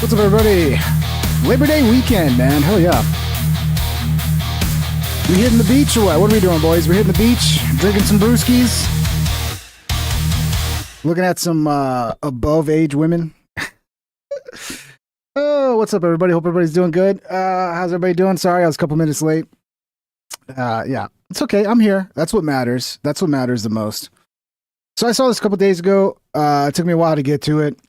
What's up, everybody? Labor Day weekend, man. Hell yeah. We hitting the beach or what? What are we doing, boys? We're hitting the beach, drinking some brewskis, looking at some above age women. Oh, what's up, everybody? Hope everybody's doing good. How's everybody doing? Sorry, I was a couple minutes late. Yeah, it's okay. I'm here. That's what matters. That's what matters the most. So I saw this a couple days ago. It took me a while to get to it.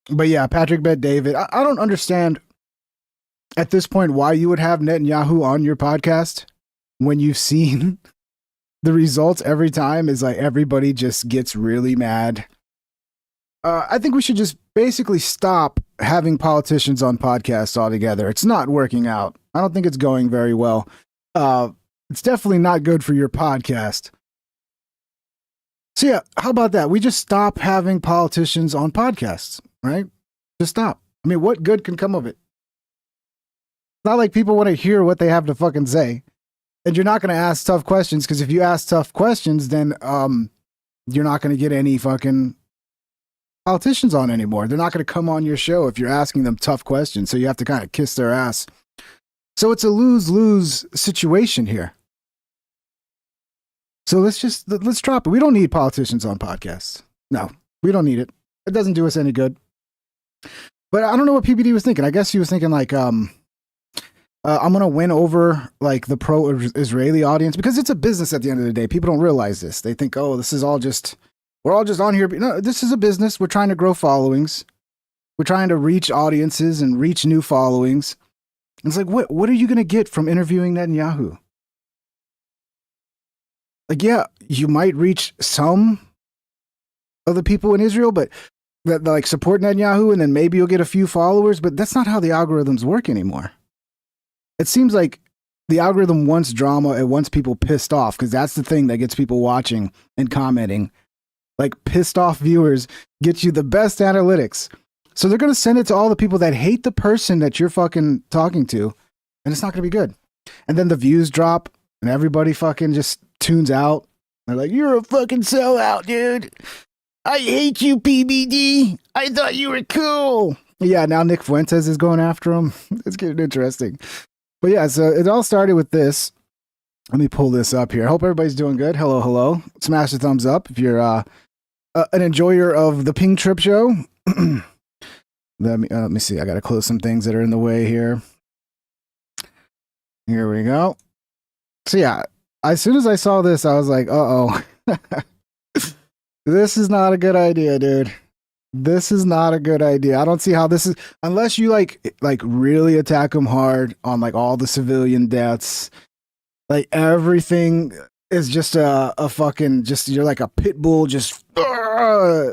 But yeah, Patrick Bet David. I don't understand at this point why you would have Netanyahu on your podcast when you've seen the results every time is like everybody just gets really mad. I think we should just basically stop having politicians on podcasts altogether. It's not working out. I don't think it's going very well. It's definitely not good for your podcast. So yeah, how about that? We just stop having politicians on podcasts, right? Just stop. I mean, what good can come of it? It's not like people want to hear what they have to fucking say. And you're not going to ask tough questions, because if you ask tough questions, then you're not going to get any fucking politicians on anymore. They're not going to come on your show if you're asking them tough questions. So you have to kind of kiss their ass. So it's a lose-lose situation here. So let's drop it. We don't need politicians on podcasts. No, we don't need it. It doesn't do us any good. But I don't know what PBD was thinking. I guess he was thinking like, I'm going to win over like the pro-Israeli audience, because it's a business at the end of the day. People don't realize this. They think, oh, this is all just, we're all just on here. No, this is a business. We're trying to grow followings. We're trying to reach audiences and reach new followings. And it's like, what are you going to get from interviewing Netanyahu? Like, yeah, you might reach some of the people in Israel, but that like support Netanyahu, and then maybe you'll get a few followers, but that's not how the algorithms work anymore. It seems like the algorithm wants drama. It wants people pissed off, because that's the thing that gets people watching and commenting. Like, pissed off viewers get you the best analytics. So they're going to send it to all the people that hate the person that you're fucking talking to, and it's not going to be good. And then the views drop, and everybody fucking just tunes out. They're like, you're a fucking sellout, dude. I hate you, PBD. I thought you were cool. Yeah, now Nick Fuentes is going after him. It's getting interesting. But yeah, so it all started with this. Let me pull this up here. I hope everybody's doing good. Hello, hello. Smash the thumbs up if you're an enjoyer of the Ping Trip Show. Let me see. I got to close some things that are in the way here. Here we go. So yeah, as soon as I saw this, I was like, uh-oh. This is not a good idea, dude. This is not a good idea. I don't see how this is, unless you like really attack them hard on like all the civilian deaths. Like everything is just a fucking, just, you're like a pit bull, just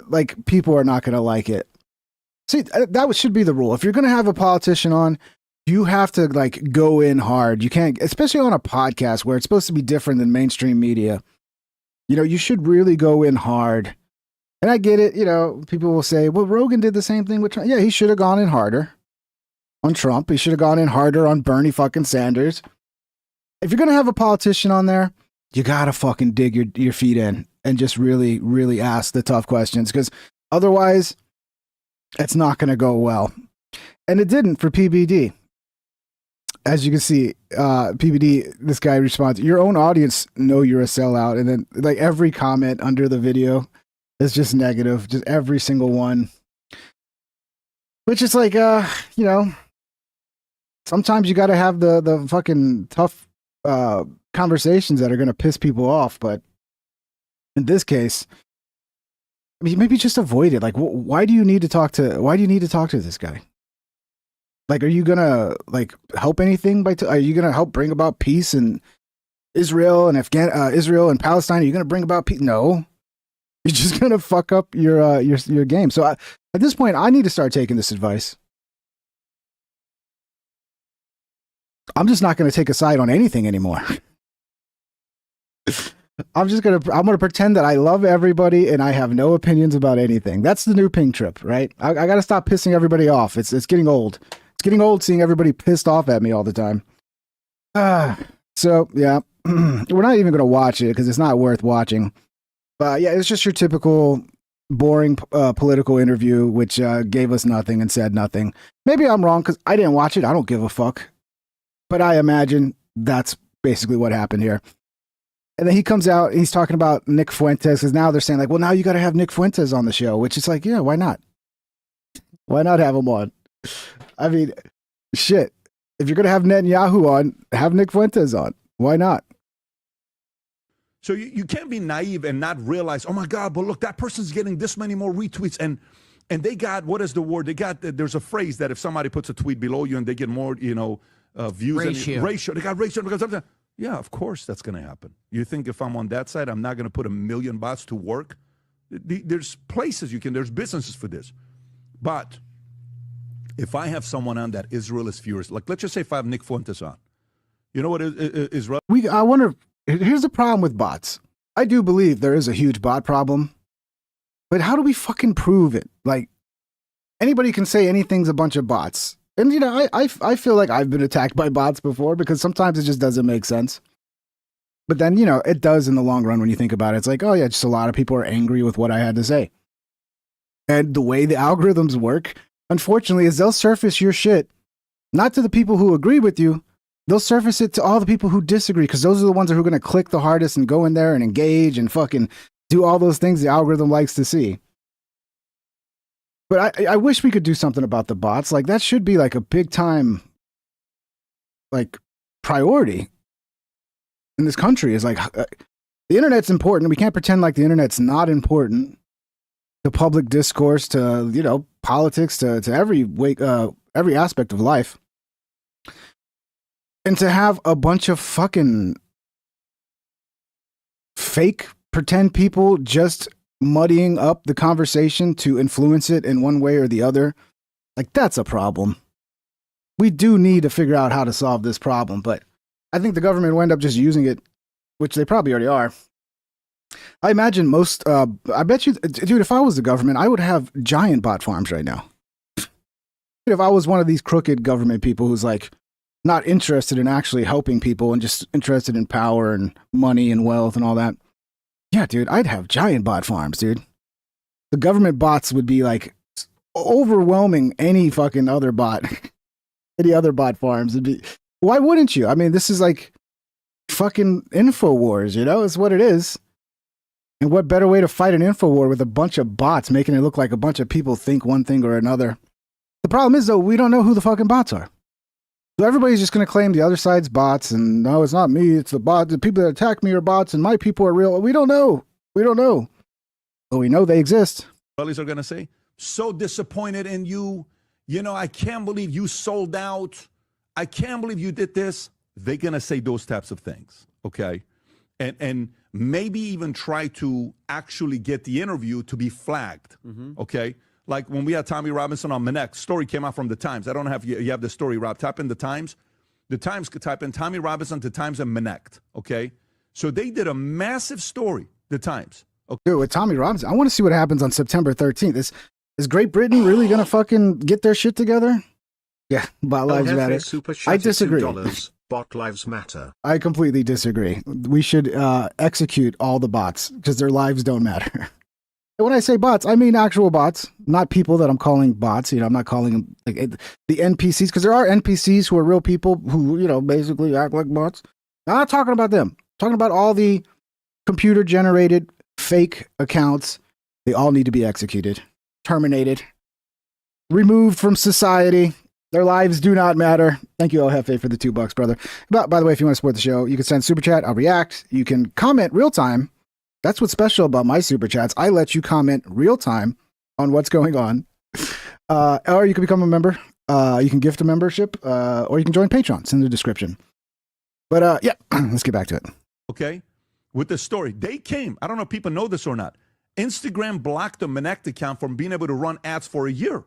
like people are not going to like it. See, that should be the rule. If you're going to have a politician on, you have to like go in hard. You can't, especially on a podcast where it's supposed to be different than mainstream media. You know, you should really go in hard. And I get it, you know, people will say, well, Rogan did the same thing with Trump. Yeah, he should have gone in harder on Trump. He should have gone in harder on Bernie fucking Sanders. If you're going to have a politician on there, you got to fucking dig your feet in and just really, really ask the tough questions, because otherwise it's not going to go well. And it didn't for PBD. As you can see, PBD, this guy responds, your own audience know you're a sellout. And then like every comment under the video is just negative, just every single one. Which is like, you know, sometimes you got to have the fucking tough conversations that are going to piss people off. But in this case, I mean, maybe just avoid it. Like, why do you need to talk to this guy? Like, are you gonna like help anything are you gonna help bring about peace in Israel and Israel and Palestine? Are you gonna bring about peace? No, you're just gonna fuck up your game. So at this point, I need to start taking this advice. I'm just not gonna take a side on anything anymore. I'm gonna pretend that I love everybody and I have no opinions about anything. That's the new Ping Trip, right? I gotta stop pissing everybody off. It's getting old. It's getting old seeing everybody pissed off at me all the time. So yeah, we're not even gonna watch it because it's not worth watching. But yeah, it's just your typical boring political interview, which gave us nothing and said nothing. Maybe I'm wrong because I didn't watch it. I don't give a fuck. But I imagine that's basically what happened here. And then he comes out and he's talking about Nick Fuentes because now they're saying like, well, now you got to have Nick Fuentes on the show, which is like, yeah, why not? Why not have him on? I mean, shit. If you're going to have Netanyahu on, have Nick Fuentes on. Why not? So you can't be naive and not realize, oh my God, but look, that person's getting this many more retweets. And they got, what is the word? There's a phrase that if somebody puts a tweet below you and they get more, views. Ratio. They got ratio. Yeah, of course that's going to happen. You think if I'm on that side, I'm not going to put 1 million bots to work? There's places there's businesses for this. But if I have someone on that Israel is furious, like let's just say if I have Nick Fuentes on, you know what Israel? I wonder, here's the problem with bots. I do believe there is a huge bot problem, but how do we fucking prove it? Like, anybody can say anything's a bunch of bots. And, I feel like I've been attacked by bots before because sometimes it just doesn't make sense. But then, it does in the long run when you think about it. It's like, oh, yeah, just a lot of people are angry with what I had to say. And the way the algorithms work, unfortunately, is they'll surface your shit, not to the people who agree with you. They'll surface it to all the people who disagree because those are the ones who are going to click the hardest and go in there and engage and fucking do all those things the algorithm likes to see. But I wish we could do something about the bots. Like, that should be like a big time, like, priority in this country. Is like, the internet's important. We can't pretend like the internet's not important to public discourse, to, politics, to every aspect of life. And to have a bunch of fucking fake pretend people just muddying up the conversation to influence it in one way or the other, like, that's a problem. We do need to figure out how to solve this problem, but I think the government will end up just using it, which they probably already are. I imagine I bet you, dude, if I was the government, I would have giant bot farms right now. If I was one of these crooked government people who's like not interested in actually helping people and just interested in power and money and wealth and all that. Yeah, dude, I'd have giant bot farms, dude. The government bots would be like overwhelming any fucking other bot. Any other bot farms would be. Why wouldn't you? I mean, this is like fucking InfoWars, It's what it is. And what better way to fight an InfoWar with a bunch of bots making it look like a bunch of people think one thing or another? The problem is, though, we don't know who the fucking bots are. So everybody's just going to claim the other side's bots, and no, it's not me, it's the bot. The people that attack me are bots, and my people are real. We don't know. We don't know. But we know they exist. Israelis are going to say, so disappointed in you. I can't believe you sold out. I can't believe you did this. They're going to say those types of things, okay? And maybe even try to actually get the interview to be flagged, okay? Like when we had Tommy Robinson on Manek, story came out from the Times. I don't know if you have the story, Rob. Type in the Times. The Times could type in Tommy Robinson to Times and Manek, okay? So they did a massive story, the Times. Okay. Dude, with Tommy Robinson, I want to see what happens on September 13th. Is Great Britain really going to fucking get their shit together? Yeah, Bot Lives Matter. I disagree. Bot Lives Matter. I completely disagree. We should execute all the bots because their lives don't matter. When I say bots, I mean actual bots, not people that I'm calling bots. I'm not calling them like the NPCs, because there are NPCs who are real people who, basically act like bots. I'm not talking about them. I'm talking about all the computer-generated fake accounts. They all need to be executed, terminated, removed from society. Their lives do not matter. Thank you, El Jefe, for the $2, brother. But by the way, if you want to support the show, you can send super chat. I'll react. You can comment real time. That's what's special about my super chats. I let you comment real time on what's going on. Or you can become a member. You can gift a membership, or you can join Patreon. It's in the description. But yeah, let's get back to it. Okay, with the story, they came. I don't know if people know this or not. Instagram blocked the Manek account from being able to run ads for a year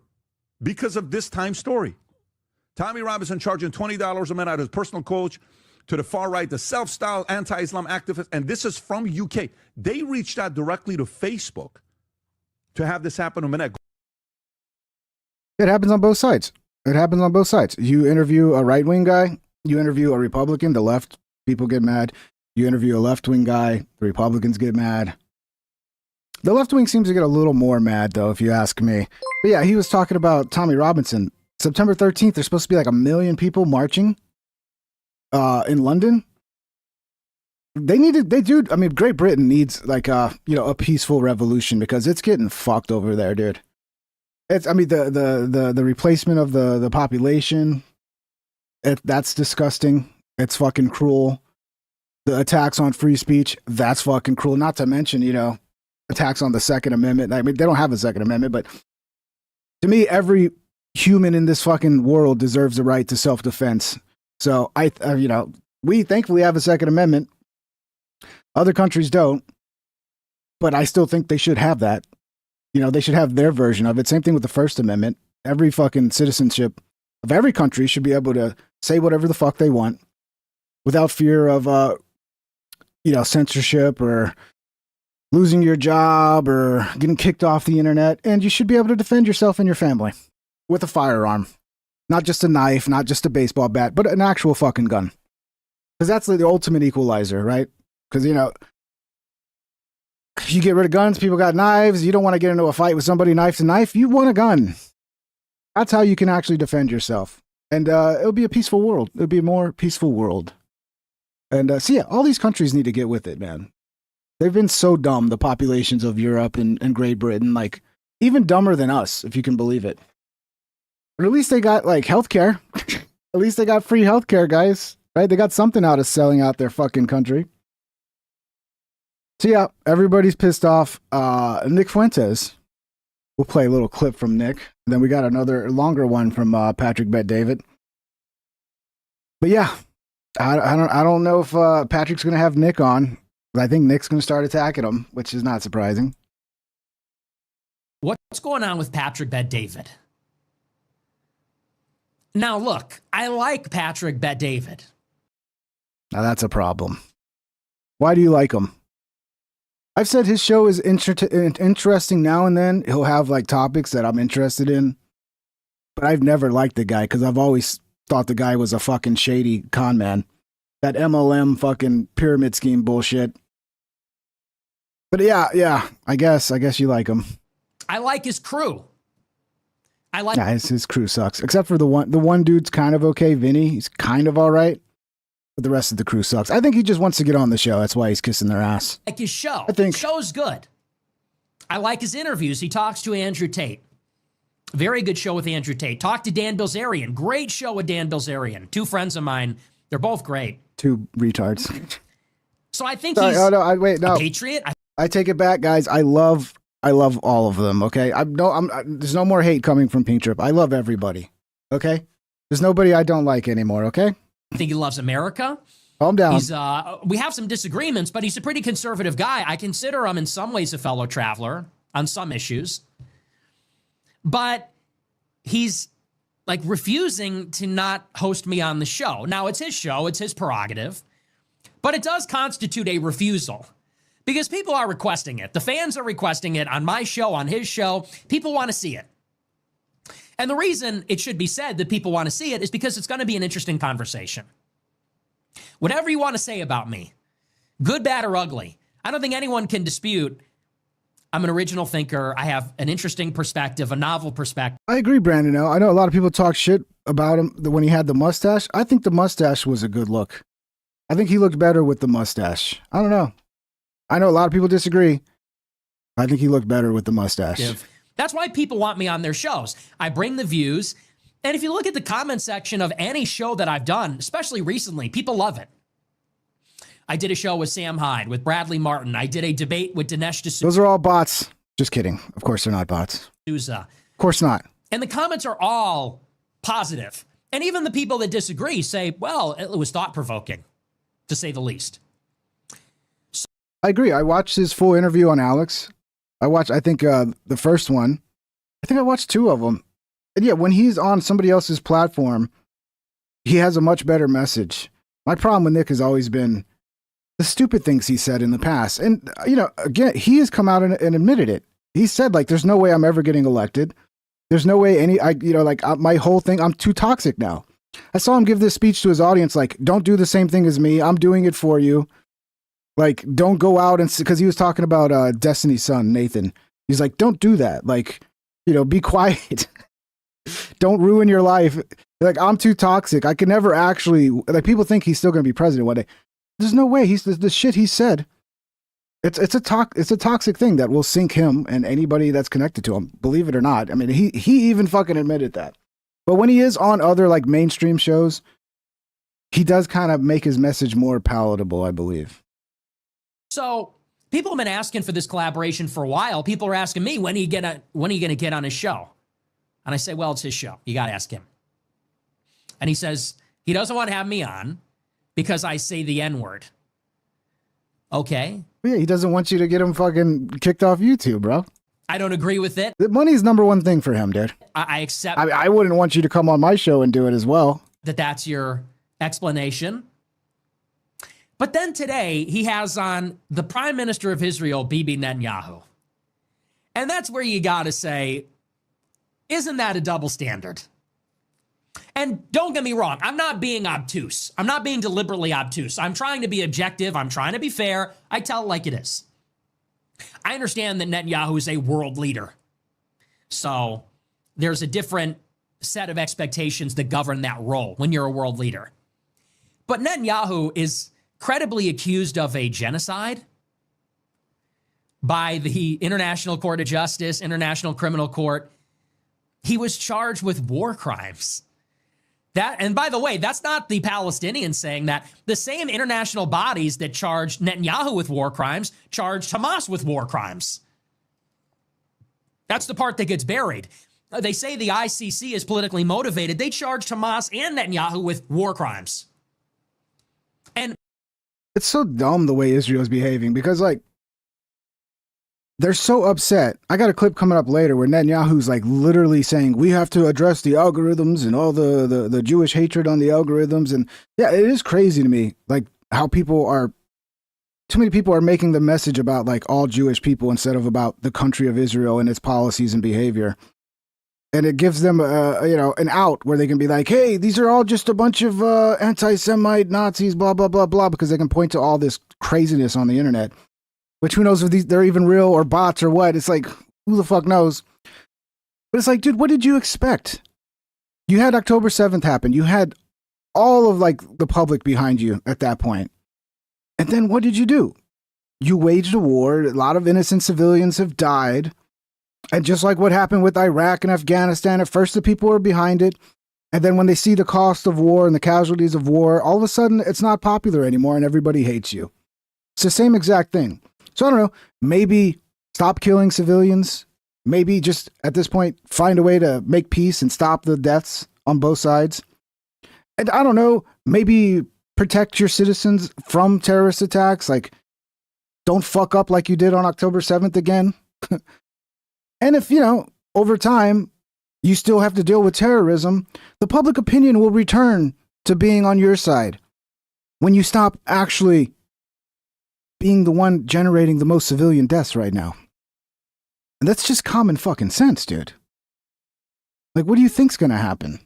because of this Times story. Tommy Robinson charging $20 a minute out of his personal coach to the far right, the self-styled anti-Islam activist, and this is from UK. They reached out directly to Facebook to have this happen to Manek. It happens on both sides. It happens on both sides. You interview a right-wing guy, you interview a Republican, the left people get mad. You interview a left-wing guy, the Republicans get mad. The left wing seems to get a little more mad, though, if you ask me. But yeah, he was talking about Tommy Robinson. September 13th, there's supposed to be like 1 million people marching in London. I mean, Great Britain needs like a peaceful revolution because it's getting fucked over there, dude. I mean, the replacement of the population, that's disgusting. It's fucking cruel. The attacks on free speech, that's fucking cruel. Not to mention, attacks on the Second Amendment. I mean, they don't have a Second Amendment, but to me, every human in this fucking world deserves the right to self-defense. So we thankfully have a Second Amendment. Other countries don't, but I still think they should have that. They should have their version of it. Same thing with the First Amendment. Every fucking citizenship of every country should be able to say whatever the fuck they want without fear of, censorship or losing your job or getting kicked off the internet. And you should be able to defend yourself and your family with a firearm, not just a knife, not just a baseball bat, but an actual fucking gun. Because that's the ultimate equalizer, right? Because, you get rid of guns, people got knives, you don't want to get into a fight with somebody knife to knife, you want a gun. That's how you can actually defend yourself. And it'll be a peaceful world. It'll be a more peaceful world. And all these countries need to get with it, man. They've been so dumb, the populations of Europe and Great Britain, like even dumber than us, if you can believe it. But at least they got like healthcare. At least they got free healthcare, guys. Right? They got something out of selling out their fucking country. So yeah, everybody's pissed off. Nick Fuentes. We'll play a little clip from Nick. And then we got another longer one from Patrick Bet-David. But yeah, I don't know if Patrick's gonna have Nick on. But I think Nick's gonna start attacking him, which is not surprising. What's going on with Patrick Bet-David? Now look, I like Patrick Bet-David. Now that's a problem. Why do you like him? I've said his show is interesting now and then. He'll have like topics that I'm interested in. But I've never liked the guy because I've always thought the guy was a fucking shady con man. That MLM fucking pyramid scheme bullshit. But yeah, I guess you like him. I like his crew. His crew sucks. Except for the one dude's kind of okay, Vinny. He's kind of all right. But the rest of the crew sucks. I think he just wants to get on the show. That's why he's kissing their ass. Like his show. I think his show's good. I like his interviews. He talks to Andrew Tate. Very good show with Andrew Tate. Talk to Dan Bilzerian. Great show with Dan Bilzerian. Two friends of mine. They're both great. Two retards. So I think he's a patriot. I take it back, guys. I love all of them. Okay, there's no more hate coming from Pink Trip. I love everybody. Okay, there's nobody I don't like anymore. Okay. I think he loves America. Calm down. We have some disagreements, but he's a pretty conservative guy. I consider him in some ways a fellow traveler on some issues. But he's like refusing to not host me on the show. Now, it's his show. It's his prerogative. But it does constitute a refusal because people are requesting it. The fans are requesting it on my show, on his show. People want to see it. And the reason it should be said that people want to see it is because it's going to be an interesting conversation. Whatever you want to say about me, good, bad, or ugly, I don't think anyone can dispute I'm an original thinker. I have an interesting perspective, a novel perspective. I agree, Brandon. I know a lot of people talk shit about him when he had the mustache. I think the mustache was a good look. I think he looked better with the mustache. I don't know. I know a lot of people disagree. I think he looked better with the mustache. That's why people want me on their shows. I bring the views. And if you look at the comment section of any show that I've done, especially recently, people love it. I did a show with Sam Hyde, with Bradley Martin. I did a debate with Dinesh D'Souza. Those are all bots. Just kidding. Of course they're not bots. Of course not. And the comments are all positive. And even the people that disagree say, well, it was thought-provoking, to say the least. I agree. I watched his full interview on Alex. I think the first one. I think I watched two of them. And yeah, when he's on somebody else's platform, he has a much better message. My problem with Nick has always been the stupid things he said in the past. And, again, he has come out and admitted it. He said, like, there's no way I'm ever getting elected. There's no way my whole thing, I'm too toxic now. I saw him give this speech to his audience, like, don't do the same thing as me. I'm doing it for you. Like, don't go out and, because he was talking about Destiny's son, Nathan. He's like, don't do that. Like, be quiet. Don't ruin your life. Like, I'm too toxic. I can never actually, like, people think he's still going to be president one day. There's no way. He's the shit he said. It's a toxic thing that will sink him and anybody that's connected to him. Believe it or not. I mean, he even fucking admitted that. But when he is on other like mainstream shows, he does kind of make his message more palatable, I believe. So people have been asking for this collaboration for a while. People are asking me, when are you going to get on his show? And I say, well, it's his show. You got to ask him. And he says he doesn't want to have me on because I say the N-word. Okay. Yeah, he doesn't want you to get him fucking kicked off YouTube, bro. I don't agree with it. The money's number one thing for him, dude. I accept. I wouldn't want you to come on my show and do it as well. That's your explanation. But then today he has on the Prime Minister of Israel, Bibi Netanyahu. And that's where you got to say, isn't that a double standard? And don't get me wrong, I'm not being obtuse. I'm not being deliberately obtuse. I'm trying to be objective. I'm trying to be fair. I tell it like it is. I understand that Netanyahu is a world leader. So there's a different set of expectations that govern that role when you're a world leader. But Netanyahu is credibly accused of a genocide by the International Court of Justice, International Criminal Court. He was charged with war crimes. And by the way, that's not the Palestinians saying that. The same international bodies that charged Netanyahu with war crimes charged Hamas with war crimes. That's the part that gets buried. They say the ICC is politically motivated. They charged Hamas and Netanyahu with war crimes. And it's so dumb the way Israel's behaving because, like, they're so upset. I got a clip coming up later where Netanyahu's like literally saying we have to address the algorithms and all the Jewish hatred on the algorithms. And yeah, it is crazy to me, like how too many people are making the message about like all Jewish people instead of about the country of Israel and its policies and behavior. And it gives them an out where they can be like, hey, these are all just a bunch of anti-Semite Nazis, blah, blah, blah, blah, because they can point to all this craziness on the internet. Which who knows if they're even real or bots or what. It's like, who the fuck knows? But it's like, dude, what did you expect? You had October 7th happen. You had all of like the public behind you at that point. And then what did you do? You waged a war. A lot of innocent civilians have died. And just like what happened with Iraq and Afghanistan, at first the people were behind it. And then when they see the cost of war and the casualties of war, all of a sudden it's not popular anymore and everybody hates you. It's the same exact thing. So I don't know, maybe stop killing civilians. Maybe just at this point, find a way to make peace and stop the deaths on both sides. And I don't know, maybe protect your citizens from terrorist attacks. Like, don't fuck up like you did on October 7th again. And if, over time, you still have to deal with terrorism, the public opinion will return to being on your side when you stop actually being the one generating the most civilian deaths right now. And that's just common fucking sense, dude. Like, what do you think's gonna happen?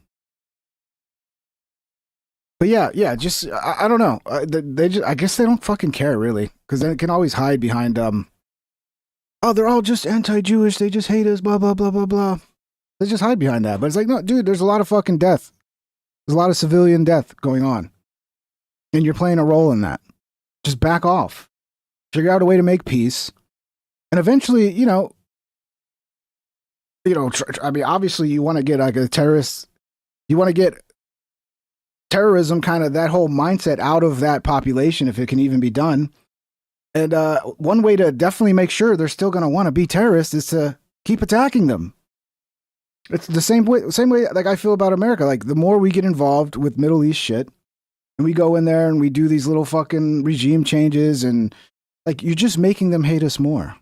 But yeah, just, I don't know. I guess they don't fucking care, really. Because then it can always hide behind, oh, they're all just anti-Jewish, they just hate us, blah, blah, blah, blah, blah. They just hide behind that. But it's like, no, dude, there's a lot of fucking death. There's a lot of civilian death going on. And you're playing a role in that. Just back off. Figure out a way to make peace. And eventually, I mean, obviously you want to get like a terrorist, you want to get terrorism, kind of that whole mindset out of that population if it can even be done. And one way to definitely make sure they're still going to want to be terrorists is to keep attacking them. It's the same way like I feel about America. Like, the more we get involved with Middle East shit and we go in there and we do these little fucking regime changes, and like, you're just making them hate us more.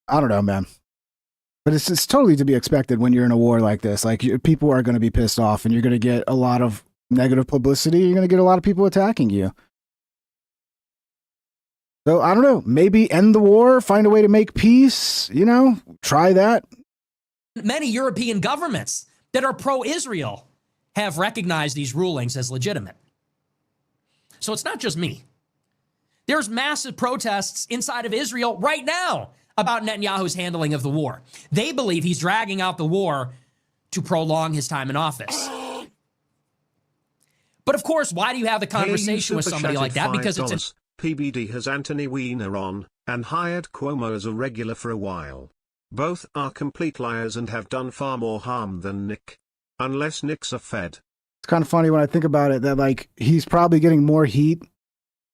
I don't know, man. But it's totally to be expected when you're in a war like this. Like, people are going to be pissed off and you're going to get a lot of negative publicity. You're going to get a lot of people attacking you. So, I don't know. Maybe end the war, find a way to make peace, try that. many European governments that are pro-Israel have recognized these rulings as legitimate. So it's not just me. There's massive protests inside of Israel right now about Netanyahu's handling of the war. They believe he's dragging out the war to prolong his time in office. But of course, why do you have the conversation with somebody like that? Because it's PBD has Anthony Weiner on, and hired Cuomo as a regular for a while. Both are complete liars and have done far more harm than Nick. Unless Nick's a Fed. It's kind of funny when I think about it that like he's probably getting more heat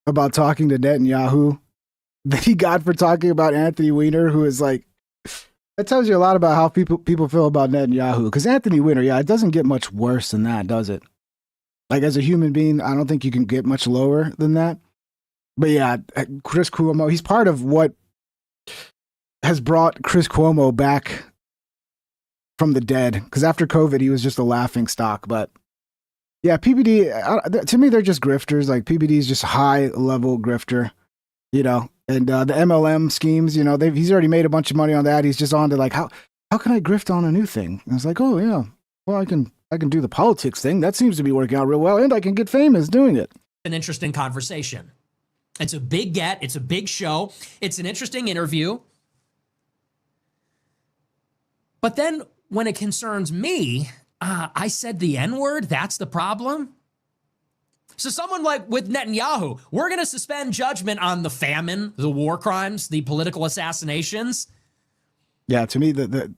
about talking to Netanyahu than he got for talking about Anthony Weiner, who is like, that tells you a lot about how people feel about Netanyahu. Because Anthony Weiner, yeah, it doesn't get much worse than that, does it? Like as a human being, I don't think you can get much lower than that. But yeah, Chris Cuomo, he's part of what has brought Chris Cuomo back from the dead. Because after COVID, he was just a laughing stock. But yeah, PBD, to me, they're just grifters. Like PBD is just high level grifter, you know. And the MLM schemes, you know, he's already made a bunch of money on that. He's just on to like, how can I grift on a new thing? And it's like, oh yeah, well I can do the politics thing. That seems to be working out real well, and I can get famous doing it. An interesting conversation. It's a big get. It's a big show. It's an interesting interview. But then when it concerns me, I said the N-word. That's the problem. So someone like with Netanyahu, we're going to suspend judgment on the famine, the war crimes, the political assassinations. Yeah, to me, the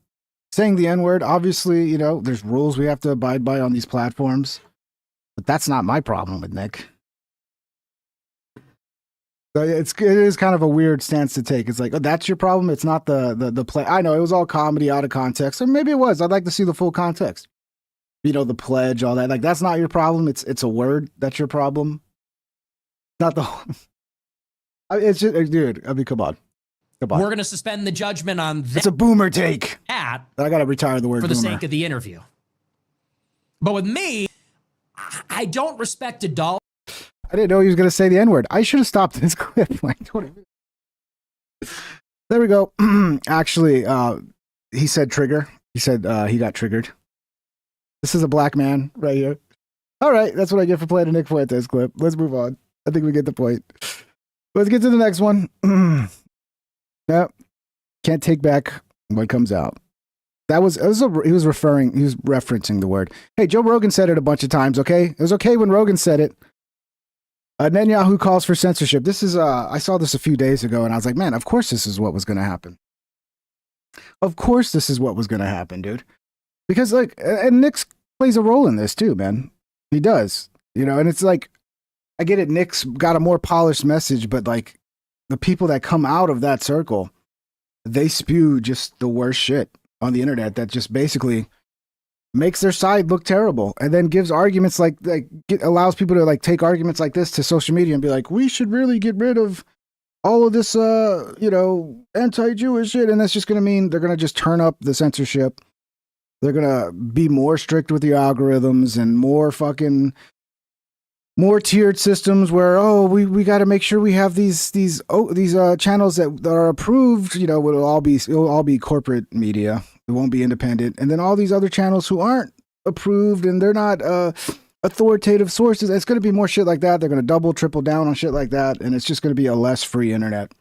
saying the N-word, obviously, you know, there's rules we have to abide by on these platforms. But that's not my problem with Nick. So it is kind of a weird stance to take. It's like, oh, that's your problem. It's not the play. I know it was all comedy out of context, and maybe it was. I'd like to see the full context. You know, the pledge, all that. Like that's not your problem. It's a word that's your problem. Not the. It's just, dude. I mean, come on. We're gonna suspend the judgment on that. It's a boomer take. I gotta retire the word for the boomer. sake of the interview. But with me, I don't respect adults. I didn't know he was going to say the N-word. I should have stopped this clip like 20 minutes. There we go. Actually, he said trigger. He said he got triggered. This is a black man right here. All right, that's what I get for playing a Nick Fuentes clip. Let's move on. I think we get the point. Let's get to the next one. Nope. Can't take back what comes out. He was referencing the word. Hey, Joe Rogan said it a bunch of times, okay? It was okay when Rogan said it. Netanyahu calls for censorship. This is, I saw this a few days ago and I was like, man, of course this is what was going to happen. Of course this is what was going to happen, dude. Because like, and Nick plays a role in this too, man. He does, you know, and it's like, I get it. Nick's got a more polished message, but like the people that come out of that circle, they spew just the worst shit on the internet that just basically makes their side look terrible, and then gives arguments allows people to like take arguments like this to social media and be like, we should really get rid of all of this, anti-Jewish shit. And that's just going to mean they're going to just turn up the censorship. They're going to be more strict with the algorithms and more tiered systems where, we got to make sure we have these channels that are approved, you know, it'll all be corporate media. It won't be independent. And then all these other channels who aren't approved and they're not authoritative sources, it's going to be more shit like that. They're going to double, triple down on shit like that. And it's just going to be a less free internet,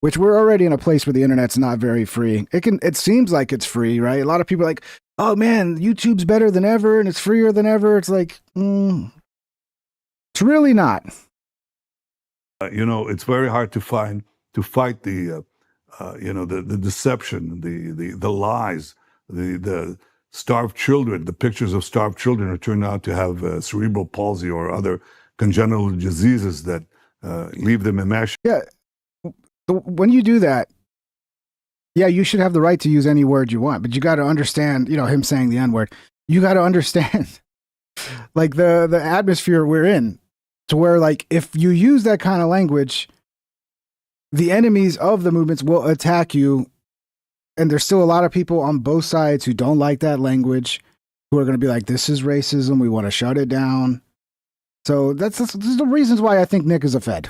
which we're already in a place where the internet's not very free. It seems like it's free, right? A lot of people are like, oh man, YouTube's better than ever and it's freer than ever. It's like, it's really not. It's very hard to fight the deception, the lies, the starved children, the pictures of starved children who turn out to have cerebral palsy or other congenital diseases that leave them enmeshed. Yeah. When you do that, yeah, you should have the right to use any word you want, but you got to understand, him saying the N-word, you got to understand like the atmosphere we're in, to where like, if you use that kind of language, the enemies of the movements will attack you. And there's still a lot of people on both sides who don't like that language, who are going to be like, this is racism. We want to shut it down. So that's the reasons why I think Nick is a Fed.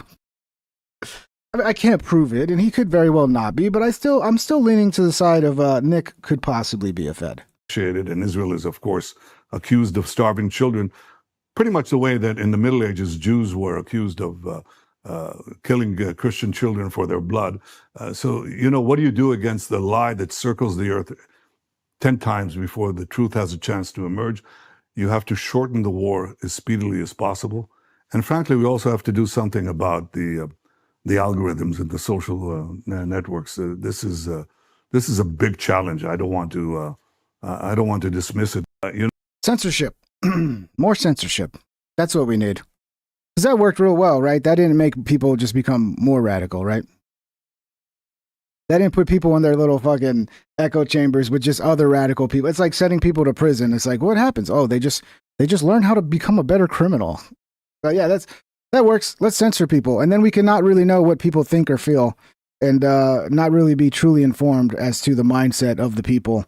I can't prove it, and he could very well not be, but I'm still leaning to the side of Nick could possibly be a Fed. And Israel is, of course, accused of starving children. pretty much the way that in the Middle Ages Jews were accused of killing Christian children for their blood. So, what do you do against the lie that circles the earth 10 times before the truth has a chance to emerge? You have to shorten the war as speedily as possible. And frankly, we also have to do something about the algorithms and the social networks. This is a big challenge. I don't want to dismiss it. Censorship. More censorship. That's what we need. Because that worked real well, right? That didn't make people just become more radical, right? That didn't put people in their little fucking echo chambers with just other radical people. It's like sending people to prison. It's like, what happens? Oh, they just learn how to become a better criminal. But yeah, that works. Let's censor people. And then we can not really know what people think or feel and not really be truly informed as to the mindset of the people.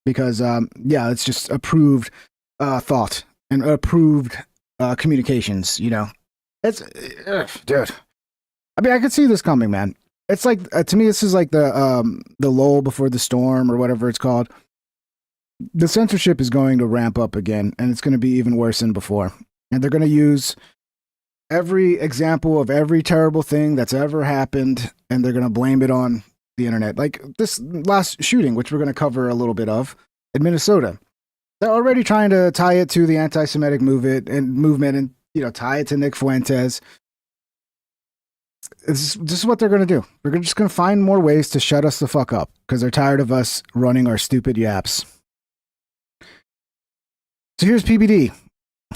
Because, it's just approved thought and approved communications, It's, dude. I mean, I could see this coming, man. It's like, to me, this is like the lull before the storm or whatever it's called. The censorship is going to ramp up again, and it's going to be even worse than before. And they're going to use every example of every terrible thing that's ever happened, and they're going to blame it on the internet. Like this last shooting, which we're going to cover a little bit of, in Minnesota. They're already trying to tie it to the anti-Semitic movement and tie it to Nick Fuentes. This is what they're going to do. They're just going to find more ways to shut us the fuck up because they're tired of us running our stupid yaps. So here's PBD.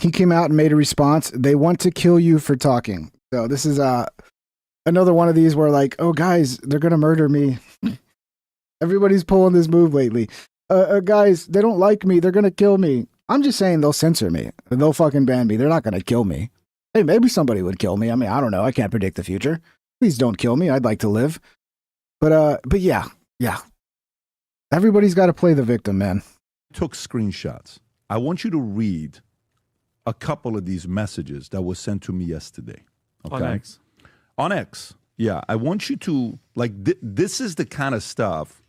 He came out and made a response. They want to kill you for talking. So this is another one of these where like, oh guys, they're going to murder me. Everybody's pulling this move lately. Guys, they don't like me. They're going to kill me. I'm just saying they'll censor me. They'll fucking ban me. They're not going to kill me. Hey, maybe somebody would kill me. I mean, I don't know. I can't predict the future. Please don't kill me. I'd like to live. But yeah. Everybody's got to play the victim, man. Took screenshots. I want you to read a couple of these messages that was sent to me yesterday. Okay? On X. On X. Yeah. I want you to, this is the kind of stuff.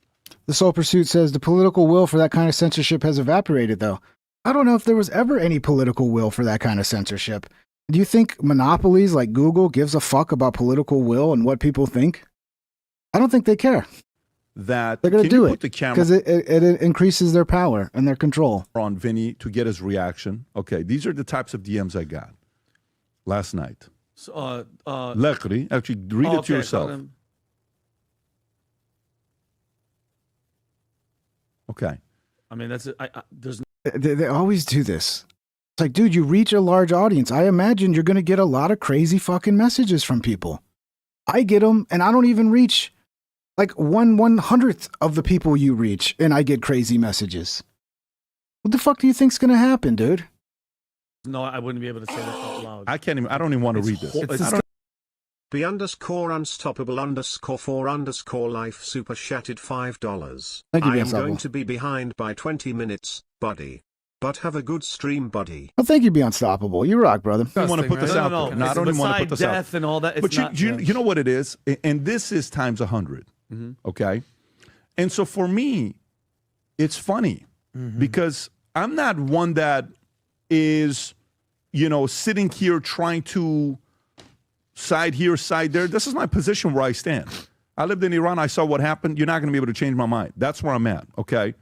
The Soul Pursuit says the political will for that kind of censorship has evaporated, though. I don't know if there was ever any political will for that kind of censorship. Do you think monopolies like Google gives a fuck about political will and what people think? I don't think they care. That they're going to do it because it increases their power and their control. On Vinny to get his reaction. Okay, these are the types of DMs I got last night. So, Luckily, actually, read it to yourself. Okay. I mean, that's it. There's. They always do this. It's like, dude, you reach a large audience. I imagine you're going to get a lot of crazy fucking messages from people. I get them, and I don't even reach like 1/100th of the people you reach, and I get crazy messages. What the fuck do you think's going to happen, dude? No, I wouldn't be able to say that out loud. I can't even. I don't even want to read this. Be _ unstoppable _ for _ life super chatted $5. Thank you, I am Unstoppable. going to be behind by 20 minutes, buddy. But have a good stream, buddy. Well, thank you, Be Unstoppable. You rock, brother. I don't want to put this out there. No, I don't even want to put this out. Death and all that. But you know what it is? And this is times 100. Mm-hmm. Okay? And so for me, it's funny because I'm not one that is, sitting here trying to side here, side there. This is my position where I stand. I lived in Iran. I saw what happened. You're not going to be able to change my mind. That's where I'm at, okay?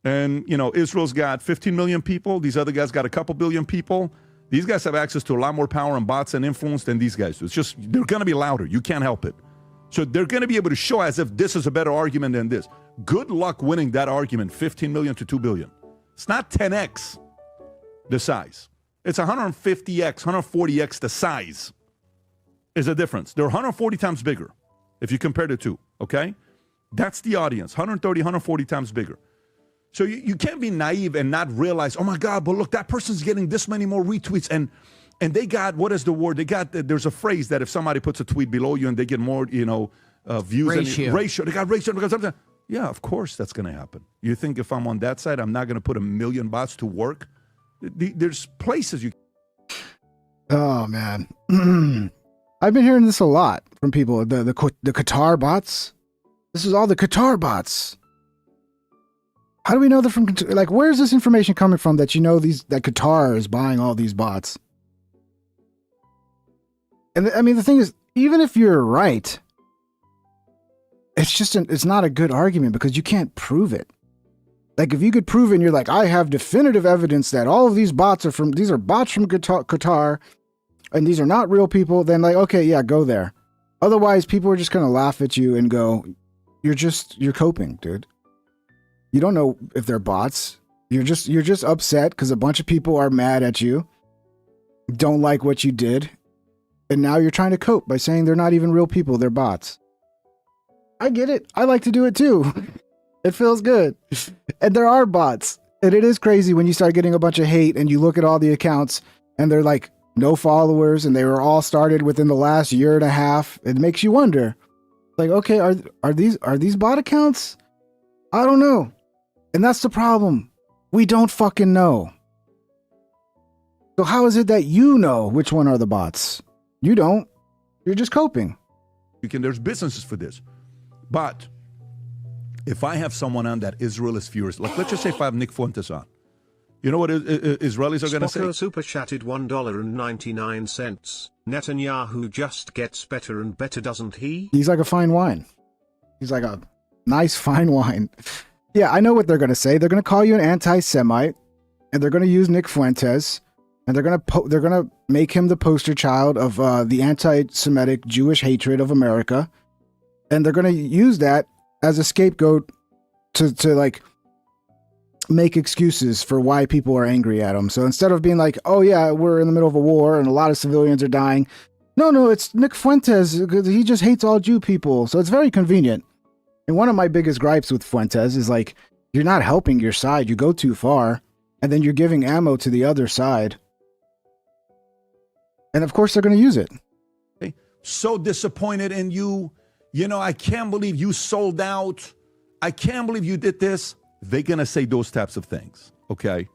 And, Israel's got 15 million people. These other guys got a couple billion people. These guys have access to a lot more power and bots and influence than these guys do. It's just, they're going to be louder. You can't help it. So they're going to be able to show as if this is a better argument than this. Good luck winning that argument, 15 million to 2 billion. It's not 10x the size. It's 150x, 140x the size is a difference. They're 140 times bigger if you compare the two, okay? That's the audience, 130, 140 times bigger. So you can't be naive and not realize, oh my God, but look, that person's getting this many more retweets. And they got, what is the word? There's a phrase that if somebody puts a tweet below you and they get more, views. Ratio. They got ratio. Yeah, of course that's going to happen. You think if I'm on that side, I'm not going to put 1 million bots to work? There's places you. Oh, man. I've been hearing this a lot from people. The Qatar bots. This is all the Qatar bots. How do we know they're from Qatar? Like, where's this information coming from that that Qatar is buying all these bots? And I mean, the thing is, even if you're right, it's not a good argument because you can't prove it. Like if you could prove it and you're like, I have definitive evidence that all of these bots are these are bots from Qatar and these are not real people, then like, okay, yeah, go there. Otherwise, people are just going to laugh at you and go, you're coping, dude. You don't know if they're bots. You're just upset because a bunch of people are mad at you, don't like what you did, and now you're trying to cope by saying they're not even real people, they're bots. I get it. I like to do it too. It feels good. And there are bots. And it is crazy when you start getting a bunch of hate and you look at all the accounts and they're like no followers and they were all started within the last year and a half. It makes you wonder, like, okay, are these bot accounts? I don't know. And that's the problem. We don't fucking know. So how is it that you know which one are the bots? You don't. You're just coping. There's businesses for this. But if I have someone on that Israel is furious, like let's just say if I have Nick Fuentes on, you know what Israelis are going to say? Spocko super chatted $1.99. Netanyahu just gets better and better, doesn't he? He's like a fine wine. He's like a nice fine wine. Yeah, I know what they're going to say. They're going to call you an anti-Semite, and they're going to use Nick Fuentes, and they're going to make him the poster child of the anti-Semitic Jewish hatred of America, and they're going to use that as a scapegoat to like make excuses for why people are angry at him. So instead of being like, oh yeah, we're in the middle of a war and a lot of civilians are dying. No, it's Nick Fuentes. He just hates all Jew people. So it's very convenient. And one of my biggest gripes with Fuentes is like, you're not helping your side. You go too far and then you're giving ammo to the other side. And of course they're going to use it. So disappointed in you. You know, I can't believe you sold out. I can't believe you did this. They're going to say those types of things, okay?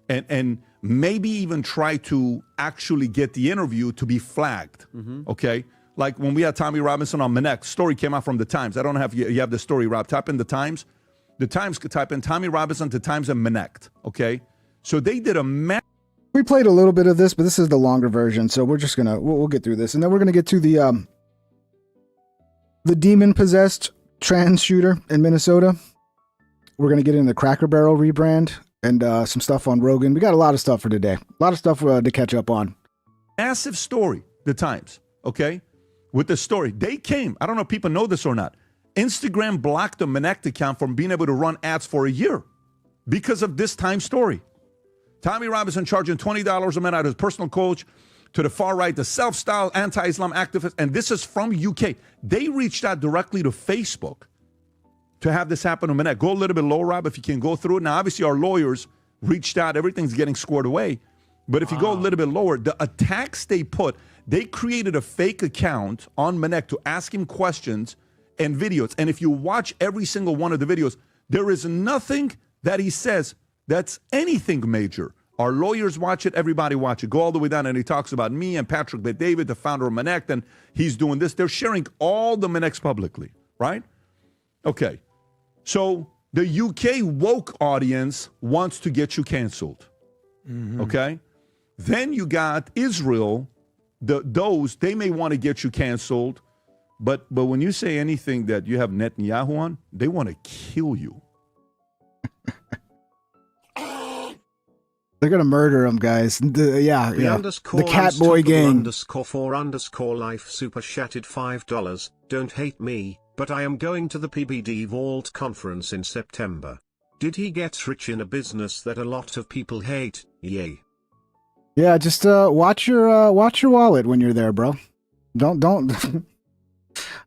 And maybe even try to actually get the interview to be flagged, okay? Like when we had Tommy Robinson on Manek, story came out from the Times. I don't know if you have the story, Rob. Type in the Times. The Times could type in Tommy Robinson to Times and Manek, okay? So they did a We played a little bit of this, but this is the longer version, so we're just going to, we'll get through this. And then we're going to get to the demon-possessed trans shooter in Minnesota. We're going to get into the Cracker Barrel rebrand and some stuff on Rogan. We got a lot of stuff for today. A lot of stuff to catch up on. massive story, the Times, okay? With the story. They came, I don't know if people know this or not, Instagram blocked the Manek account from being able to run ads for a year because of this Times story. Tommy Robinson charging $20 a minute out of his personal coach to the far right, the self-styled anti-Islam activist, and this is from UK. They reached out directly to Facebook to have this happen to Manek. Go a little bit low, Rob, if you can go through it. Now, obviously, our lawyers reached out. Everything's getting squared away. But if you go a little bit lower, the attacks they put, they created a fake account on Manek to ask him questions and videos. And if you watch every single one of the videos, there is nothing that he says that's anything major. Our lawyers watch it. Everybody watch it. Go all the way down, and he talks about me and Patrick Bet-David, the founder of Manek, and he's doing this. They're sharing all the Maneks publicly, right? Okay. So the UK woke audience wants to get you canceled, okay? Then you got Israel. Those, they may want to get you canceled, but when you say anything that you have Netanyahu on, they want to kill you. They're gonna murder him, guys. The Cat Boy gang. _4_life super chatted $5. Don't hate me, but I am going to the PBD Vault conference in September. Did he get rich in a business that a lot of people hate? Yay. Yeah, just watch your wallet when you're there, bro. Don't.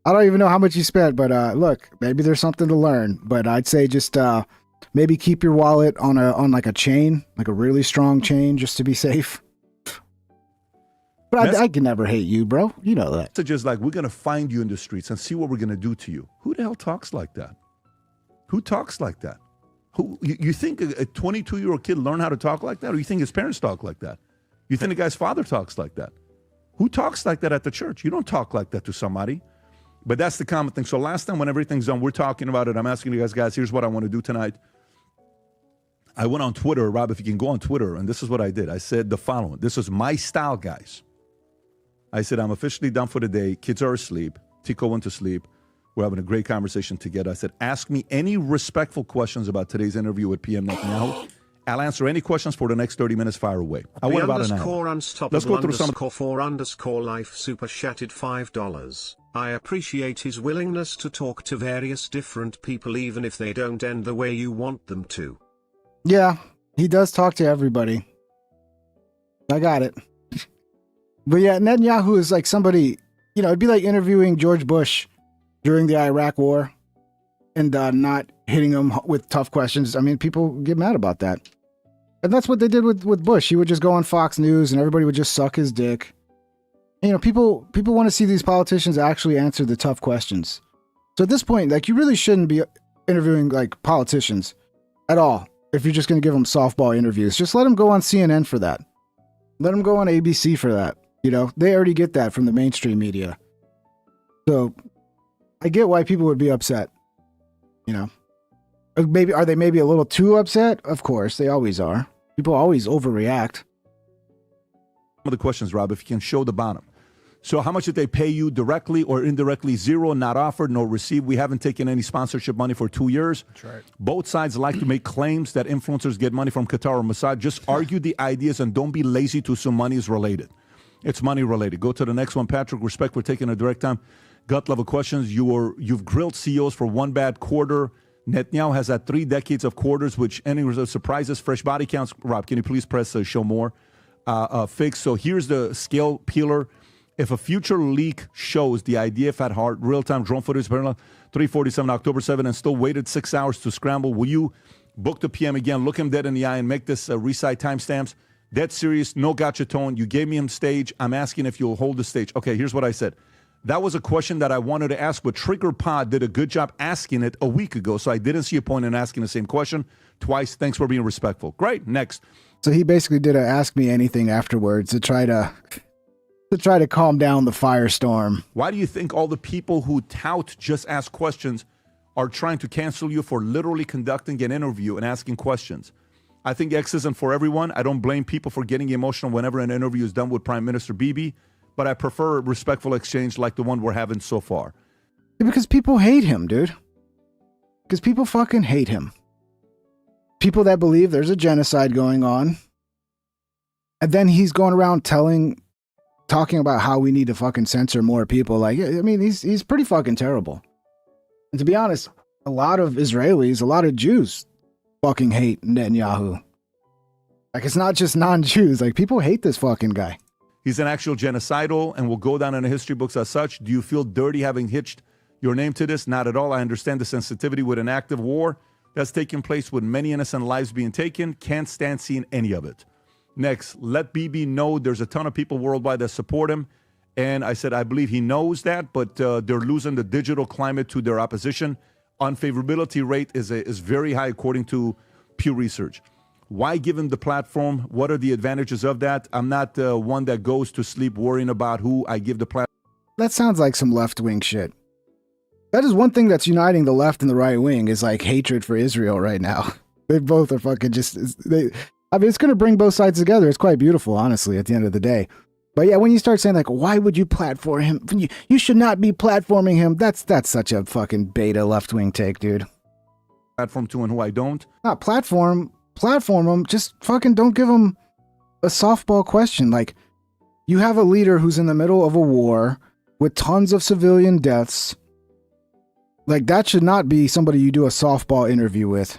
I don't even know how much you spent, but look, maybe there's something to learn. But I'd say just maybe keep your wallet on like a chain, like a really strong chain, just to be safe. But I can never hate you, bro. You know that. So just like, we're going to find you in the streets and see what we're going to do to you. Who the hell talks like that? Who talks like that? Who you think a 22-year-old kid learned how to talk like that? Or you think his parents talk like that? You think the guy's father talks like that? Who talks like that at the church? You don't talk like that to somebody. But that's the common thing. So last time when everything's done, we're talking about it. I'm asking you guys, here's what I want to do tonight. I went on Twitter, Rob, if you can go on Twitter, and this is what I did. I said the following. This is my style, guys. I said, I'm officially done for the day. Kids are asleep. Tico went to sleep. We're having a great conversation together. I said, ask me any respectful questions about today's interview with PM Netanyahu. I'll answer any questions for the next 30 minutes. Fire away. I want about an hour. Let's go through some. _4_life super chatted $5. I appreciate his willingness to talk to various different people even if they don't end the way you want them to. Yeah, he does talk to everybody. I got it. But yeah, Netanyahu is like somebody, you know, it'd be like interviewing George Bush during the Iraq War and not hitting him with tough questions. I mean, people get mad about that. And that's what they did with Bush. He would just go on Fox News and everybody would just suck his dick. You know, people want to see these politicians actually answer the tough questions. So at this point, like, you really shouldn't be interviewing like politicians at all. If you're just going to give them softball interviews, just let them go on CNN for that. Let them go on ABC for that. You know, they already get that from the mainstream media. So I get why people would be upset. You know, maybe are they maybe a little too upset? Of course, they always are. People always overreact. Some of the questions, Rob, if you can show the bottom. So how much did they pay you directly or indirectly? Zero, not offered, no received. We haven't taken any sponsorship money for 2 years. That's right. Both sides like to make claims that influencers get money from Qatar or Mossad. Just argue the ideas and don't be lazy to assume money is related. It's money related. Go to the next one. Patrick, respect for taking a direct time. Gut level questions. You've grilled CEOs for one bad quarter. Netanyahu has had 3 decades of quarters, which any surprises, fresh body counts. Rob, can you please press show more? Fix. So here's the scale peeler. If a future leak shows the IDF had hard real-time drone footage, 347 October 7, and still waited 6 hours to scramble, will you book the PM again, look him dead in the eye, and make this recite timestamps? Dead serious, no gotcha tone. You gave me him stage. I'm asking if you'll hold the stage. Okay, here's what I said. That was a question that I wanted to ask, but Trigger Pod did a good job asking it a week ago, so I didn't see a point in asking the same question twice. Thanks for being respectful. Great, next. So he basically did a ask me anything afterwards to try to calm down the firestorm. Why do you think all the people who tout just ask questions are trying to cancel you for literally conducting an interview and asking questions? I think X isn't for everyone. I don't blame people for getting emotional whenever an interview is done with Prime Minister Bibi, but I prefer a respectful exchange like the one we're having so far. Yeah, because people hate him, dude. Because people fucking hate him. People that believe there's a genocide going on. And then he's going around talking about how we need to fucking censor more people. Like, I mean, he's pretty fucking terrible. And to be honest, a lot of Israelis, a lot of Jews fucking hate Netanyahu. Like, it's not just non-Jews. Like, people hate this fucking guy. He's an actual genocidal and will go down in the history books as such. Do you feel dirty having hitched your name to this? Not at all. I understand the sensitivity with an active war that's taking place with many innocent lives being taken. Can't stand seeing any of it. Next, let BB know there's a ton of people worldwide that support him. And I said, I believe he knows that, but they're losing the digital climate to their opposition. Unfavorability rate is very high according to Pew Research. Why give him the platform? What are the advantages of that? I'm not one that goes to sleep worrying about who I give the platform. That sounds like some left-wing shit. That is one thing that's uniting the left and the right wing is like hatred for Israel right now. They both are fucking I mean, it's going to bring both sides together. It's quite beautiful, honestly, at the end of the day. But yeah, when you start saying like, why would you platform him? You should not be platforming him. That's such a fucking beta left-wing take, dude. Platform to and who I don't. Not platform him. Just fucking don't give him a softball question. Like, you have a leader who's in the middle of a war with tons of civilian deaths. Like, that should not be somebody you do a softball interview with.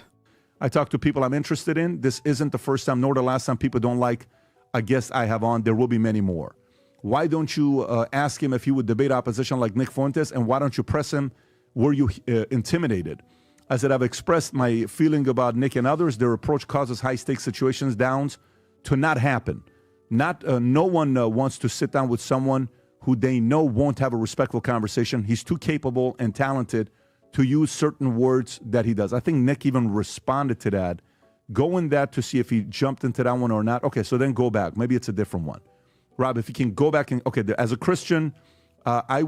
I talk to people I'm interested in. This isn't the first time nor the last time people don't like a guest I have on. There will be many more. Why don't you ask him if he would debate opposition like Nick Fuentes, and why don't you press him? Were you intimidated? I said, I've expressed my feeling about Nick and others. Their approach causes high-stakes situations downs to not happen. No one wants to sit down with someone who they know won't have a respectful conversation. He's too capable and talented to use certain words that he does. I think Nick even responded to that. Go in that to see if he jumped into that one or not. Okay, so then go back. Maybe it's a different one. Rob, if you can go back and, okay, as a Christian, as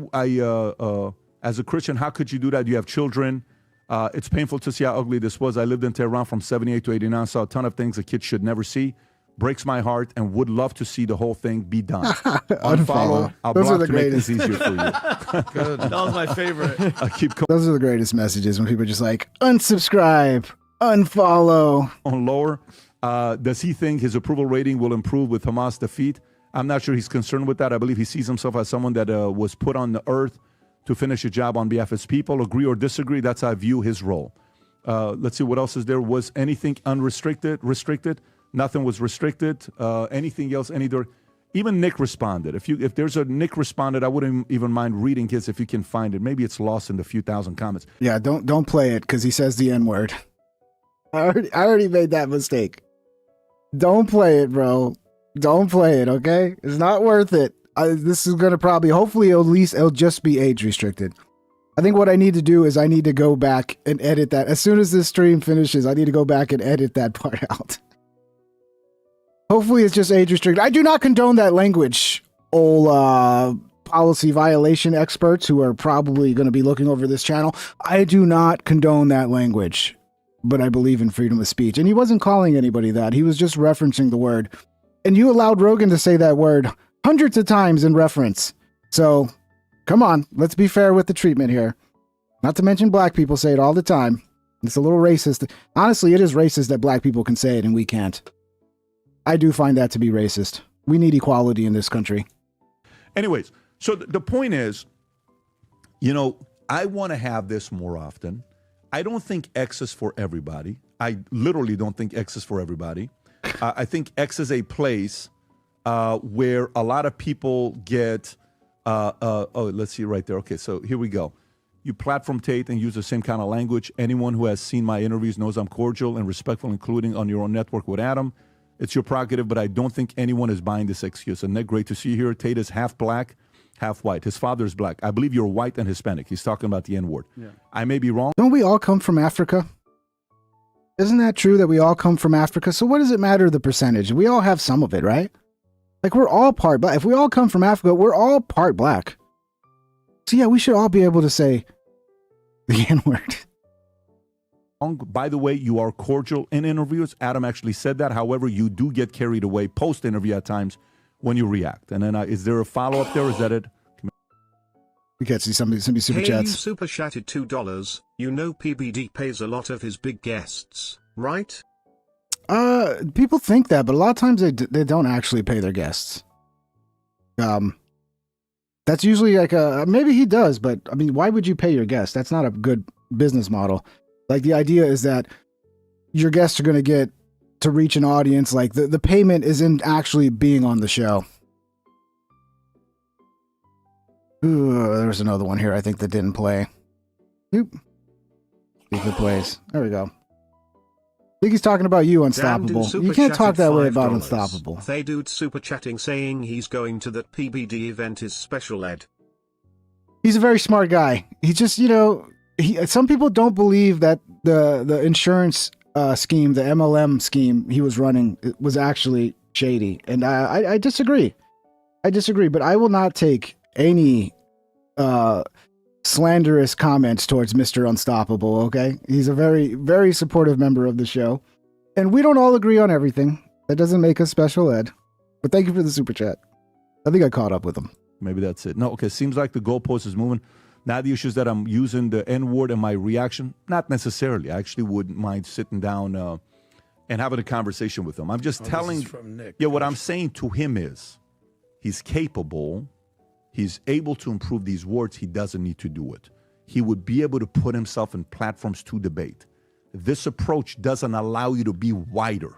a Christian, how could you do that? You have children. It's painful to see how ugly this was. I lived in Tehran from 78 to 89, saw a ton of things a kid should never see. breaks my heart, and would love to see the whole thing be done. Unfollow. I'll Those are block the to make this greatest. easier for you. Good. That was my favorite. I'll keep Those are the greatest messages when people are just like, unsubscribe, unfollow. on lower. Does he think his approval rating will improve with Hamas defeat? I'm not sure he's concerned with that. I believe he sees himself as someone that was put on the earth to finish a job on behalf of his people. Agree or disagree, that's how I view his role. Let's see, what else is there? Was anything unrestricted? Restricted? Nothing was restricted. Anything else? Even Nick responded. If there's a Nick responded, I wouldn't even mind reading his if you can find it. Maybe it's lost in the few thousand comments. Yeah, don't play it because he says the N-word. I already made that mistake. Don't play it, bro. Don't play it, okay? It's not worth it. This is going to probably, hopefully, it'll just be age restricted. I think what I need to do is I need to go back and edit that. As soon as this stream finishes, I need to go back and edit that part out. Hopefully, it's just age restricted. I do not condone that language, policy violation experts who are probably going to be looking over this channel. I do not condone that language, but I believe in freedom of speech. And he wasn't calling anybody that. He was just referencing the word. And you allowed Rogan to say that word hundreds of times in reference. So, come on, let's be fair with the treatment here. Not to mention black people say it all the time. It's a little racist. Honestly, it is racist that black people can say it and we can't. I do find that to be racist. We need equality in this country. Anyways, so the point is, I want to have this more often. I don't think X is for everybody. I literally don't think X is for everybody. I think X is a place where a lot of people get, let's see right there. Okay, so here we go. You platform Tate and use the same kind of language. Anyone who has seen my interviews knows I'm cordial and respectful, including on your own network with Adam. It's your prerogative, but I don't think anyone is buying this excuse. And Nick, great to see you here. Tate is half black, half white. His father is black. I believe you're white and Hispanic. He's talking about the N-word. Yeah. I may be wrong. Don't we all come from Africa? Isn't that true that we all come from Africa? So what does it matter the percentage? We all have some of it, right? Like we're all part black. If we all come from Africa, we're all part black. So yeah, we should all be able to say the N-word. By the way, you are cordial in interviews. Adam actually said that. However, you do get carried away post-interview at times when you react. And then is there a follow-up there? Is that it? We can't see some super Hey, chats. you super chatted $2. You know PBD pays a lot of his big guests, right? People think that, but a lot of times they don't actually pay their guests. That's usually like maybe he does, but I mean, why would you pay your guests? That's not a good business model. Like the idea is that your guests are going to get to reach an audience. Like the payment is in actually being on the show. Ooh, there's another one here I think that didn't play. Oop. See if it plays. There we go. I think he's talking about you, Unstoppable. You can't talk that way about Unstoppable. They dude super chatting saying he's going to that PBD event is special ed. He's a very smart guy. He just, some people don't believe that the insurance scheme, the MLM scheme he was running was actually shady. And I disagree. But I will not take any slanderous comments towards Mr. Unstoppable, okay? He's a very, very supportive member of the show. And we don't all agree on everything. That doesn't make us special ed. But thank you for the super chat. I think I caught up with him. Maybe that's it. No, okay, seems like the goalpost is moving. Now the issue is that I'm using the N-word and my reaction. Not necessarily. I actually wouldn't mind sitting down and having a conversation with him. I'm just telling... from Nick. Yeah, what I'm saying to him is he's capable. He's able to improve these words. He doesn't need to do it. He would be able to put himself in platforms to debate. This approach doesn't allow you to be wider.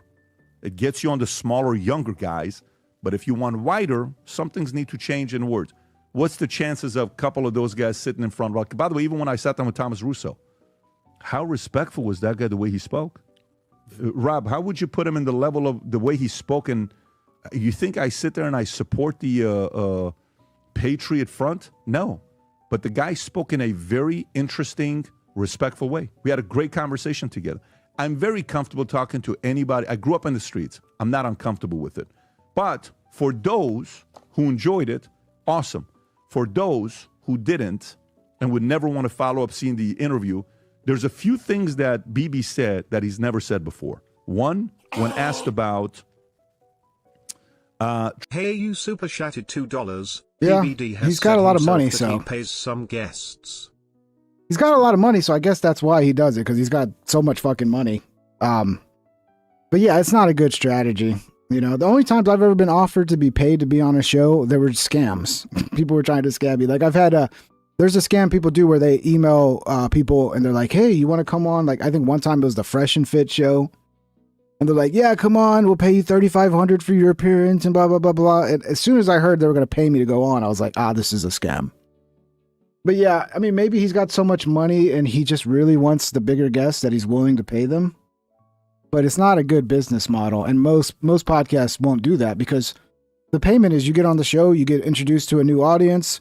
It gets you on the smaller, younger guys. But if you want wider, some things need to change in words. What's the chances of a couple of those guys sitting in front? By the way, even when I sat down with Thomas Russo, how respectful was that guy the way he spoke? Rob, how would you put him in the level of the way he spoke? And you think I sit there and I support the Patriot Front? No. But the guy spoke in a very interesting, respectful way. We had a great conversation together. I'm very comfortable talking to anybody. I grew up in the streets. I'm not uncomfortable with it. But for those who enjoyed it, awesome. For those who didn't and would never want to follow up seeing the interview, there's a few things that BB said that he's never said before. One, when asked about Hey, you super chatted $2. Yeah, PBD has he's got said a lot of himself money, that so he pays some guests. he's got a lot of money, so I guess that's why he does it, because he's got so much fucking money. But yeah, it's not a good strategy. You know, the only times I've ever been offered to be paid to be on a show, there were scams. People were trying to scam me. Like I've had there's a scam people do where they email people and they're like, hey, you want to come on? Like I think one time it was the Fresh and Fit show. And they're like, yeah, come on, we'll pay you $3,500 for your appearance and blah, blah, blah, blah. And as soon as I heard they were going to pay me to go on, I was like, this is a scam. But yeah, I mean, maybe he's got so much money and he just really wants the bigger guests that he's willing to pay them. But it's not a good business model. And most podcasts won't do that, because the payment is you get on the show, you get introduced to a new audience.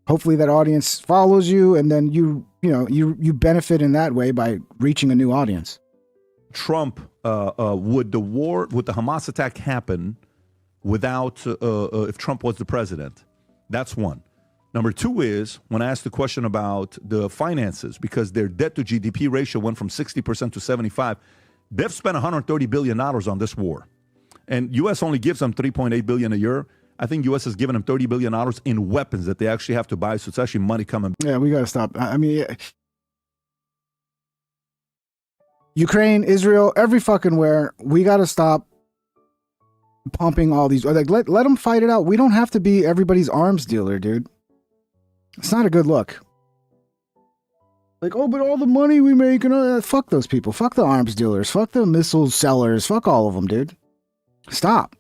Hopefully that audience follows you. And then you benefit in that way by reaching a new audience. Trump, would the Hamas attack happen without, if Trump was the president? That's one. Number two is, when I asked the question about the finances, because their debt to GDP ratio went from 60% to 75%, they've spent $130 billion on this war. And U.S. only gives them $3.8 billion a year. I think U.S. has given them $30 billion in weapons that they actually have to buy. So it's actually money coming. Yeah, we got to stop. I mean, Ukraine, Israel, every fucking where, we got to stop pumping all these. Like, let them fight it out. We don't have to be everybody's arms dealer, dude. It's not a good look. Like, oh, but all the money we make, and fuck those people. Fuck the arms dealers. Fuck the missile sellers. Fuck all of them, dude. Stop.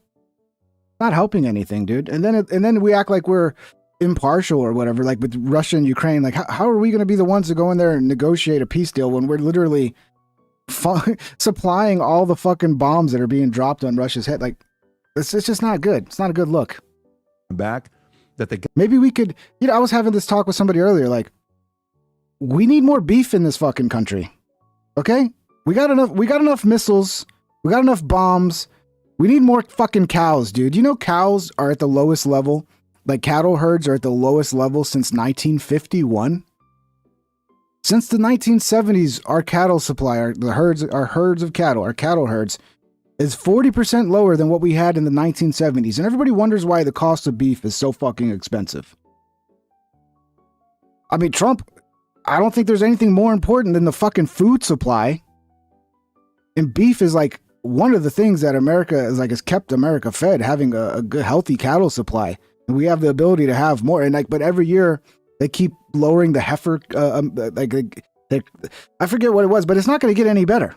Not helping anything, dude. And then we act like we're impartial or whatever. Like with Russia and Ukraine. Like, how are we going to be the ones to go in there and negotiate a peace deal when we're literally supplying all the fucking bombs that are being dropped on Russia's head? Like, it's just not good. It's not a good look. Back that they maybe we could. You know, I was having this talk with somebody earlier. Like, we need more beef in this fucking country. Okay? We got enough missiles. We got enough bombs. We need more fucking cows, dude. You know, cows are at the lowest level. Like, cattle herds are at the lowest level since 1951. Since the 1970s, our cattle supply, our herds of cattle, our cattle herds, is 40% lower than what we had in the 1970s. And everybody wonders why the cost of beef is so fucking expensive. I mean, Trump, I don't think there's anything more important than the fucking food supply. And beef is like one of the things that America is like, has kept America fed, having a good, healthy cattle supply. And we have the ability to have more. And like, but every year they keep lowering the heifer. I forget what it was, but it's not going to get any better.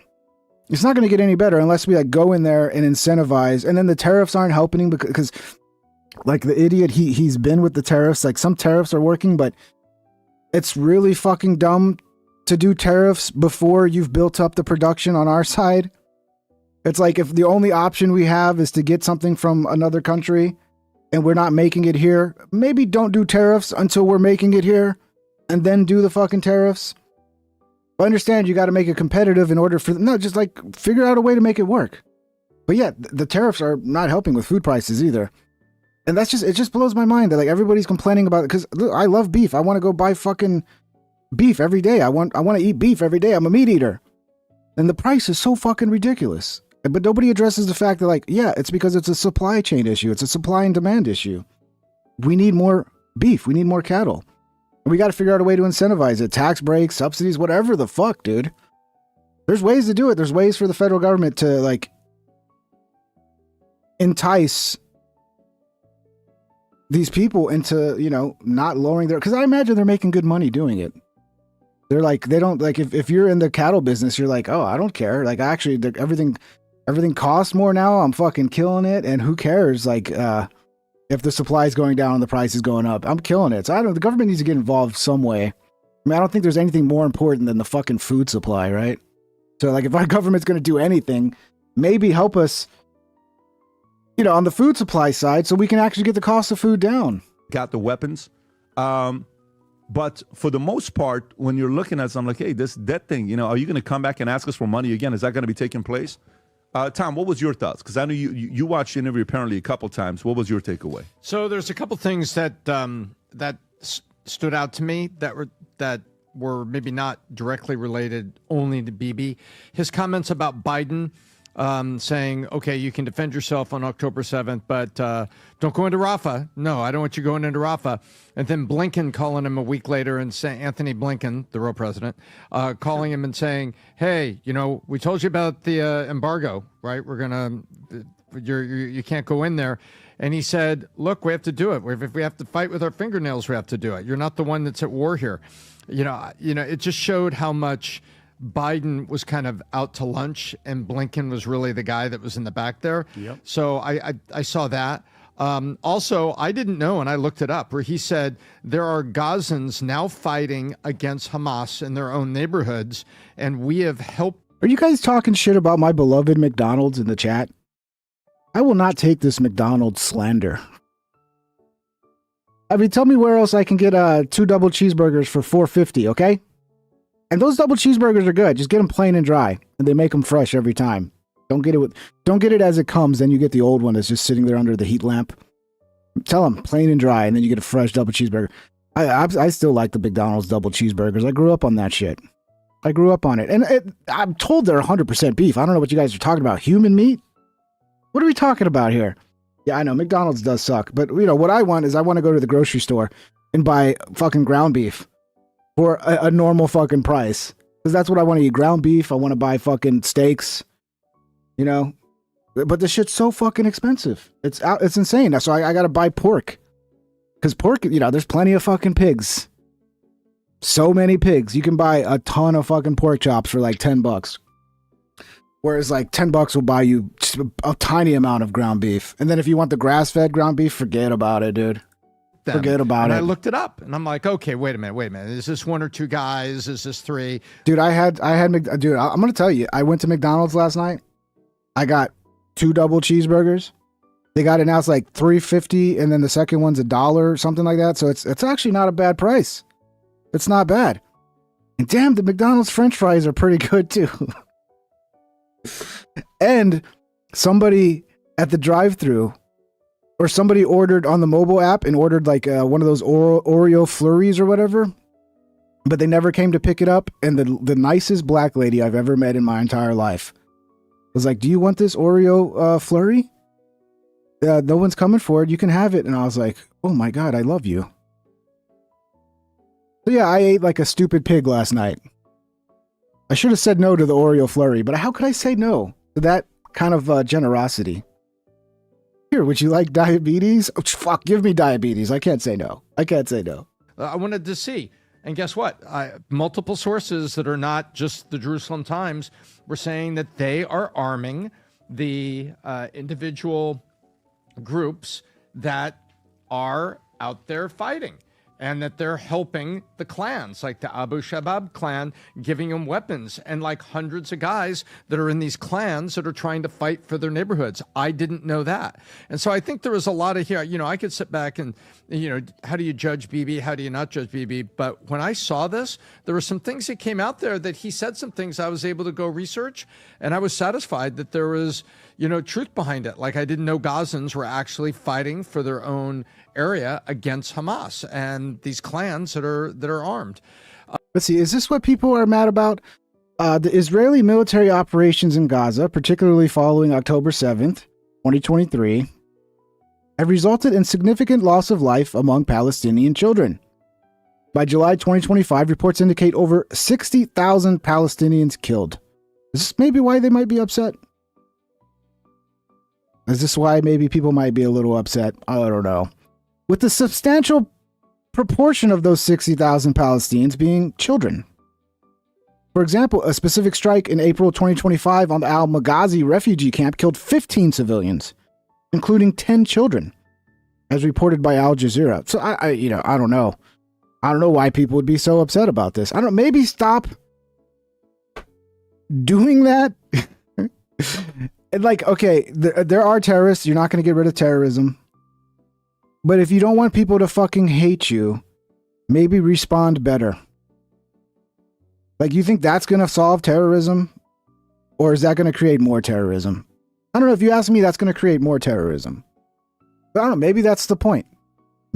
It's not going to get any better unless we like go in there and incentivize. And then the tariffs aren't helping because like the idiot, he's been with the tariffs. Like some tariffs are working, but it's really fucking dumb to do tariffs before you've built up the production on our side. It's like if the only option we have is to get something from another country and we're not making it here, maybe don't do tariffs until we're making it here and then do the fucking tariffs. I understand you got to make it competitive in order for just like figure out a way to make it work. But yeah, the tariffs are not helping with food prices either. And it just blows my mind that like everybody's complaining about it, because I love beef. I want to go buy fucking beef every day. I want to eat beef every day. I'm a meat eater. And the price is so fucking ridiculous. But nobody addresses the fact that like, yeah, it's because it's a supply chain issue. It's a supply and demand issue. We need more beef. We need more cattle. We got to figure out a way to incentivize it. Tax breaks, subsidies, whatever the fuck, dude. There's ways to do it. There's ways for the federal government to like entice these people into, you know, not lowering their, because I imagine they're making good money doing it. They're like, they don't like, if you're in the cattle business, you're like, oh, I don't care. Like actually everything costs more now. I'm fucking killing it. And who cares? Like, if the supply is going down and the price is going up, I'm killing it. So the government needs to get involved some way. I mean, I don't think there's anything more important than the fucking food supply, right? So like if our government's going to do anything, maybe help us, you know, on the food supply side so we can actually get the cost of food down. Got the weapons. But for the most part, when you're looking at something like, hey, this debt thing, you know, are you going to come back and ask us for money again? Is that going to be taking place? Tom, what was your thoughts? Because I know you watched the interview apparently a couple times. What was your takeaway? So there's a couple things that stood out to me that were maybe not directly related only to BB. His comments about Biden saying, okay, you can defend yourself on October 7th, but don't go into Rafah. No, I don't want you going into Rafah. And then Blinken calling him a week later and saying, Anthony Blinken, the real president, calling him and saying, hey, we told you about the embargo, right? We're going to, you can't go in there. And he said, look, we have to do it. If we have to fight with our fingernails, we have to do it. You're not the one that's at war here. It just showed how much Biden was kind of out to lunch and Blinken was really the guy that was in the back there. Yep. So I saw that. Also, I didn't know, and I looked it up, where he said there are Gazans now fighting against Hamas in their own neighborhoods, and we have helped. Are you guys talking shit about my beloved McDonald's in the chat? I will not take this McDonald's slander. I mean, tell me where else I can get 2 double cheeseburgers for $4.50, okay? And those double cheeseburgers are good. Just get them plain and dry, and they make them fresh every time. Don't get it as it comes. Then you get the old one that's just sitting there under the heat lamp. Tell them plain and dry, and then you get a fresh double cheeseburger. I still like the McDonald's double cheeseburgers. I grew up on that shit. I grew up on it, and I'm told they're 100% beef. I don't know what you guys are talking about. Human meat? What are we talking about here? Yeah, I know McDonald's does suck, but what I want is I want to go to the grocery store and buy fucking ground beef for a normal fucking price, because that's what I want to eat. Ground beef. I want to buy fucking steaks. But this shit's so fucking expensive. It's insane. So I gotta buy pork, because pork, there's plenty of fucking pigs. So many pigs. You can buy a ton of fucking pork chops for like $10. Whereas like $10 will buy you just a tiny amount of ground beef. And then if you want the grass-fed ground beef, forget about it, dude. Forget about it. I looked it up, and I'm like, okay, wait a minute. Is this 1 or 2 guys? Is this 3? Dude, dude, I'm gonna tell you, I went to McDonald's last night. I got 2 double cheeseburgers. They got it now. It's like $3.50, and then the second one's $1 or something like that. So it's actually not a bad price. It's not bad. And damn, the McDonald's French fries are pretty good too. And somebody at the drive-thru, or somebody ordered on the mobile app and ordered like one of those Oreo flurries or whatever, but they never came to pick it up. And the nicest black lady I've ever met in my entire life was like, do you want this Oreo flurry? No one's coming for it. You can have it. And I was like, oh my God, I love you. So yeah, I ate like a stupid pig last night. I should have said no to the Oreo flurry, but how could I say no to that kind of generosity? Here, would you like diabetes? Oh, fuck, give me diabetes. I can't say no. I wanted to see. And guess what? Multiple sources that are not just the Jerusalem Times were saying that they are arming the individual groups that are out there fighting, and that they're helping the clans, like the Abu Shabab clan, giving them weapons, and like hundreds of guys that are in these clans that are trying to fight for their neighborhoods. I didn't know that. And so I think there was a lot of here, I could sit back and, how do you judge Bibi? How do you not judge Bibi? But when I saw this, there were some things that came out there that he said some things I was able to go research, and I was satisfied that there was, truth behind it. Like, I didn't know Gazans were actually fighting for their own area against Hamas and these clans that are armed. Let's see, is this what people are mad about? The Israeli military operations in Gaza, particularly following October 7th, 2023, have resulted in significant loss of life among Palestinian children. By July 2025, reports indicate over 60,000 Palestinians killed. Is this maybe why they might be upset? Is this why maybe people might be a little upset? I don't know. With a substantial proportion of those 60,000 Palestinians being children. For example, a specific strike in April 2025 on the Al-Maghazi refugee camp killed 15 civilians, including 10 children, as reported by Al Jazeera. So I don't know. I don't know why people would be so upset about this. I don't know. Maybe stop doing that. And like, okay, there are terrorists. You're not going to get rid of terrorism. But if you don't want people to fucking hate you, maybe respond better. Like, you think that's going to solve terrorism? Or is that going to create more terrorism? I don't know. If you ask me, that's going to create more terrorism. But I don't know. Maybe that's the point.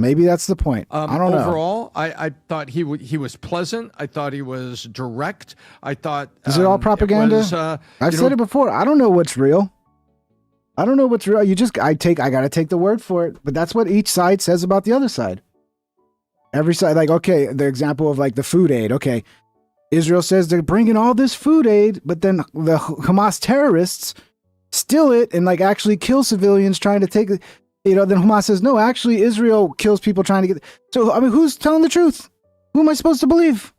Maybe that's the point. I don't know. Overall, I thought he was pleasant. I thought he was direct. I thought is it all propaganda? I've said it before. I don't know what's real. I don't know what's real. I got to take the word for it. But that's what each side says about the other side. Every side, like, okay, the example of like the food aid. Okay, Israel says they're bringing all this food aid, but then the Hamas terrorists steal it and like actually kill civilians trying to take it. Then Hamas says, no, actually Israel kills people trying to get. So, I mean, who's telling the truth? Who am I supposed to believe?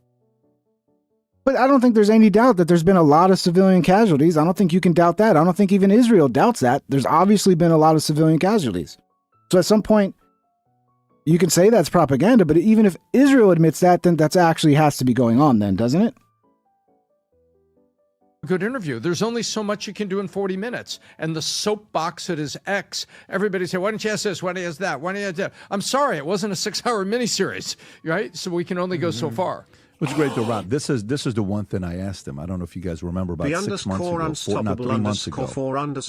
But I don't think there's any doubt that there's been a lot of civilian casualties. I don't think you can doubt that. I don't think even Israel doubts that. There's obviously been a lot of civilian casualties. So at some point, you can say that's propaganda, but even if Israel admits that, then that's actually has to be going on then, doesn't it? Good interview. There's only so much you can do in 40 minutes. And the soapbox that is X, everybody say, why don't you ask this? Why don't you ask that? Why don't you ask that? I'm sorry, it wasn't a 6-hour miniseries, right? So we can only go so far. Which is great, though, Rob. This is the one thing I asked him. I don't know if you guys remember about the 6 months ago, not 3 months ago.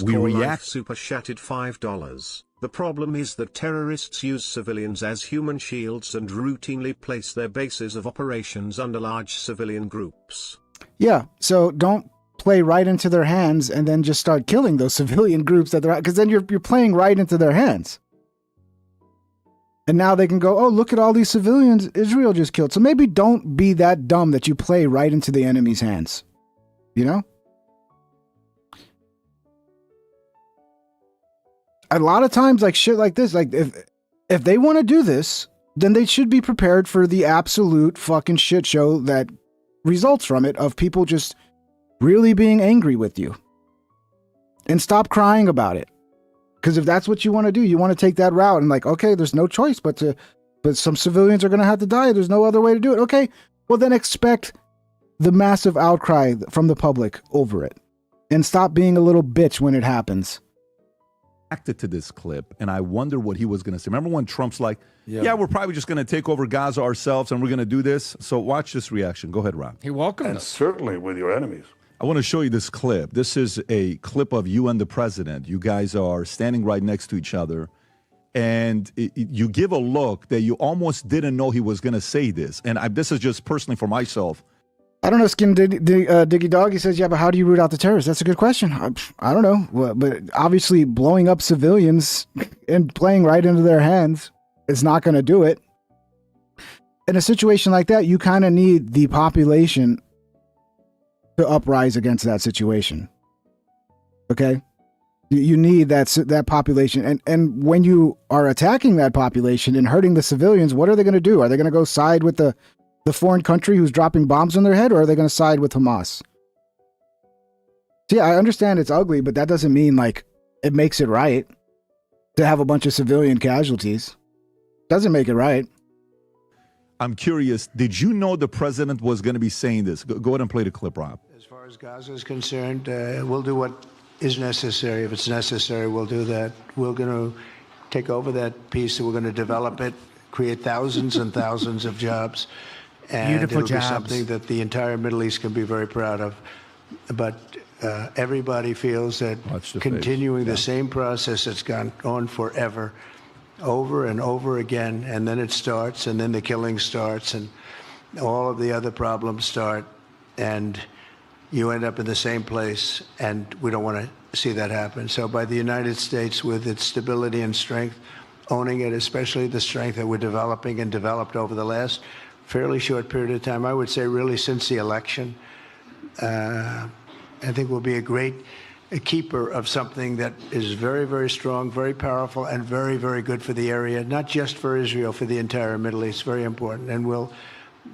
We react. Super chatted $5. The problem is that terrorists use civilians as human shields and routinely place their bases of operations under large civilian groups. Yeah, so don't play right into their hands and then just start killing those civilian groups that they're, because then you're playing right into their hands. And now they can go, oh, look at all these civilians Israel just killed. So maybe don't be that dumb that you play right into the enemy's hands. You know? A lot of times, like shit like this, like if they want to do this, then they should be prepared for the absolute fucking shit show that results from it, of people just really being angry with you. And stop crying about it. Because if that's what you want to do, you want to take that route and like, okay, there's no choice but some civilians are going to have to die. There's no other way to do it. Okay, well then expect the massive outcry from the public over it. And stop being a little bitch when it happens. Acted to this clip, and I wonder what he was going to say. Remember when Trump's like, yeah, we're probably just going to take over Gaza ourselves and we're going to do this? So watch this reaction. Go ahead, Rob. He welcomed And us. certainly with your enemies. I want to show you this clip. This is a clip of you and the president. You guys are standing right next to each other, and you give a look that you almost didn't know he was going to say this. And this is just personally for myself. I don't know, Diggy Dog. He says, yeah, but how do you root out the terrorists? That's a good question. I don't know. Well, but obviously blowing up civilians and playing right into their hands is not going to do it. In a situation like that, you kind of need the population to uprise against that situation. Okay? You need that population. And when you are attacking that population and hurting the civilians, what are they going to do? Are they going to go side with the foreign country who's dropping bombs on their head, or are they going to side with Hamas? See, I understand it's ugly, but that doesn't mean like it makes it right to have a bunch of civilian casualties. Doesn't make it right. I'm curious, did you know the president was going to be saying this? Go ahead and play the clip, Rob. As far as Gaza is concerned, we'll do what is necessary. If it's necessary, we'll do that. We're going to take over that piece, and we're going to develop it, create thousands and thousands of jobs. And Beautiful it'll jobs. be something that the entire Middle East can be very proud of. But everybody feels that continuing the same process that's gone on forever, over and over again, and then it starts, and then the killing starts, and all of the other problems start, and you end up in the same place, and we don't want to see that happen. So by the United States, with its stability and strength, owning it, especially the strength that we're developing and developed over the last fairly short period of time, I would say really since the election, I think we'll be a keeper of something that is very, very strong, very powerful, and very, very good for the area, not just for Israel, for the entire Middle East. Very important. And we'll,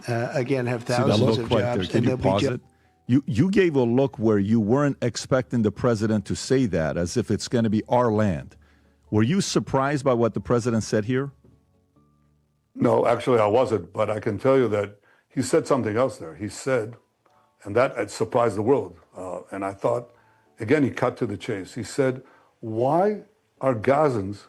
again, have thousands of jobs. Can you pause it? You gave a look where you weren't expecting the president to say that, as if it's going to be our land. Were you surprised by what the president said here? No, actually I wasn't, but I can tell you that he said something else there. He said, and that it surprised the world, and I thought, again, he cut to the chase. He said, why are Gazans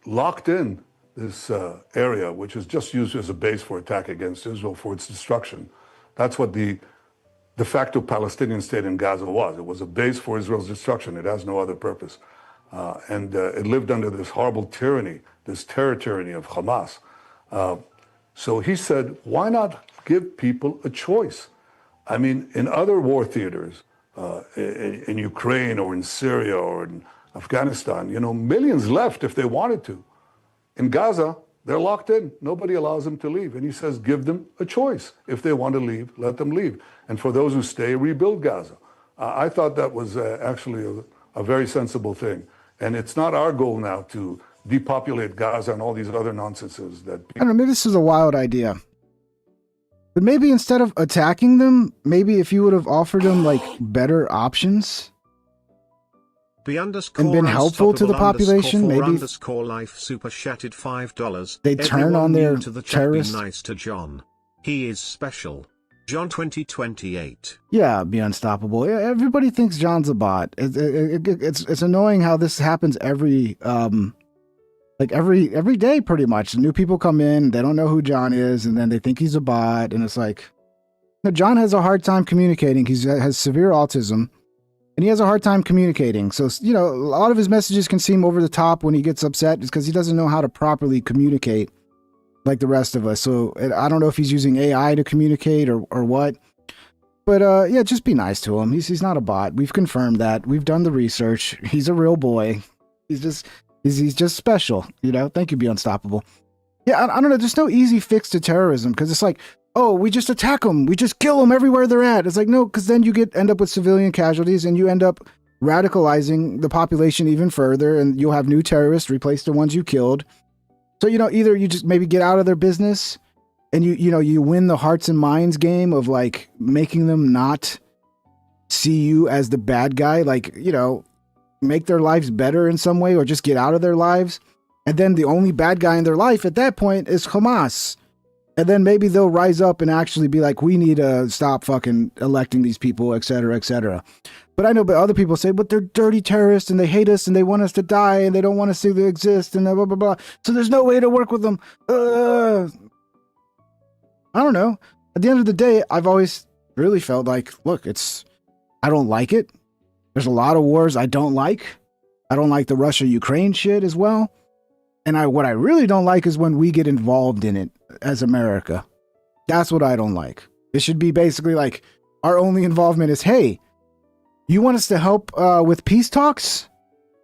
locked in this area, which is just used as a base for attack against Israel for its destruction? That's what the de facto Palestinian state in Gaza was. It was a base for Israel's destruction. It has no other purpose. and it lived under this horrible tyranny, this terror tyranny of Hamas. So he said, why not give people a choice? I mean, in other war theaters, in Ukraine or in Syria or in Afghanistan, you know, millions left if they wanted to. In Gaza, they're locked in. Nobody allows them to leave. And he says, give them a choice. If they want to leave, let them leave. And for those who stay, rebuild Gaza. I thought that was actually a very sensible thing. And it's not our goal now to depopulate Gaza and all these other nonsenses that I don't know, maybe this is a wild idea. But maybe instead of attacking them, maybe if you would have offered them like better options and been helpful to the population, maybe life super chatted $5. they turn on their to the terrorists. Nice to John. He is special. John 2028. Yeah, be unstoppable. Yeah, everybody thinks John's a bot. It's annoying how this happens every day pretty much. New people come in, they don't know who John is, and then they think he's a bot, and it's like, no, John has a hard time communicating. He has severe autism, and he has a hard time communicating. So, you know, a lot of his messages can seem over the top when he gets upset because he doesn't know how to properly communicate like the rest of us. So I don't know if he's using AI to communicate or what. But yeah, just be nice to him. He's not a bot. We've confirmed that. We've done the research. He's a real boy. He's just special, you know? Thank you, Be Unstoppable. Yeah, I don't know. There's no easy fix to terrorism because it's like, oh, we just attack them. We just kill them everywhere they're at. It's like, no, because then you end up with civilian casualties and you end up radicalizing the population even further, and you'll have new terrorists replace the ones you killed. So, you know, either you just maybe get out of their business and you win the hearts and minds game of like making them not see you as the bad guy, like, you know, make their lives better in some way or just get out of their lives. And then the only bad guy in their life at that point is Hamas. And then maybe they'll rise up and actually be like, we need to stop fucking electing these people, et cetera, et cetera. But I know, but other people say, but they're dirty terrorists and they hate us and they want us to die and they don't want us to exist and blah, blah, blah. So there's no way to work with them. I don't know. At the end of the day, I've always really felt like, look, I don't like it. There's a lot of wars I don't like. I don't like the Russia-Ukraine shit as well. And what I really don't like is when we get involved in it as America. That's what I don't like. It should be basically like our only involvement is, hey, you want us to help with peace talks?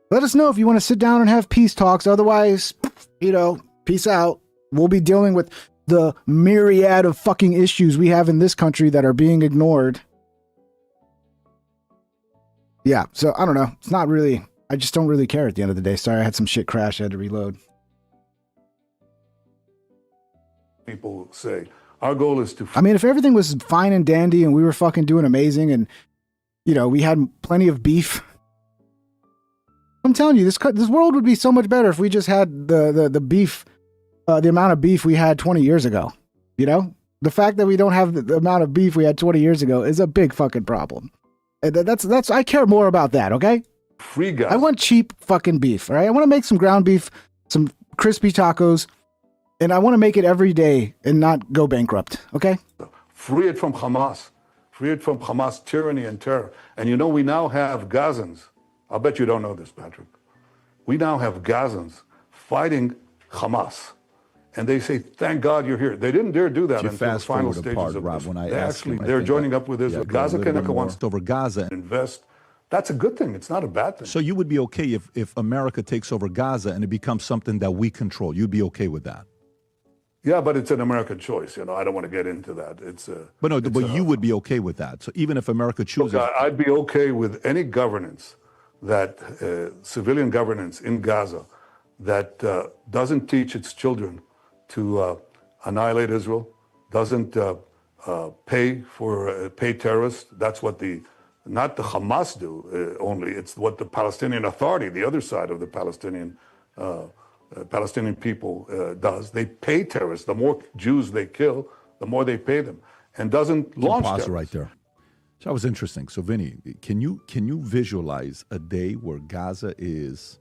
Let us know if you want to sit down and have peace talks. Otherwise, you know, peace out. We'll be dealing with the myriad of fucking issues we have in this country that are being ignored. Yeah, so I don't know. It's not really, I just don't really care at the end of the day. Sorry, I had some shit crash. I had to reload. people say. Our goal is to... I mean, if everything was fine and dandy and we were fucking doing amazing and, you know, we had plenty of beef, I'm telling you, this world would be so much better if we just had the beef, the amount of beef we had 20 years ago. You know? The fact that we don't have the amount of beef we had 20 years ago is a big fucking problem. And that's I care more about that, okay? Free guys. I want cheap fucking beef, all right? I want to make some ground beef, some crispy tacos, and I want to make it every day and not go bankrupt, okay? Free it from Hamas. Free it from Hamas tyranny and terror. And you know, we now have Gazans. I'll bet you don't know this, Patrick. We now have Gazans fighting Hamas. And they say, thank God you're here. They didn't dare do that until the final stages of this. They're joining up with Israel. Gaza Kanaka wants over Gaza. Invest. That's a good thing. It's not a bad thing. So you would be okay if America takes over Gaza and it becomes something that we control. You'd be okay with that? Yeah, but it's an American choice. You know, I don't want to get into that. But you would be okay with that. So even if America chooses, look, I'd be okay with any governance that civilian governance in Gaza that doesn't teach its children to annihilate Israel, doesn't pay terrorists. That's what not the Hamas do only. It's what the Palestinian Authority, the other side of the Palestinian people does. They pay terrorists. The more Jews they kill, the more they pay them, and doesn't launch terrorists. Right there. So that was interesting. So Vinny, can you visualize a day where Gaza is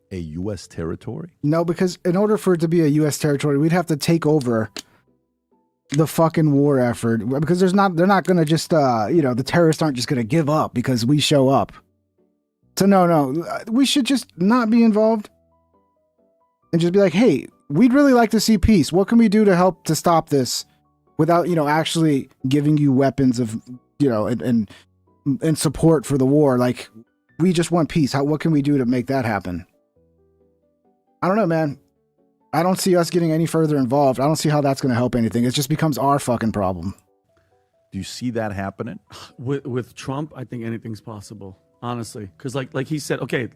a U.S. territory? No, because in order for it to be a U.S. territory, we'd have to take over the fucking war effort. Because they're not going to just, the terrorists aren't just going to give up because we show up. So no, we should just not be involved and just be like, hey, we'd really like to see peace. What can we do to help to stop this without, actually giving you weapons of, and support for the war? Like, we just want peace. What can we do to make that happen? I don't know, man. I don't see us getting any further involved. I don't see how that's going to help anything. It just becomes our fucking problem. Do you see that happening? With Trump, I think anything's possible, honestly. Because like he said, okay,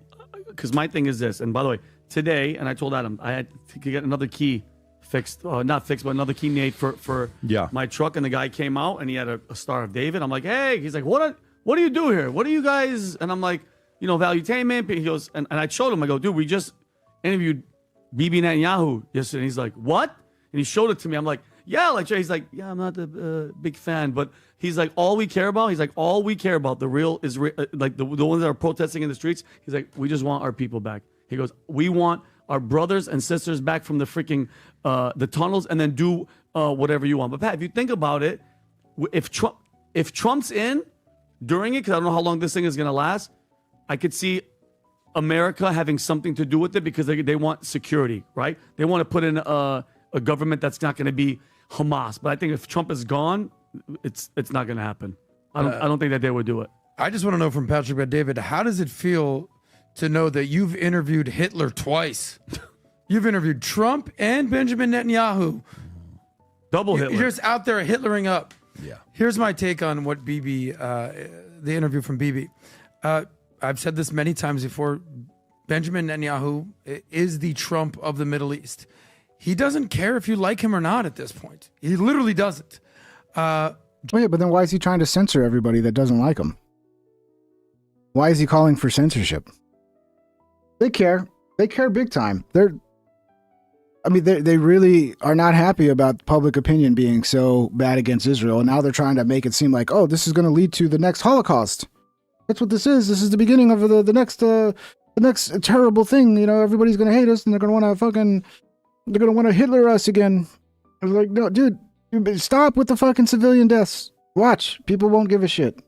because my thing is this. And by the way, today, and I told Adam, I had to get another key fixed, not fixed, but another key made for my truck. And the guy came out and he had a Star of David. I'm like, hey, he's like, what do you do here? What do you guys? And I'm like, valuetainment. He goes, and I showed him, I go, dude, we just interviewed Bibi Netanyahu yesterday. And he's like, what? And he showed it to me. I'm like, yeah, like, he's like, yeah, I'm not a big fan, but he's like, all we care about, the real Israel, like the ones that are protesting in the streets. He's like, we just want our people back. He goes, we want our brothers and sisters back from the freaking, the tunnels, and then do whatever you want. But Pat, if you think about it, if Trump's in during it, because I don't know how long this thing is going to last, I could see America having something to do with it because they want security, right? They want to put in a government that's not going to be Hamas. But I think if Trump is gone, it's not going to happen. I don't think that they would do it. I just want to know from Patrick Bet David, how does it feel to know that you've interviewed Hitler twice? You've interviewed Trump and Benjamin Netanyahu. Double Hitler. You're just out there Hitlering up. Yeah. Here's my take on what Bibi, the interview from Bibi. I've said this many times before. Benjamin Netanyahu is the Trump of the Middle East. He doesn't care if you like him or not at this point. He literally doesn't. But then why is he trying to censor everybody that doesn't like him? Why is he calling for censorship? They care. They care big time. They really are not happy about public opinion being so bad against Israel. And now they're trying to make it seem like, oh, this is going to lead to the next Holocaust. That's what this is. This is the beginning of the next terrible thing. Everybody's going to hate us and they're going to want to Hitler us again. I was like, no, dude, stop with the fucking civilian deaths. Watch. People won't give a shit.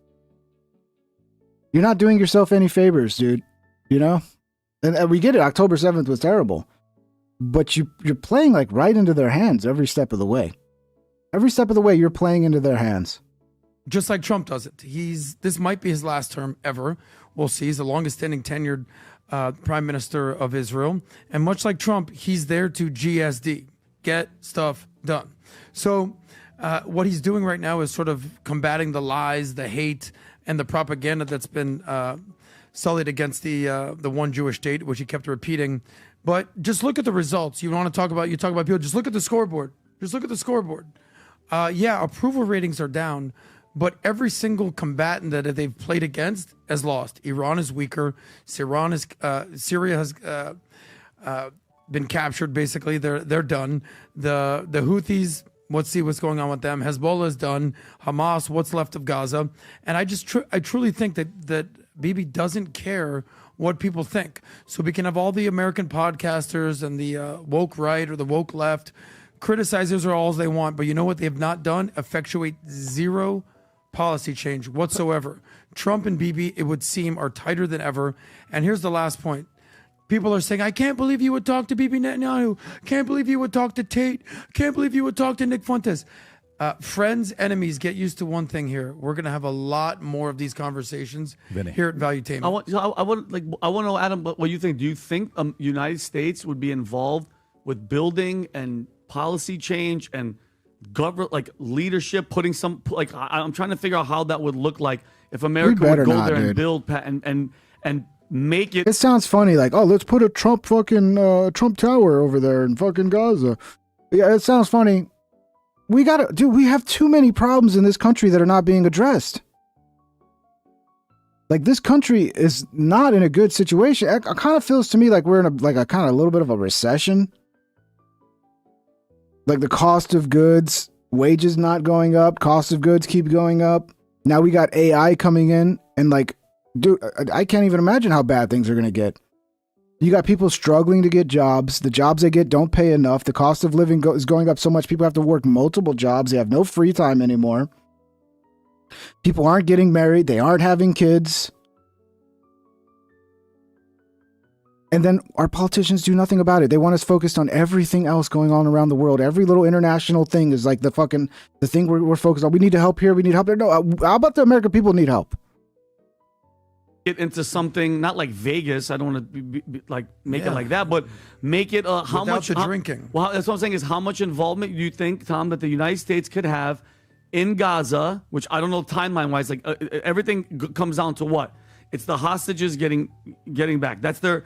You're not doing yourself any favors, dude. And we get it. October 7th was terrible. But you're playing like right into their hands every step of the way. Every step of the way, you're playing into their hands. Just like Trump does it. This might be his last term ever. We'll see. He's the longest standing tenured prime minister of Israel. And much like Trump, he's there to GSD, get stuff done. So what he's doing right now is sort of combating the lies, the hate, and the propaganda that's been sullied against the one Jewish state, which he kept repeating. But just look at the results. You talk about people, just look at the scoreboard. Approval ratings are down, but every single combatant that they've played against has lost. Iran is weaker. Syria has been captured. Basically, they're done. The Houthis, let's see what's going on with them. Hezbollah is done. Hamas, what's left of Gaza? And I truly think that Bibi doesn't care what people think. So we can have all the American podcasters and the woke right or the woke left criticize Israel all they want, but you know what they have not done? Effectuate zero policy change whatsoever. Trump and Bibi, it would seem, are tighter than ever. And here's the last point. People are saying, I can't believe you would talk to Bibi Netanyahu. Can't believe you would talk to Tate. Can't believe you would talk to Nick Fuentes. Friends, enemies, get used to one thing here. We're going to have a lot more of these conversations here at Valuetainment. I want to know, Adam, what you think. Do you think United States would be involved with building and policy change and government, like leadership, putting some, like, I'm trying to figure out how that would look like if America would go there and build and make it. It sounds funny, like, oh, let's put a Trump tower over there in fucking Gaza. Yeah, it sounds funny. We have too many problems in this country that are not being addressed. Like, this country is not in a good situation. It kind of feels to me like we're in a kind of a little bit of a recession. Like, the cost of goods, wages not going up, cost of goods keep going up. Now we got AI coming in, and like, dude, I can't even imagine how bad things are going to get. You got people struggling to get jobs. The jobs they get don't pay enough. The cost of living is going up so much. People have to work multiple jobs. They have no free time anymore. People aren't getting married. They aren't having kids. And then our politicians do nothing about it. They want us focused on everything else going on around the world. Every little international thing is like the thing we're focused on. We need to help here. We need help there. No, how about the American people need help? Get into something not like Vegas. I don't want to like make it like that, but make it how Without much the drinking. Well, that's what I'm saying is how much involvement do you think, Tom, that the United States could have in Gaza? Which I don't know timeline wise. Like everything comes down to what? It's the hostages getting back. That's the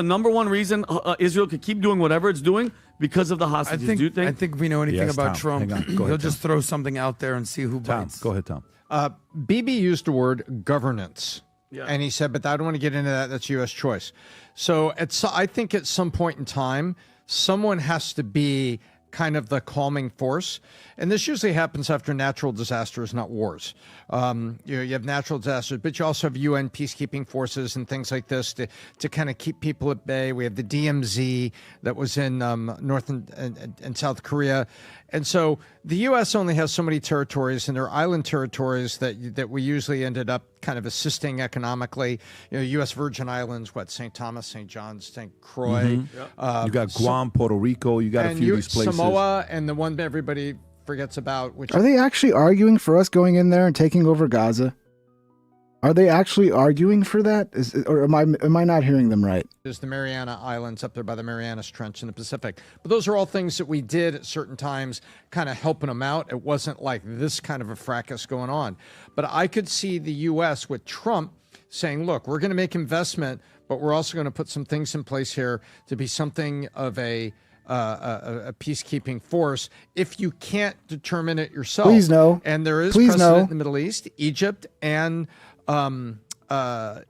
number one reason Israel could keep doing whatever it's doing because of the hostages. Do you think? I think if we know anything Yes, about Tom. Trump, Hang on. Go he'll ahead, just throw something out there and see who Tom, bites. go ahead, Tom. Bibi used the word governance. Yeah. And he said, but I don't want to get into that. That's U.S. choice. So I think at some point in time, someone has to be kind of the calming force. And this usually happens after natural disasters, not wars. You have natural disasters, but you also have UN peacekeeping forces and things like this to kind of keep people at bay. We have the DMZ that was in North and South Korea. And so the U.S. only has so many territories, and they're island territories that we usually ended up kind of assisting economically. U.S. Virgin Islands, St. Thomas, St. John's, St. Croix. You got Guam, Puerto Rico. You got a few of these places. Samoa, and the one everybody forgets about. Which Are they actually arguing for us going in there and taking over Gaza? Are they actually arguing for that? Or am I not hearing them right? There's the Mariana Islands up there by the Marianas Trench in the Pacific. But those are all things that we did at certain times, kind of helping them out. It wasn't like this kind of a fracas going on. But I could see the U.S. with Trump saying, look, we're going to make investment, but we're also going to put some things in place here to be something of a peacekeeping force. If you can't determine it yourself. Please no. And there is Please precedent no. in the Middle East, Egypt, and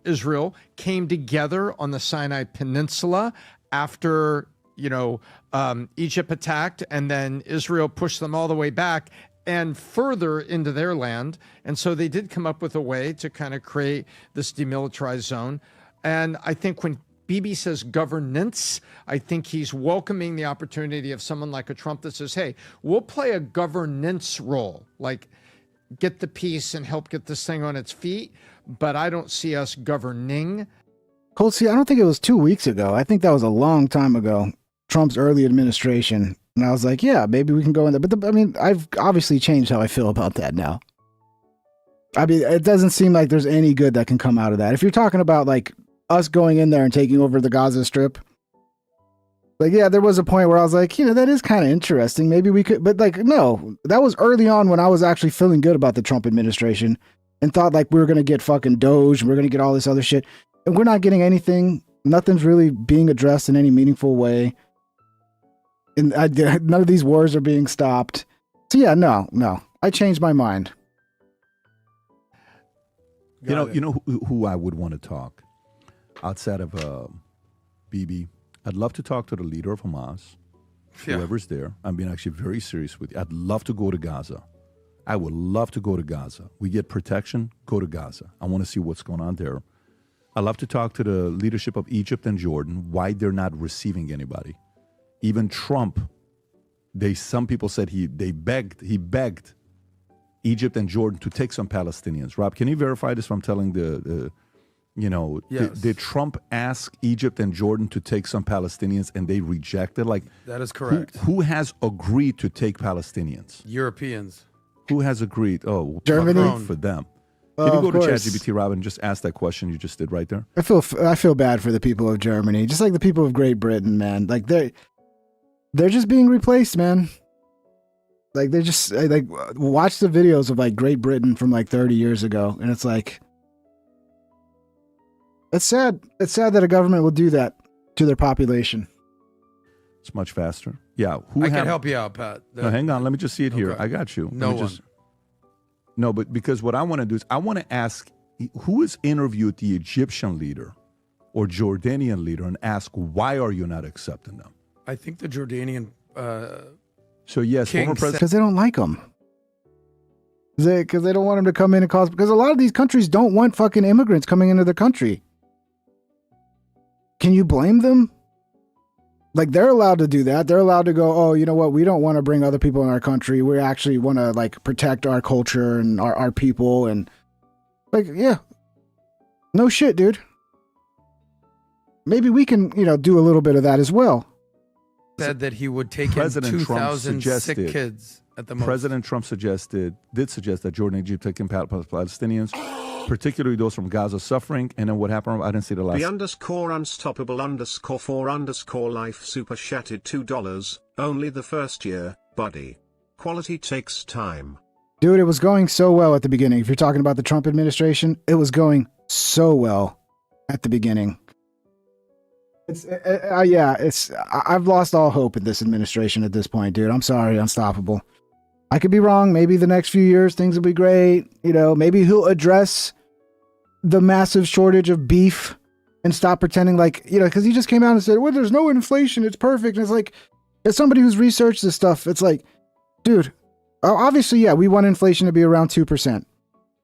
Israel came together on the Sinai Peninsula after, Egypt attacked, and then Israel pushed them all the way back and further into their land. And so they did come up with a way to kind of create this demilitarized zone. And I think when Bibi says governance, I think he's welcoming the opportunity of someone like a Trump that says, hey, we'll play a governance role, like get the peace and help get this thing on its feet. But I don't see us governing. Colt, see, I don't think it was 2 weeks ago. I think that was a long time ago, Trump's early administration. And I was like, yeah, maybe we can go in there. But I've obviously changed how I feel about that now. I mean, it doesn't seem like there's any good that can come out of that. If you're talking about like us going in there and taking over the Gaza Strip, like, yeah, there was a point where I was like, that is kind of interesting. Maybe we could, but like, no, that was early on when I was actually feeling good about the Trump administration and thought like we were going to get fucking Doge and we're going to get all this other shit. And we're not getting anything. Nothing's really being addressed in any meaningful way. And none of these wars are being stopped. So yeah, no, I changed my mind. You know who I would want to talk outside of Bibi. I'd love to talk to the leader of Hamas, whoever's there. I'm being actually very serious with you. I'd love to go to Gaza. I would love to go to Gaza. We get protection, go to Gaza. I want to see what's going on there. I'd love to talk to the leadership of Egypt and Jordan, why they're not receiving anybody. Even Trump, some people said he begged Egypt and Jordan to take some Palestinians. Rob, can you verify this from telling Yes. Did Trump ask Egypt and Jordan to take some Palestinians and they rejected? Like, That is correct. Who has agreed to take Palestinians? Europeans. Who has agreed? Oh, Germany? good for them. Can you Of go to course. ChatGPT, Rob, and just ask that question you just did right there? I feel bad for the people of Germany, just like the people of Great Britain, man. Like they're just being replaced, man. Like they're just like watch the videos of like Great Britain from like 30 years ago, and it's like it's sad. It's sad that a government will do that to their population. It's much faster. Yeah. I can help you out, Pat. No, hang on. Let me just see it here. Okay. I got you. No Let me one. No, but because what I want to do is I want to ask who has interviewed the Egyptian leader or Jordanian leader and ask, why are you not accepting them? I think the Jordanian So yes, King former president. Because they don't like them. Because they don't want them to come in and cause. Because a lot of these countries don't want fucking immigrants coming into their country. Can you blame them? Like, they're allowed to do that. They're allowed to go, oh, you know what? We don't want to bring other people in our country. We actually want to, like, protect our culture and our people. And, like, yeah. No shit, dude. maybe we can, do a little bit of that as well. Said that he would take in President Trump 2,000 sick suggested- kids at the most. President Trump did suggest that Jordan and Egypt take in Palestinians, particularly those from Gaza suffering. And then what happened? I didn't see the last. The _unstoppable_for_life super chatted $2. Only the first year, buddy. Quality takes time. Dude, it was going so well at the beginning. If you're talking about the Trump administration, it was going so well at the beginning. I've lost all hope in this administration at this point, dude. I'm sorry, Unstoppable. I could be wrong. Maybe the next few years things will be great. Maybe he'll address the massive shortage of beef and stop pretending like, because he just came out and said, well, there's no inflation. It's perfect. And it's like, as somebody who's researched this stuff, it's like, dude, obviously, yeah, we want inflation to be around 2%.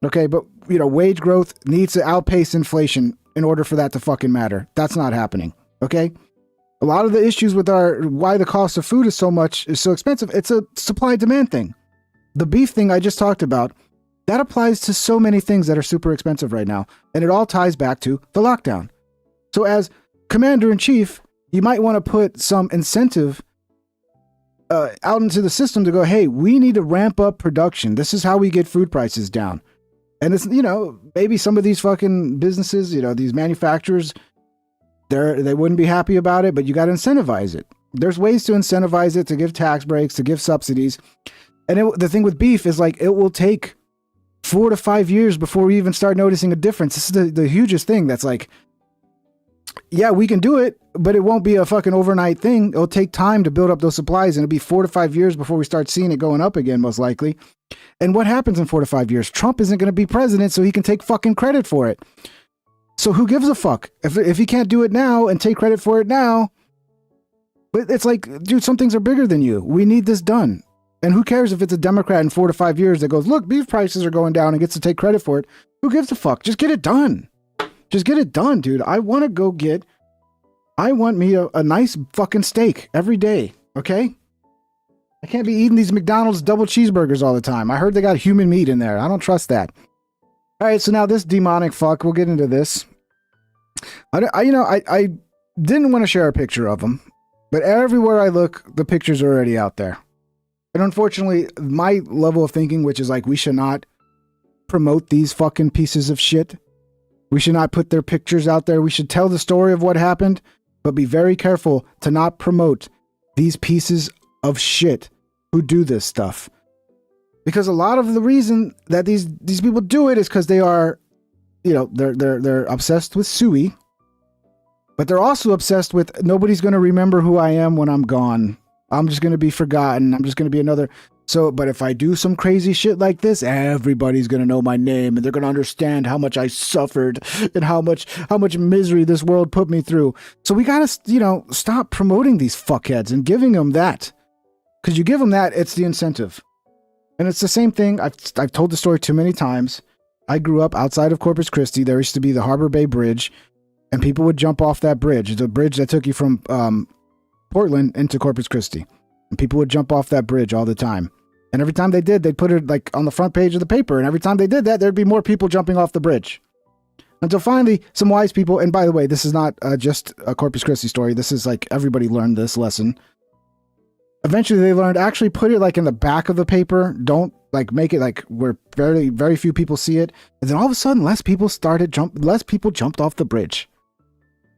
Okay, but, wage growth needs to outpace inflation in order for that to fucking matter. That's not happening. Okay? A lot of the issues with why the cost of food is so expensive, it's a supply demand thing. The beef thing I just talked about, that applies to so many things that are super expensive right now. And it all ties back to the lockdown. So as commander in chief, you might want to put some incentive out into the system to go, hey, we need to ramp up production. This is how we get food prices down. And it's, maybe some of these fucking businesses, these manufacturers, they wouldn't be happy about it, but you got to incentivize it. There's ways to incentivize it, to give tax breaks, to give subsidies. And the thing with beef is like, it will take 4 to 5 years before we even start noticing a difference. This is the hugest thing that's like, yeah, we can do it, but it won't be a fucking overnight thing. It'll take time to build up those supplies, and it'll be 4 to 5 years before we start seeing it going up again, most likely. And what happens in 4 to 5 years? Trump isn't going to be president, so he can take fucking credit for it. So who gives a fuck? If he can't do it now and take credit for it now, but it's like, dude, some things are bigger than you. We need this done. And who cares if it's a Democrat in 4 to 5 years that goes, look, beef prices are going down and gets to take credit for it. Who gives a fuck? Just get it done. Just get it done, dude. I want me a nice fucking steak every day, okay? I can't be eating these McDonald's double cheeseburgers all the time. I heard they got human meat in there. I don't trust that. All right, so now this demonic fuck, we'll get into this. I didn't want to share a picture of him, but everywhere I look, the pictures are already out there. And unfortunately, my level of thinking, which is like, we should not promote these fucking pieces of shit. We should not put their pictures out there. We should tell the story of what happened, but be very careful to not promote these pieces of shit who do this stuff. Because a lot of the reason that these people do it is because they are, they're obsessed with Suey, but they're also obsessed with nobody's going to remember who I am when I'm gone. I'm just going to be forgotten. I'm just going to be another. So, but if I do some crazy shit like this, everybody's going to know my name and they're going to understand how much I suffered and how much misery this world put me through. So we got to, stop promoting these fuckheads and giving them that. Because you give them that, it's the incentive. And it's the same thing. I've told the story too many times. I grew up outside of Corpus Christi. There used to be the Harbor Bay Bridge, and people would jump off that bridge. It's a bridge that took you from Portland into Corpus Christi. And people would jump off that bridge all the time. And every time they did, they'd put it like on the front page of the paper. And every time they did that, there'd be more people jumping off the bridge. Until finally, some wise people, and by the way, this is not just a Corpus Christi story. This is like everybody learned this lesson. Eventually, they learned actually put it like in the back of the paper. Don't like make it like where very, very few people see it. And then all of a sudden, less people jumped off the bridge.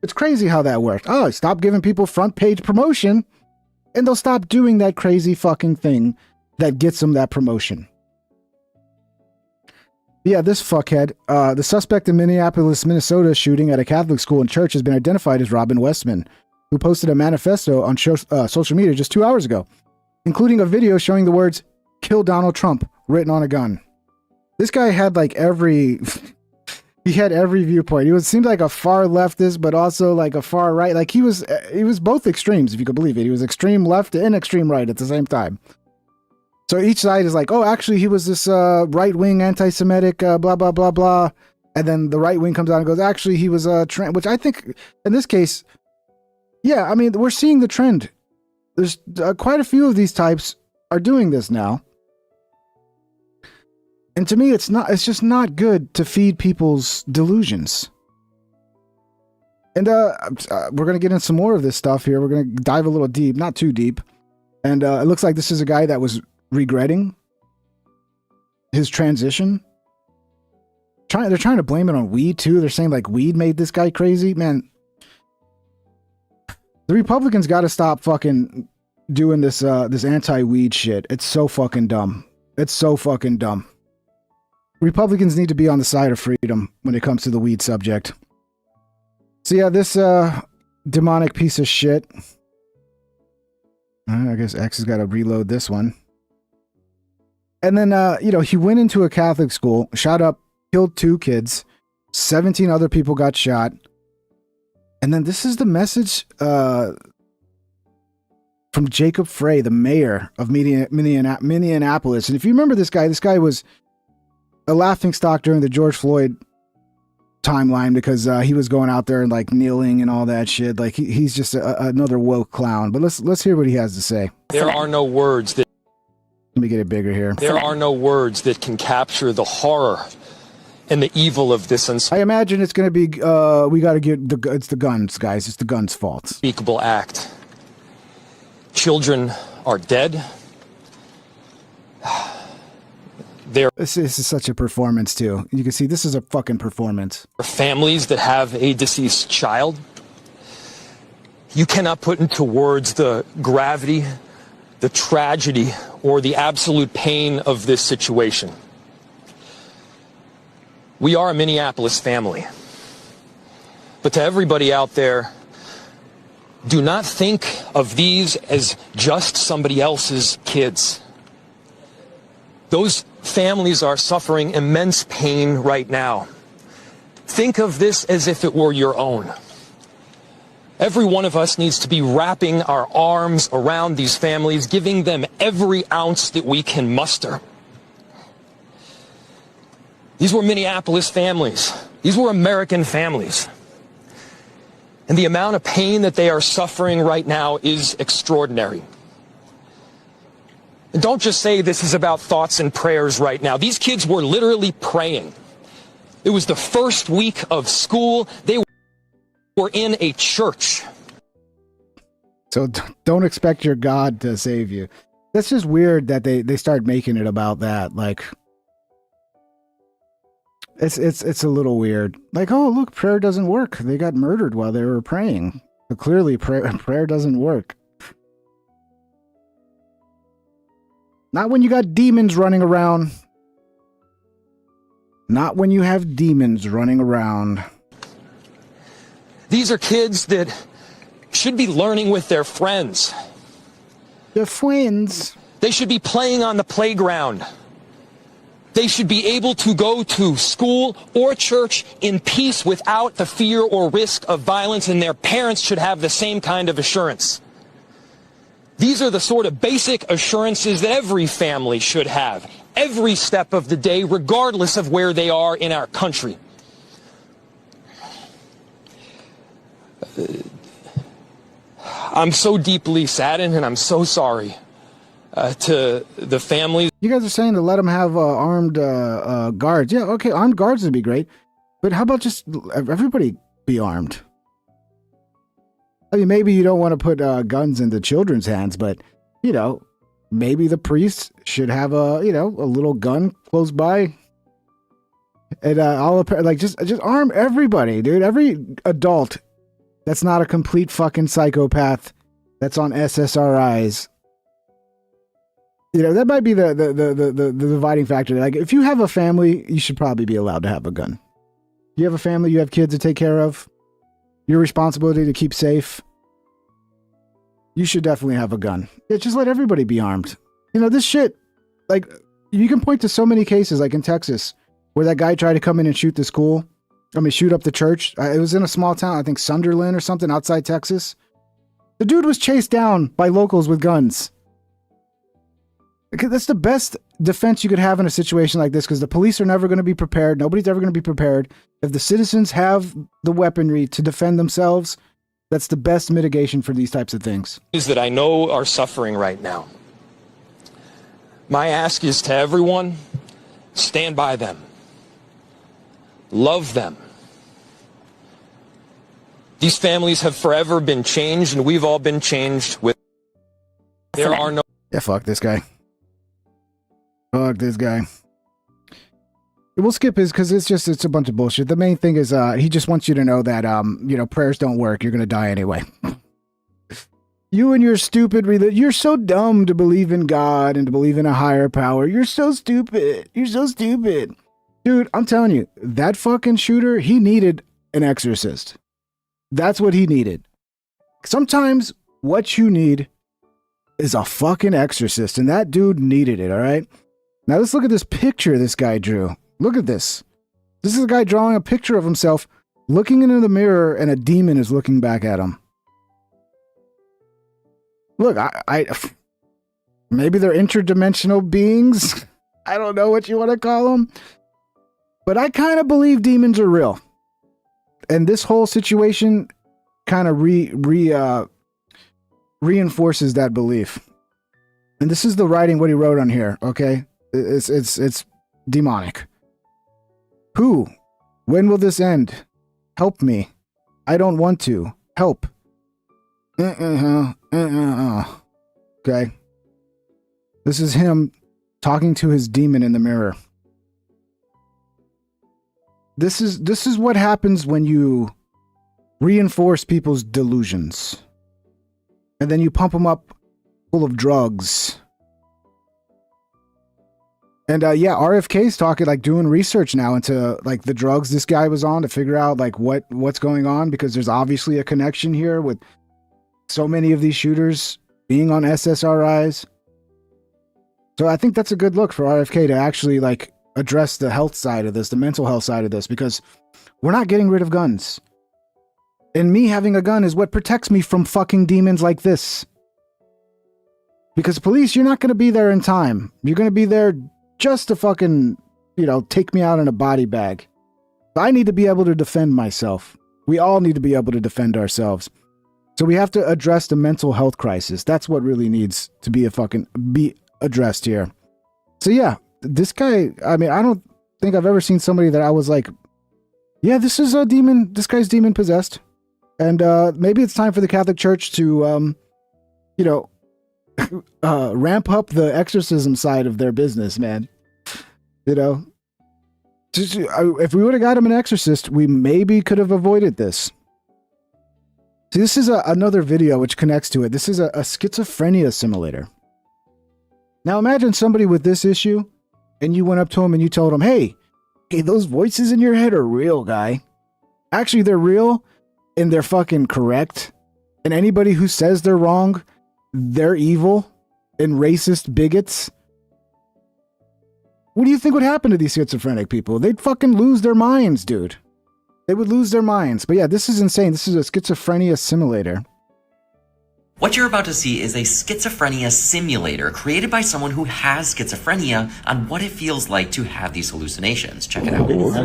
It's crazy how that worked. Oh, stop giving people front page promotion, and they'll stop doing that crazy fucking thing that gets them that promotion. Yeah, this fuckhead. The suspect in Minneapolis, Minnesota shooting at a Catholic school and church has been identified as Robin Westman, who posted a manifesto on social media just 2 hours ago, including a video showing the words, "Kill Donald Trump," written on a gun. This guy had like he had every viewpoint. He seemed like a far leftist, but also like a far right. Like he was both extremes, if you could believe it. He was extreme left and extreme right at the same time. So each side is like, oh, actually, he was this right-wing anti-Semitic, blah, blah, blah, blah. And then the right wing comes out and goes, actually, he was a trend, which I think in this case, yeah, I mean, we're seeing the trend. There's quite a few of these types are doing this now. And to me, it's just not good to feed people's delusions. And we're going to get in some more of this stuff here. We're going to dive a little deep, not too deep. And it looks like this is a guy that was regretting his transition. They're trying to blame it on weed too. They're saying like weed made this guy crazy. Man, the Republicans got to stop fucking doing this this anti-weed shit. It's so fucking dumb. It's so fucking dumb. Republicans need to be on the side of freedom when it comes to the weed subject. So yeah, this demonic piece of shit. I guess X has got to reload this one. And then, you know, he went into a Catholic school, shot up, killed 2 kids, 17 other people got shot. And then this is the message from Jacob Frey, the mayor of Minneapolis. And if you remember this guy was a laughingstock during the George Floyd timeline because he was going out there and like kneeling and all that shit. Like he's just another woke clown. But let's hear what he has to say. There are no words that... Let me get it bigger here. There are no words that can capture the horror and the evil of this I imagine it's going to be, we got to get it's the guns, guys. It's the guns' fault. unspeakable act. Children are dead. This is such a performance, too. You can see this is a fucking performance. Families that have a deceased child. You cannot put into words the gravity, the tragedy, or the absolute pain of this situation. We are a Minneapolis family. But to everybody out there, do not think of these as just somebody else's kids. Those families are suffering immense pain right now. Think of this as if it were your own. Every one of us needs to be wrapping our arms around these families, giving them every ounce that we can muster. These were Minneapolis families. These were American families. And the amount of pain that they are suffering right now is extraordinary. And don't just say this is about thoughts and prayers right now. These kids were literally praying. It was the first week of school. They were in a church. So don't expect your God to save you. That's just weird that they start making it about that. Like, it's a little weird. Like, oh, look, prayer doesn't work. They got murdered while they were praying. But clearly, prayer doesn't work. Not when you got demons running around. Not when you have demons running around. These are kids that should be learning with their friends. Their friends. They should be playing on the playground. They should be able to go to school or church in peace without the fear or risk of violence, and their parents should have the same kind of assurance. These are the sort of basic assurances that every family should have, every step of the day, regardless of where they are in our country. I'm so deeply saddened, and I'm so sorry to the families. You guys are saying to let them have armed guards. Yeah, okay, armed guards would be great. But how about just everybody be armed? I mean, maybe you don't want to put guns into children's hands, but, you know, maybe the priests should have a little gun close by. And just arm everybody, dude. Every adult that's not a complete fucking psychopath that's on SSRIs. You know, that might be the dividing factor. Like, if you have a family, you should probably be allowed to have a gun. You have a family, you have kids to take care of. Your responsibility to keep safe. You should definitely have a gun. Yeah, just let everybody be armed. You know, this shit, like, you can point to so many cases, like in Texas, where that guy tried to come in and shoot the school. Shoot up the church. It was in a small town, I think Sunderland or something, outside Texas. The dude was chased down by locals with guns. That's the best defense you could have in a situation like this, because the police are never going to be prepared. Nobody's ever going to be prepared. If the citizens have the weaponry to defend themselves, that's the best mitigation for these types of things. That I know are suffering right now. My ask is to everyone, stand by them. Love them. These families have forever been changed, and we've all been changed with. There are no. Yeah, fuck this guy. Fuck this guy. We'll skip his because it's a bunch of bullshit. The main thing is he just wants you to know that prayers don't work. You're gonna die anyway. You and your stupid you're so dumb to believe in God and to believe in a higher power. You're so stupid. You're so stupid. Dude, I'm telling you, that fucking shooter, he needed an exorcist. That's what he needed. Sometimes what you need is a fucking exorcist, and that dude needed it, all right? Now let's look at this picture this guy drew. Look at this. This is a guy drawing a picture of himself looking into the mirror, and a demon is looking back at him. Look, I maybe they're interdimensional beings. I don't know what you want to call them. But I kind of believe demons are real. And this whole situation kind of reinforces that belief. And this is the writing, what he wrote on here, okay? It's demonic. Who? When will this end? Help me. I don't want to. Help. Okay. This is him talking to his demon in the mirror. This is what happens when you reinforce people's delusions. And then you pump them up full of drugs. And RFK's talking, like, doing research now into like the drugs this guy was on to figure out like what's going on, because there's obviously a connection here with so many of these shooters being on SSRIs. So I think that's a good look for RFK to actually like address the health side of this, the mental health side of this, because we're not getting rid of guns. And me having a gun is what protects me from fucking demons like this. Because police, you're not going to be there in time. You're going to be there just to fucking, take me out in a body bag. I need to be able to defend myself. We all need to be able to defend ourselves. So we have to address the mental health crisis. That's what really needs to be addressed here. So yeah, this guy, I mean, I don't think I've ever seen somebody that I was like, yeah, this is a demon. This guy's demon possessed. And maybe it's time for the Catholic Church to, ramp up the exorcism side of their business, man. If we would have got him an exorcist, we maybe could have avoided this. See, this is another video which connects to it. This is a schizophrenia simulator. Now imagine somebody with this issue, and you went up to him and you told him, hey, those voices in your head are real, guy. Actually, they're real, and they're fucking correct. And anybody who says they're wrong, they're evil and racist bigots. What do you think would happen to these schizophrenic people? They'd fucking lose their minds, dude. They would lose their minds. But yeah, this is insane. This is a schizophrenia simulator. What you're about to see is a schizophrenia simulator created by someone who has schizophrenia on what it feels like to have these hallucinations. Check it out. Look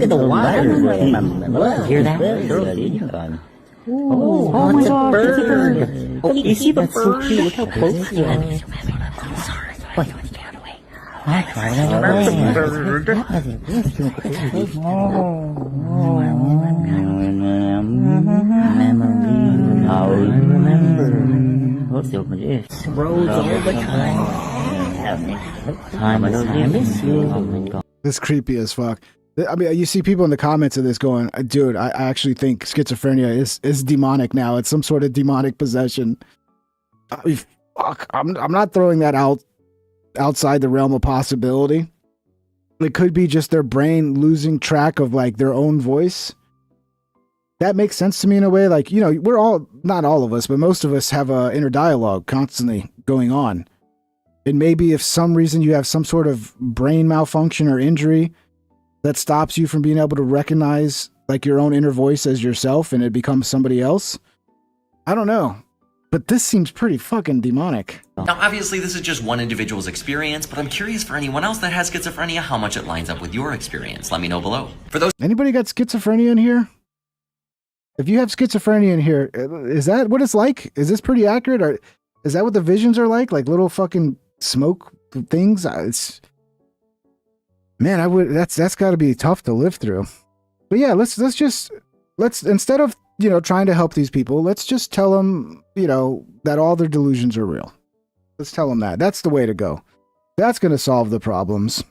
at the water. Hear that? Oh my God, it's a bird. Oh, you see the bird? Look how close you are. I'm sorry. I This is creepy as fuck. I mean, you see people in the comments of this going, dude, I actually think schizophrenia is demonic now. It's some sort of demonic possession. Fuck, I'm not throwing that outside the realm of possibility. It could be just their brain losing track of like their own voice. That makes sense to me in a way. Like, we're all, not all of us, but most of us have a inner dialogue constantly going on. And maybe if some reason you have some sort of brain malfunction or injury that stops you from being able to recognize like your own inner voice as yourself and it becomes somebody else. I don't know. But this seems pretty fucking demonic. Now, obviously, this is just one individual's experience, but I'm curious for anyone else that has schizophrenia, how much it lines up with your experience. Let me know below. For those Anybody got schizophrenia in here? If you have schizophrenia in here, is that what it's like? Is this pretty accurate? Or is that what the visions are like? Like little fucking smoke things? Man, I would. That's got to be tough to live through. But yeah, let's instead of trying to help these people, let's just tell them that all their delusions are real. Let's tell them that. That's the way to go. That's going to solve the problems.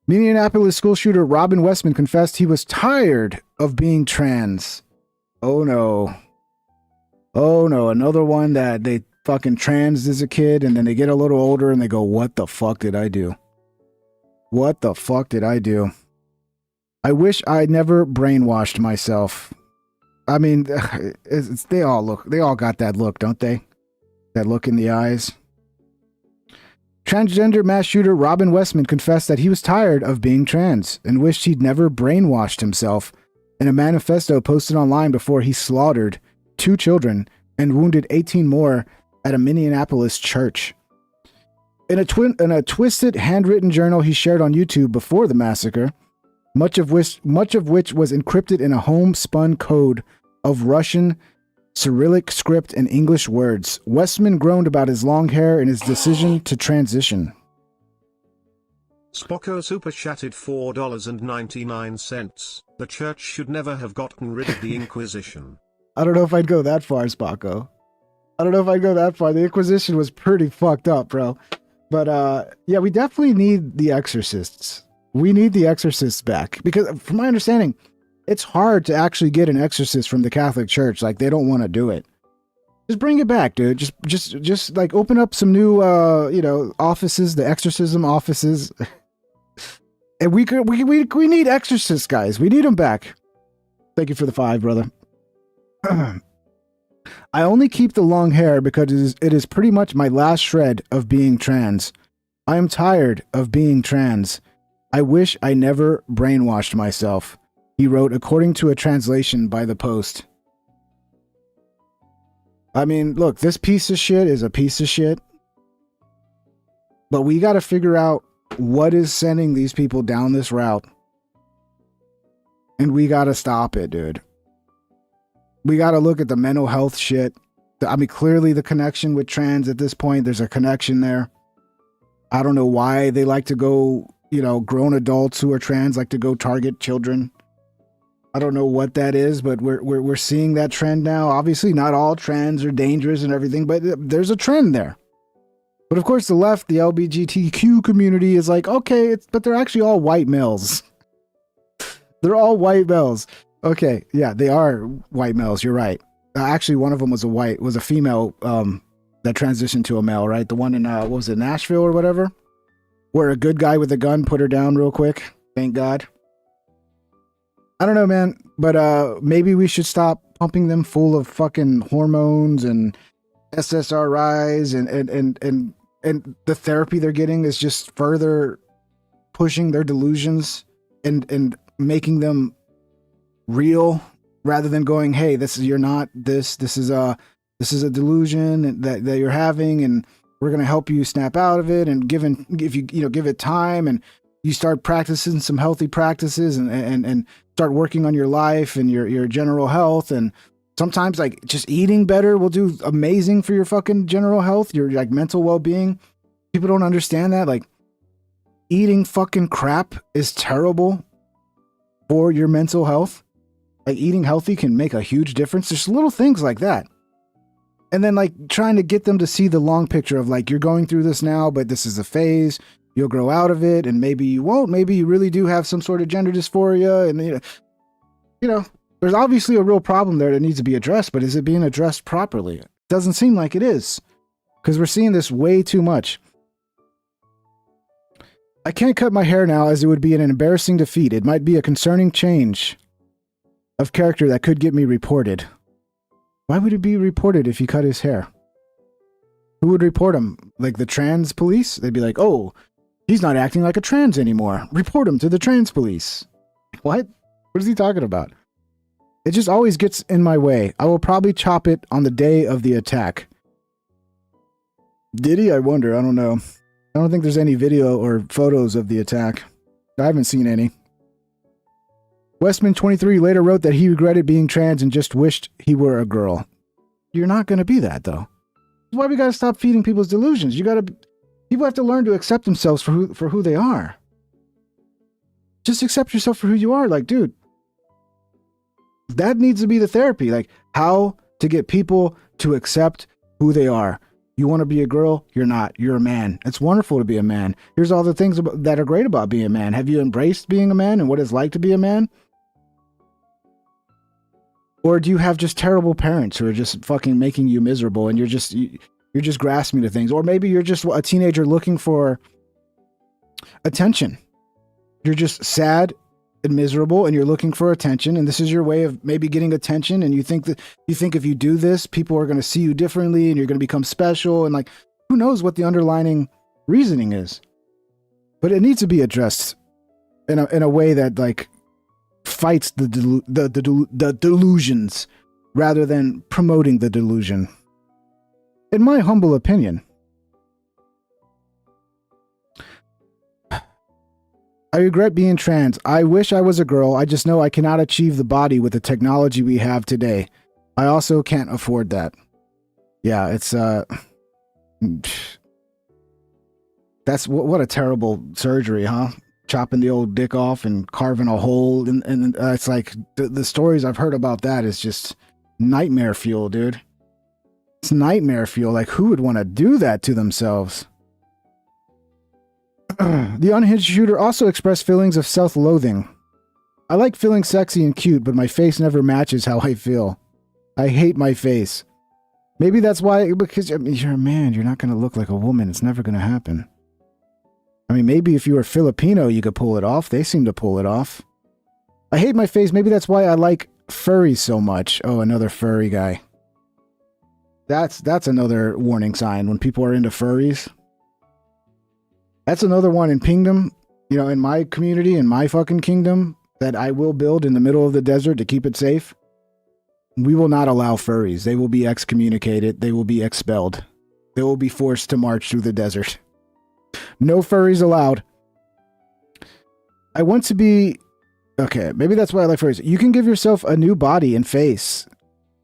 Minneapolis school shooter Robin Westman confessed he was tired of being trans. Oh no. Oh no, another one that they fucking transed as a kid and then they get a little older and they go, what the fuck did I do? What the fuck did I do? I wish I'd never brainwashed myself. I mean, they all got that look, don't they? That look in the eyes. Transgender mass shooter Robin Westman confessed that he was tired of being trans and wished he'd never brainwashed himself in a manifesto posted online before he slaughtered 2 children and wounded 18 more at a Minneapolis church. In a twisted handwritten journal he shared on YouTube before the massacre, much of which was encrypted in a homespun code of Russian Cyrillic script and English words, Westman groaned about his long hair and his decision to transition. Spocko super chatted $4.99. The church should never have gotten rid of the Inquisition. I don't know if I'd go that far, Spocko. I don't know if I'd go that far. The Inquisition was pretty fucked up, bro. But yeah, we definitely need the exorcists. We need the exorcists back. Because from my understanding, it's hard to actually get an exorcist from the Catholic Church. Like, they don't want to do it. Just bring it back, dude. Just like open up some new, offices, the exorcism offices. And we need exorcists, guys. We need them back. Thank you for the 5, brother. I only keep the long hair because it is pretty much my last shred of being trans. I am tired of being trans. I wish I never brainwashed myself, he wrote, according to a translation by the Post. I mean, look, this piece of shit is a piece of shit. But we got to figure out what is sending these people down this route. And we got to stop it, dude. We got to look at the mental health shit. I mean, clearly the connection with trans at this point, there's a connection there. I don't know why they like to go, grown adults who are trans like to go target children. I don't know what that is, but we're seeing that trend now. Obviously, not all trans are dangerous and everything, but there's a trend there. But of course, the left, the LGBTQ community is like, okay, but they're actually all white males. They're all white males. Okay, yeah, they are white males. You're right. Actually, one of them was a female that transitioned to a male, right? The one in what was it, Nashville or whatever, where a good guy with a gun put her down real quick. Thank God. I don't know, man, but maybe we should stop pumping them full of fucking hormones and SSRIs and the therapy they're getting is just further pushing their delusions and making them real rather than going, hey, you're not this is a delusion that you're having and we're going to help you snap out of it. And if you give it time and you start practicing some healthy practices and start working on your life and your general health. And sometimes like just eating better will do amazing for your fucking general health, your like mental well-being. People don't understand that. Like eating fucking crap is terrible for your mental health. Like eating healthy can make a huge difference. There's little things like that. And then like trying to get them to see the long picture of like, you're going through this now, but this is a phase. You'll grow out of it, and maybe you won't. Maybe you really do have some sort of gender dysphoria, and there's obviously a real problem there that needs to be addressed. But is it being addressed properly? It doesn't seem like it is, because we're seeing this way too much. I can't cut my hair now, as it would be an embarrassing defeat. It might be a concerning change of character that could get me reported. Why would it be reported if he cut his hair? Who would report him? Like the trans police? They'd be like, oh, he's not acting like a trans anymore. Report him to the trans police. What? What is he talking about? It just always gets in my way. I will probably chop it on the day of the attack. Did he? I wonder. I don't know. I don't think there's any video or photos of the attack. I haven't seen any. Westman 23 later wrote that he regretted being trans and just wished he were a girl. You're not going to be that, though. That's why we got to stop feeding people's delusions. People have to learn to accept themselves for who they are. Just accept yourself for who you are. Like, dude, that needs to be the therapy. Like, how to get people to accept who they are. You want to be a girl? You're not. You're a man. It's wonderful to be a man. Here's all the things that are great about being a man. Have you embraced being a man and what it's like to be a man? Or do you have just terrible parents who are just fucking making you miserable and you're just grasping to things? Or maybe you're just a teenager looking for attention. You're just sad and miserable and you're looking for attention, and this is your way of maybe getting attention, and you think if you do this, people are going to see you differently and you're going to become special, and like, who knows what the underlining reasoning is. But it needs to be addressed in a way that like fights the delusions rather than promoting the delusion. In my humble opinion, I regret being trans. I wish I was a girl. I just know I cannot achieve the body with the technology we have today. I also can't afford that. Yeah, it's that's what a terrible surgery, huh? Chopping the old dick off and carving a hole, and it's like the stories I've heard about that is just nightmare fuel, dude. It's nightmare fuel. Like, who would want to do that to themselves? The unhinged shooter also expressed feelings of self-loathing. I like feeling sexy and cute, but my face never matches how I feel. I hate my face. Maybe that's why, because I mean, you're a man, you're not going to look like a woman. It's never going to happen. I mean, maybe if you were Filipino, you could pull it off. They seem to pull it off. I hate my face. Maybe that's why I like furries so much. Oh, another furry guy. That's another warning sign when people are into furries. That's another one in Pingdom, you know, in my community, in my fucking kingdom, that I will build in the middle of the desert to keep it safe. We will not allow furries. They will be excommunicated. They will be expelled. They will be forced to march through the desert. No furries allowed. I want to be... Okay, maybe that's why I like furries. You can give yourself a new body and face.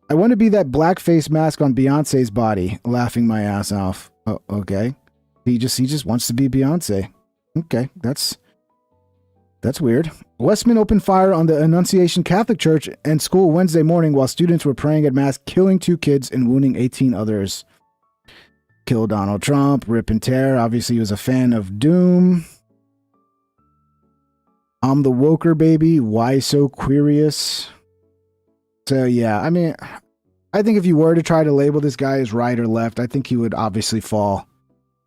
I want to be that black face mask on Beyonce's body, laughing my ass off. Oh, okay. He just wants to be Beyonce. Okay, that's weird. Westman opened fire on the Annunciation Catholic Church and school Wednesday morning while students were praying at mass, killing 2 kids and wounding 18 others. Kill Donald Trump, rip and tear. Obviously, he was a fan of Doom. I'm the woker baby. Why so curious? So yeah, I mean, I think if you were to try to label this guy as right or left, I think he would obviously fall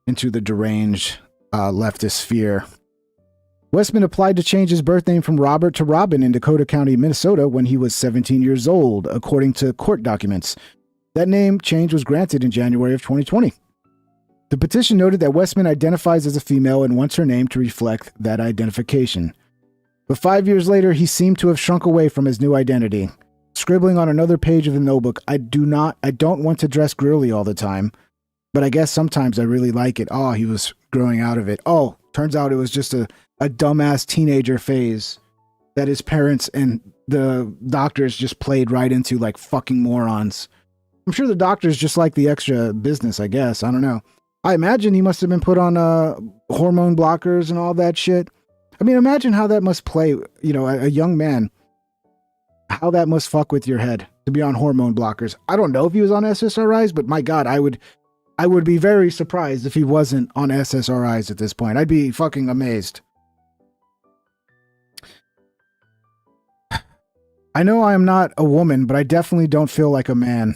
into the deranged leftist sphere. Westman applied to change his birth name from Robert to Robin in Dakota County, Minnesota when he was 17 years old, according to court documents. That name change was granted in January of 2020. The petition noted that Westman identifies as a female and wants her name to reflect that identification. But 5 years later, he seemed to have shrunk away from his new identity. Scribbling on another page of the notebook, I don't want to dress girly all the time. But I guess sometimes I really like it. Oh, he was growing out of it. Oh, turns out it was just a dumbass teenager phase that his parents and the doctors just played right into like fucking morons. I'm sure the doctors just like the extra business, I guess. I don't know. I imagine he must have been put on hormone blockers and all that shit. I mean, imagine how that must play, you know, a young man. How that must fuck with your head to be on hormone blockers. I don't know if he was on SSRIs, but my God, I would be very surprised if he wasn't on SSRIs at this point. I'd be fucking amazed. I know I am not a woman, but I definitely don't feel like a man.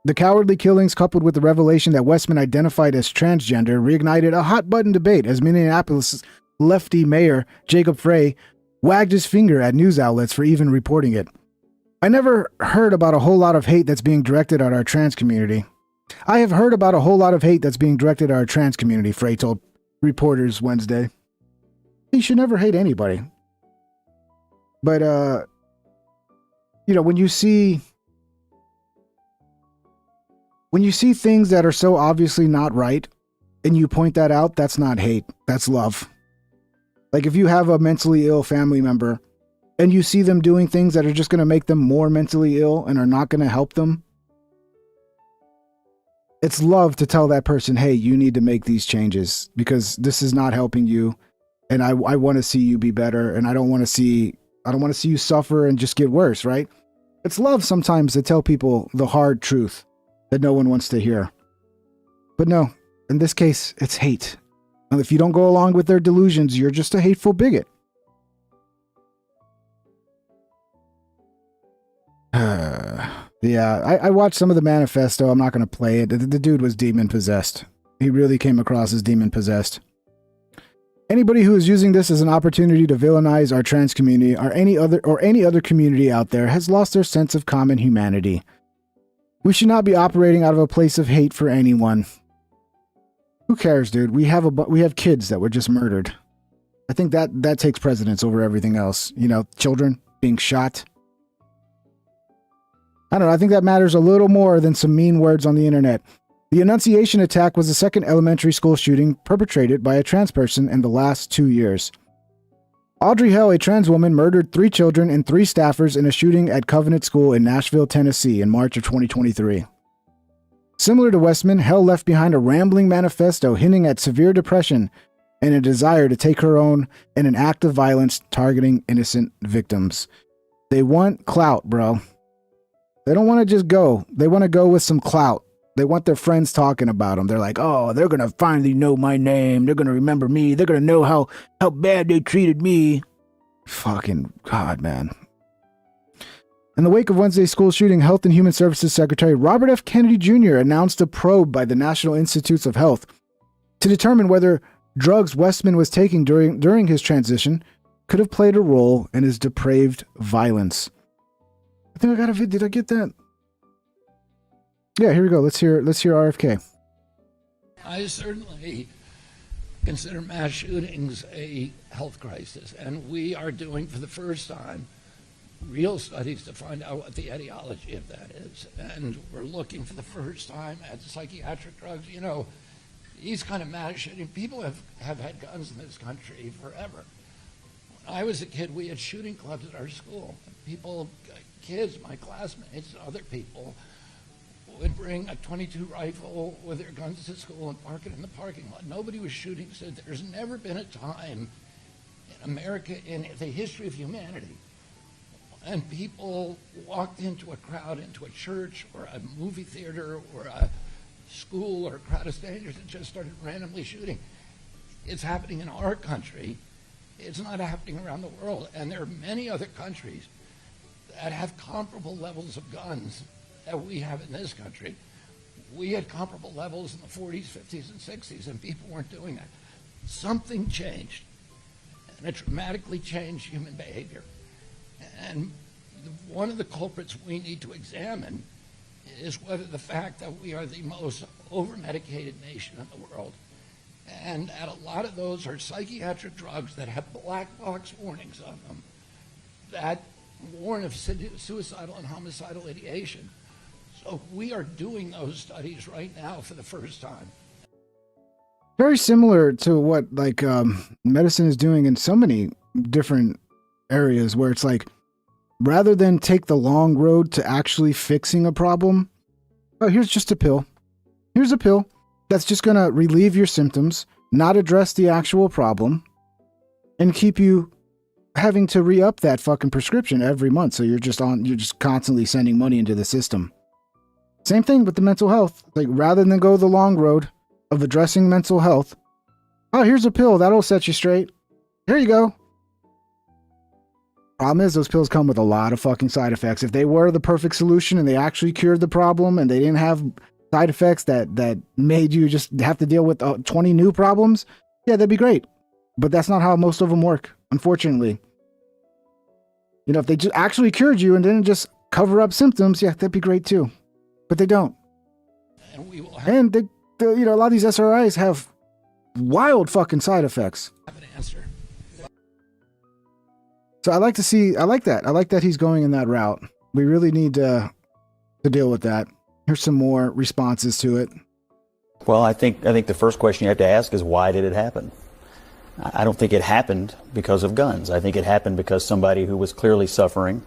The cowardly killings, coupled with the revelation that Westman identified as transgender, reignited a hot-button debate as Minneapolis lefty mayor Jacob Frey wagged his finger at news outlets for even reporting it. I never heard about a whole lot of hate that's being directed at our trans community. I have heard about a whole lot of hate that's being directed at our trans community, Frey told reporters Wednesday. You should never hate anybody. But, you know, when you see things that are so obviously not right and you point that out, that's not hate. That's love. Like if you have a mentally ill family member and you see them doing things that are just going to make them more mentally ill and are not going to help them, it's love to tell that person, hey, you need to make these changes because this is not helping you And I want to see you be better, and I don't want to see you suffer and just get worse, right? It's love sometimes to tell people the hard truth that no one wants to hear. But no, in this case, it's hate. And if you don't go along with their delusions, you're just a hateful bigot. Yeah, I watched some of the manifesto. I'm not going to play it. The dude was demon possessed. He really came across as demon possessed. Anybody who is using this as an opportunity to villainize our trans community or any other community out there has lost their sense of common humanity. We should not be operating out of a place of hate for anyone. Who cares, dude? We have kids that were just murdered. I think that takes precedence over everything else. You know, children being shot. I don't know. I think that matters a little more than some mean words on the internet. The Annunciation attack was the second elementary school shooting perpetrated by a trans person in the last 2 years. Audrey Hell, a trans woman, murdered 3 children and 3 staffers in a shooting at Covenant School in Nashville, Tennessee in March of 2023. Similar to Westman, Hell left behind a rambling manifesto hinting at severe depression and a desire to take her own in an act of violence targeting innocent victims. They want clout, bro. They don't want to just go. They want to go with some clout. They want their friends talking about them. They're like, oh, they're going to finally know my name. They're going to remember me. They're going to know how bad they treated me. Fucking God, man. In the wake of Wednesday's school shooting, Health and Human Services Secretary Robert F. Kennedy Jr. announced a probe by the National Institutes of Health to determine whether drugs Westman was taking during his transition could have played a role in his depraved violence. I think I got a video. Did I get that? Yeah, here we go. Let's hear RFK. I certainly consider mass shootings a health crisis, and we are doing for the first time real studies to find out what the etiology of that is. And we're looking for the first time at psychiatric drugs. You know, these kind of mass shooting, people have had guns in this country forever. When I was a kid, we had shooting clubs at our school. People, kids, my classmates, other people, would bring a .22 rifle with their guns to school and park it in the parking lot. Nobody was shooting. So there's never been a time in America, in the history of humanity, and people walked into a crowd, into a church or a movie theater or a school or a crowd of strangers and just started randomly shooting. It's happening in our country. It's not happening around the world. And there are many other countries that have comparable levels of guns that we have in this country. We had comparable levels in the 40s, 50s, and 60s, and people weren't doing that. Something changed, and it dramatically changed human behavior. And one of the culprits we need to examine is whether the fact that we are the most over-medicated nation in the world, and that a lot of those are psychiatric drugs that have black box warnings on them that warn of suicidal and homicidal ideation. So we are doing those studies right now for the first time. Very similar to what medicine is doing in so many different areas, where it's like, rather than take the long road to actually fixing a problem, oh, here's just a pill. Here's a pill that's just going to relieve your symptoms, not address the actual problem, and keep you having to re-up that fucking prescription every month. So you're just constantly sending money into the system. Same thing with the mental health. Like, rather than go the long road of addressing mental health, oh, here's a pill that'll set you straight. Here you go. Problem is, those pills come with a lot of fucking side effects. If they were the perfect solution and they actually cured the problem and they didn't have side effects that made you just have to deal with 20 new problems, yeah, that'd be great. But that's not how most of them work, unfortunately. You know, if they just actually cured you and didn't just cover up symptoms, yeah, that'd be great too. But they don't. And we will and they, you know, a lot of these SRIs have wild fucking side effects. have an answer. So I like that. I like that he's going in that route. We really need to deal with that. Here's some more responses to it. Well, I think the first question you have to ask is, why did it happen? I don't think it happened because of guns. I think it happened because somebody who was clearly suffering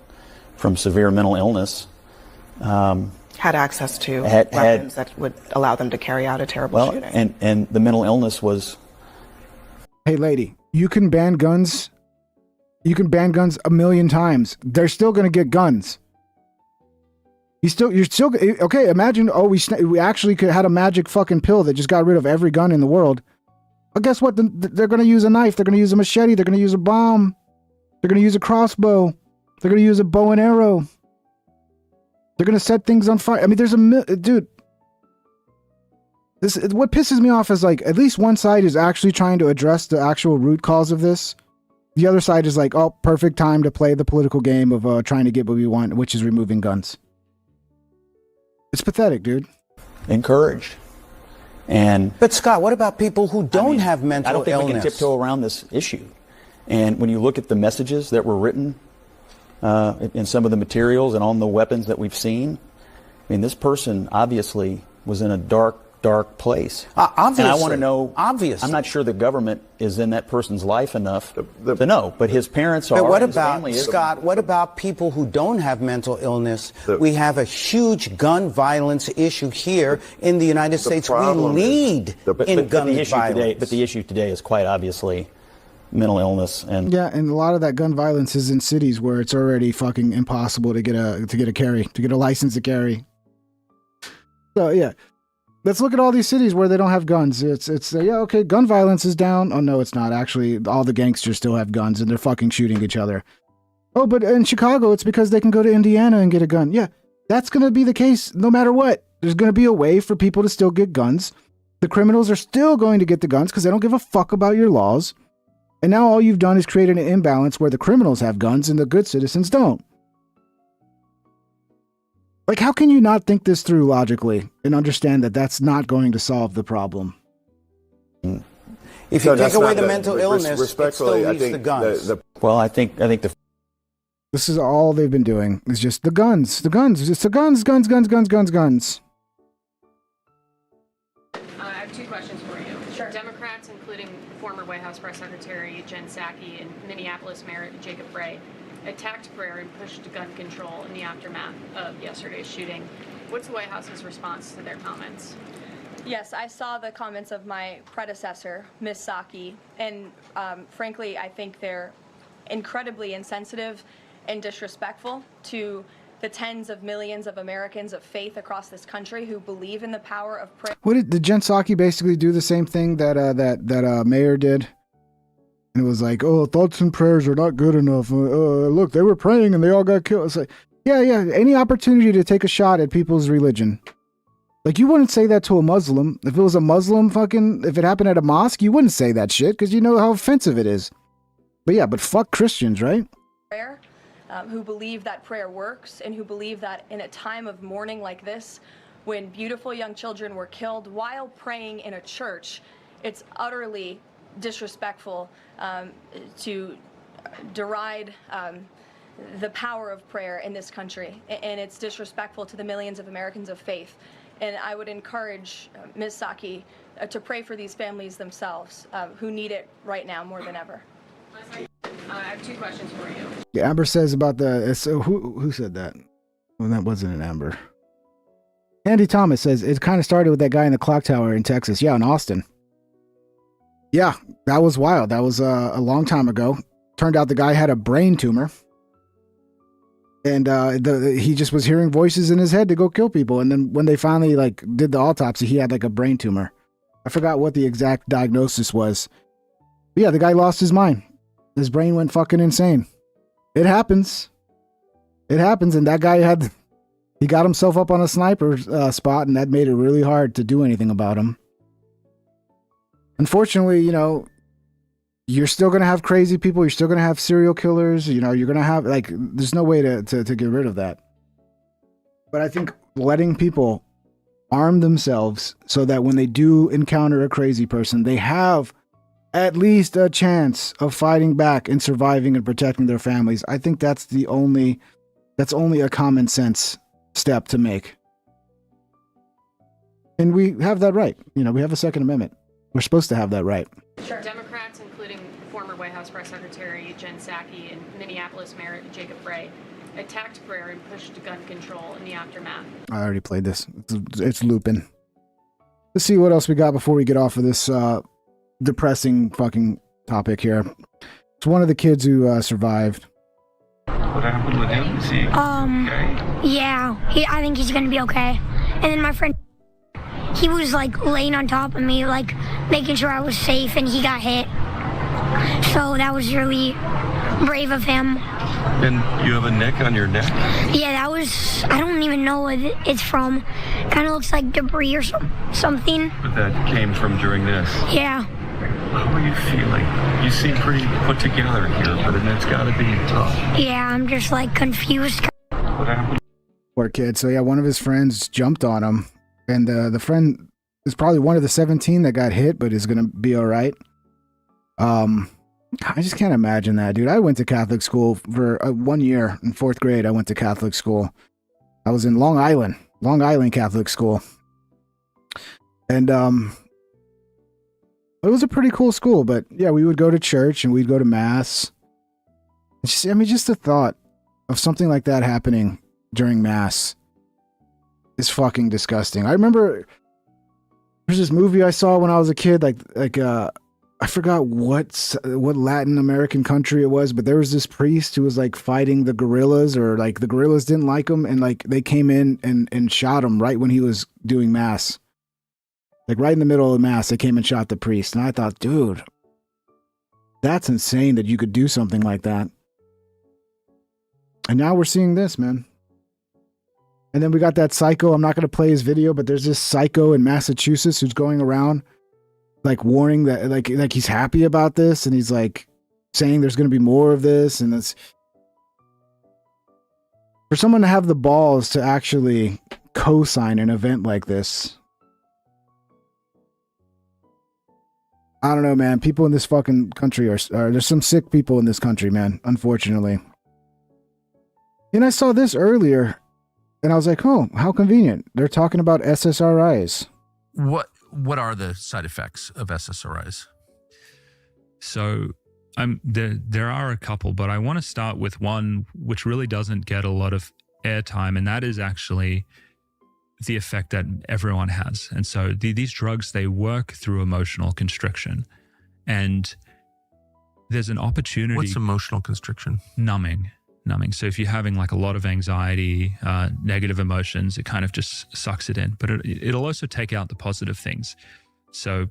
from severe mental illness had access to weapons that would allow them to carry out a terrible shooting. And the mental illness was Hey, lady, you can ban guns. You can ban guns 1,000,000 times. They're still going to get guns. You're still okay. Imagine, we actually had a magic fucking pill that just got rid of every gun in the world. But guess what? They're going to use a knife. They're going to use a machete. They're going to use a bomb. They're going to use a crossbow. They're going to use a bow and arrow. They're going to set things on fire. I mean, dude. What pisses me off is like at least one side is actually trying to address the actual root cause of this. The other side is like, oh, perfect time to play the political game of trying to get what we want, which is removing guns. It's pathetic, dude. Encouraged. But Scott, what about people who don't have mental illness? I don't think we can tiptoe around this issue. And when you look at the messages that were written in some of the materials and on the weapons that we've seen, I mean, this person obviously was in a dark place. Obviously. And I want to know, obviously. I'm not sure the government is in that person's life enough to know, but his parents are. But what his about, family is. Scott, what about people who don't have mental illness? We have a huge gun violence issue here in the United States. We lead in gun violence. But the issue today is quite obviously mental illness. And yeah, and a lot of that gun violence is in cities where it's already fucking impossible to get a license to carry. So yeah. Let's look at all these cities where they don't have guns. It's yeah, okay, gun violence is down. Oh, no, it's not. Actually, all the gangsters still have guns, and they're fucking shooting each other. Oh, but in Chicago, it's because they can go to Indiana and get a gun. Yeah, that's going to be the case no matter what. There's going to be a way for people to still get guns. The criminals are still going to get the guns because they don't give a fuck about your laws. And now all you've done is created an imbalance where the criminals have guns and the good citizens don't. Like, how can you not think this through logically and understand that that's not going to solve the problem? If you take away the mental illness, it still leaves the guns. Well, I think this is all they've been doing. It's just the guns. It's the guns. I have two questions for you. Sure. Democrats, including former White House Press Secretary Jen Psaki and Minneapolis Mayor Jacob Bray, attacked prayer and pushed gun control in the aftermath of yesterday's shooting. What's the White House's response to their comments? Yes, I saw the comments of my predecessor, Ms. Psaki, and frankly, I think they're incredibly insensitive and disrespectful to the tens of millions of Americans of faith across this country who believe in the power of prayer. What did Jen Psaki basically do the same thing that mayor did? And it was like, oh, thoughts and prayers are not good enough. Look, they were praying and they all got killed. It's like, yeah, any opportunity to take a shot at people's religion. Like, you wouldn't say that to a Muslim. If it was a Muslim if it happened at a mosque, you wouldn't say that shit because you know how offensive it is. But fuck Christians, right? Prayer, who believe that prayer works and who believe that in a time of mourning like this, when beautiful young children were killed while praying in a church, it's utterly disrespectful to deride the power of prayer in this country, and it's disrespectful to the millions of Americans of faith. And I would encourage Ms. Psaki to pray for these families themselves who need it right now more than ever. I have two questions for you. Yeah, Amber says about who said that? Well, that wasn't an Amber. Andy Thomas says it kind of started with that guy in the clock tower in Texas. Yeah, in Austin. Yeah, that was wild. That was a long time ago. Turned out the guy had a brain tumor. And he just was hearing voices in his head to go kill people. And then when they finally did the autopsy, he had a brain tumor. I forgot what the exact diagnosis was. But yeah, the guy lost his mind. His brain went fucking insane. It happens. And that guy he got himself up on a sniper spot, and that made it really hard to do anything about him. Unfortunately, you're still going to have crazy people. You're still going to have serial killers. You're going to have, there's no way to get rid of that. But I think letting people arm themselves so that when they do encounter a crazy person, they have at least a chance of fighting back and surviving and protecting their families. I think that's only a common sense step to make. And we have that right. We have a Second Amendment. We're supposed to have that right. Sure. Democrats, including former White House Press Secretary Jen Psaki and Minneapolis Mayor Jacob Bray, attacked prayer and pushed gun control in the aftermath. I already played this. It's looping. Let's see what else we got before we get off of this depressing fucking topic here. It's one of the kids who survived. What happened with him? Is he okay? Yeah, I think he's gonna be okay. And then my friend, he was like laying on top of me, like making sure I was safe, and he got hit. So that was really brave of him. And you have a nick on your neck? Yeah, that was, I don't even know what it's from. Kind of looks like debris or something. But that came from during this? Yeah. How are you feeling? You seem pretty put together here, but it's got to be tough. Yeah, I'm just like confused. What happened? Poor kid. So yeah, one of his friends jumped on him, and the friend is probably one of the 17 that got hit, but is gonna be all right. I just can't imagine that, dude. I went to Catholic school for 1 year in 4th grade. I went to Catholic school. I was in Long Island Catholic school, and it was a pretty cool school. But yeah, we would go to church and we'd go to mass. Just the thought of something like that happening during mass is fucking disgusting. I remember there's this movie I saw when I was a kid, I forgot what Latin American country it was, but there was this priest who was like fighting the guerrillas, or like the guerrillas didn't like him, and like they came in and shot him right when he was doing mass. Like right in the middle of mass, they came and shot the priest. And I thought, dude, that's insane that you could do something like that. And now we're seeing this, man. And then we got that psycho. I'm not going to play his video, but there's this psycho in Massachusetts who's going around like warning that like he's happy about this, and he's like saying there's going to be more of this. And it's for someone to have the balls to actually co-sign an event like this. I don't know, man. People in this fucking country are there's some sick people in this country, man, unfortunately. And I saw this earlier and I was like, oh, how convenient. They're talking about SSRIs. What are the side effects of SSRIs? So there are a couple, but I want to start with one which really doesn't get a lot of airtime, and that is actually the effect that everyone has. And so these drugs, they work through emotional constriction. And there's an opportunity. What's emotional constriction? Numbing. So if you're having like a lot of anxiety, negative emotions, it kind of just sucks it in. But it'll also take out the positive things. So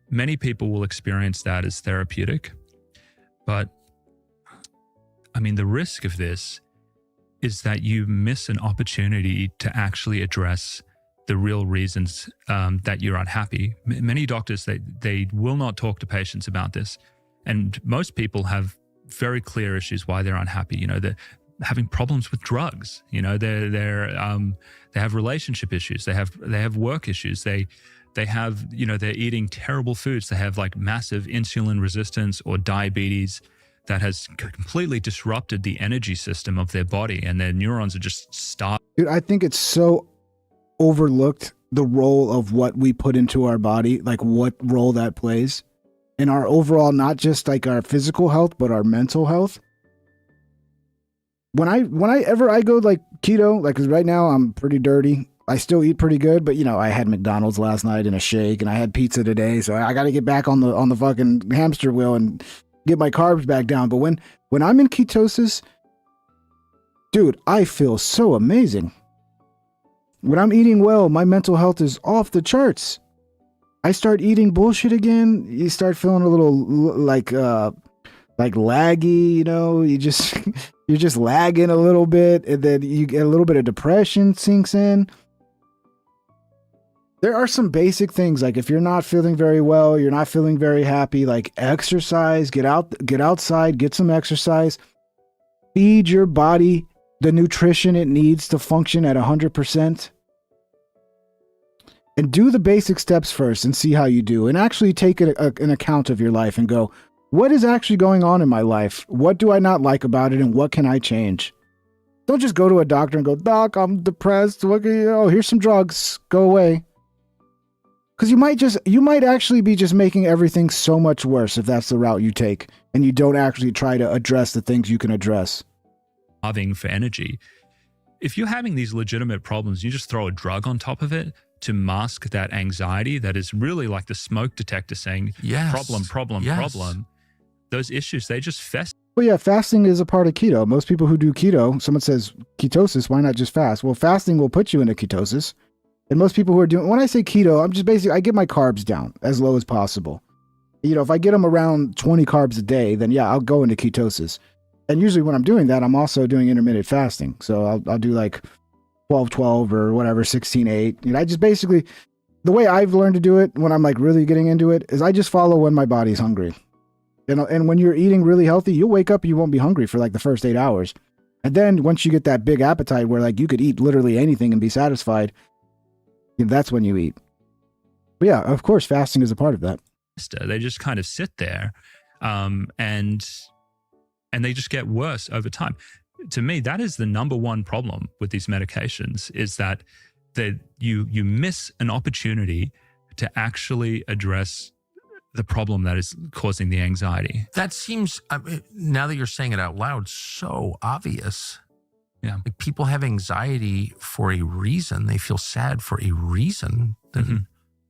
many people will experience that as therapeutic. But I mean, the risk of this is that you miss an opportunity to actually address the real reasons that you're unhappy. Many doctors, they will not talk to patients about this. And most people have very clear issues why they're unhappy. You know, they're having problems with drugs. You know, they have relationship issues. They have work issues. They have, you know, they're eating terrible foods. They have like massive insulin resistance or diabetes that has completely disrupted the energy system of their body, and their neurons are just starved. Dude, I think it's so overlooked, the role of what we put into our body, like what role that plays in our overall, not just like our physical health, but our mental health. When I go like keto, like 'cause right now I'm pretty dirty. I still eat pretty good, but you know, I had McDonald's last night and a shake, and I had pizza today, so I got to get back on the fucking hamster wheel and get my carbs back down. But when I'm in ketosis, dude, I feel so amazing. When I'm eating well, my mental health is off the charts. I start eating bullshit again. You start feeling a little like laggy, you know, you're just lagging a little bit, and then you get a little bit of depression sinks in. There are some basic things, like if you're not feeling very well, you're not feeling very happy, like exercise, get outside, get some exercise, feed your body the nutrition it needs to function at 100%. And do the basic steps first and see how you do. And actually take an account of your life and go, what is actually going on in my life? What do I not like about it? And what can I change? Don't just go to a doctor and go, Doc, I'm depressed. Here's some drugs. Go away. Because you might actually be just making everything so much worse if that's the route you take. And you don't actually try to address the things you can address. For energy. If you're having these legitimate problems, you just throw a drug on top of it to mask that anxiety that is really like the smoke detector saying, yes. problem. those issues, they just fester. Well, yeah, fasting is a part of keto. Most people who do keto, someone says ketosis, why not just fast? Well, fasting will put you into ketosis. And most people who are doing, when I say keto, I'm just basically, I get my carbs down as low as possible. If I get them around 20 carbs a day, then yeah, I'll go into ketosis. And usually when I'm doing that, I'm also doing intermittent fasting. So I'll do like 12-12 or whatever, 16-8. I just basically, the way I've learned to do it when I'm like really getting into it is I just follow when my body's hungry. And when you're eating really healthy, you'll wake up, you won't be hungry for like the first 8 hours. And then once you get that big appetite where like you could eat literally anything and be satisfied, that's when you eat. But yeah, of course, fasting is a part of that. They just kind of sit there, and they just get worse over time. To me, that is the number one problem with these medications, is that you miss an opportunity to actually address the problem that is causing the anxiety. That seems, now that you're saying it out loud, so obvious. Yeah. Like, people have anxiety for a reason. They feel sad for a reason. I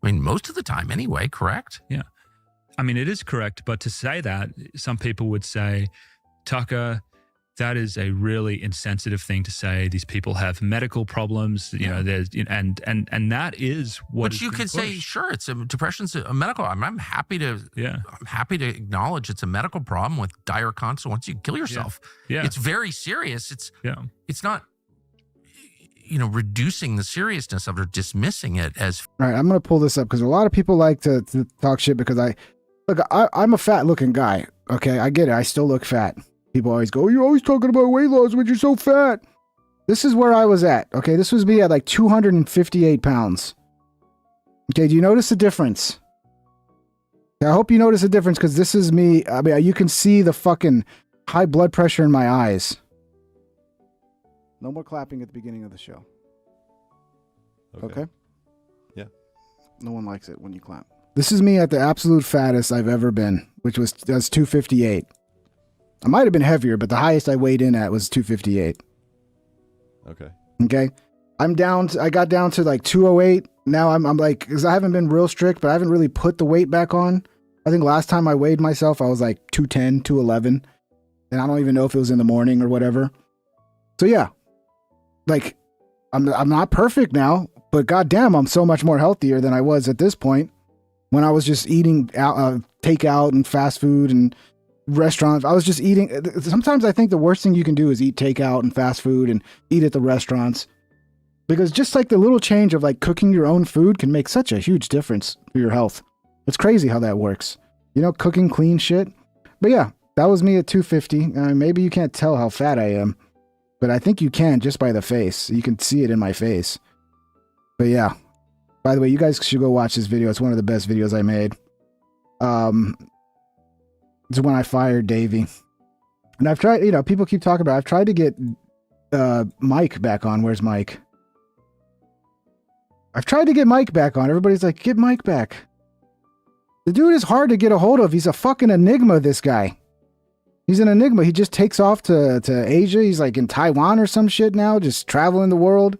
mean, most of the time anyway, correct? Yeah. I mean, it is correct. But to say that, some people would say, Tucker, that is a really insensitive thing to say. These people have medical problems, there's, and that is what. But you could say, sure, depression's a medical. I'm happy to. Yeah. I'm happy to acknowledge it's a medical problem with dire consequences. You kill yourself. Yeah. It's very serious. It's not, reducing the seriousness of it or dismissing it as. All right, I'm gonna pull this up because a lot of people like to talk shit because I'm a fat looking guy. Okay, I get it. I still look fat. People always go, you're always talking about weight loss, but you're so fat. This is where I was at. Okay, this was me at like 258 pounds. Okay, do you notice the difference? I hope you notice the difference because this is me. I mean, you can see the fucking high blood pressure in my eyes. No more clapping at the beginning of the show. Okay? Yeah. No one likes it when you clap. This is me at the absolute fattest I've ever been, that's 258. I might have been heavier, but the highest I weighed in at was 258. Okay. Okay. I got down to like 208. Now I'm like, because I haven't been real strict, but I haven't really put the weight back on. I think last time I weighed myself, I was like 210, 211. And I don't even know if it was in the morning or whatever. So yeah, like I'm not perfect now, but goddamn, I'm so much more healthier than I was at this point when I was just eating takeout and fast food and restaurants. I was just eating. Sometimes I think the worst thing you can do is eat takeout and fast food and eat at the restaurants, because just like the little change of like cooking your own food can make such a huge difference for your health. It's crazy how that works. Cooking clean shit. But yeah, that was me at 250. Maybe you can't tell how fat I am, but I think you can just by the face. You can see it in my face. But yeah, by the way, you guys should go watch this video. It's one of the best videos I made. It's when I fired Davey. And I've tried, people keep talking about it. I've tried to get Mike back on. Where's Mike? I've tried to get Mike back on. Everybody's like, get Mike back. The dude is hard to get a hold of. He's a fucking enigma, this guy. He's an enigma. He just takes off to Asia. He's like in Taiwan or some shit now, just traveling the world.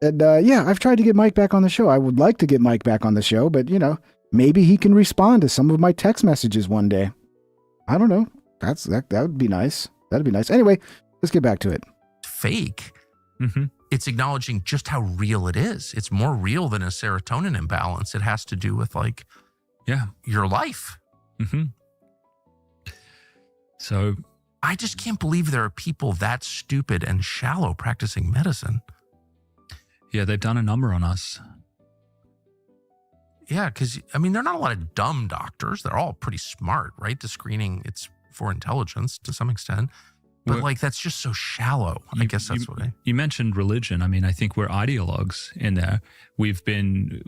And yeah, I've tried to get Mike back on the show. I would like to get Mike back on the show, but maybe he can respond to some of my text messages one day. I don't know. That would be nice. That'd be nice. Anyway, let's get back to it. Fake. It's acknowledging just how real it is. It's more real than a serotonin imbalance. It has to do with your life. So I just can't believe there are people that stupid and shallow practicing medicine. Yeah, they've done a number on us. Yeah, because, there are not a lot of dumb doctors. They're all pretty smart, right? The screening, it's for intelligence to some extent. But, that's just so shallow. I guess that's what You mentioned religion. I think we're ideologues in there. We've been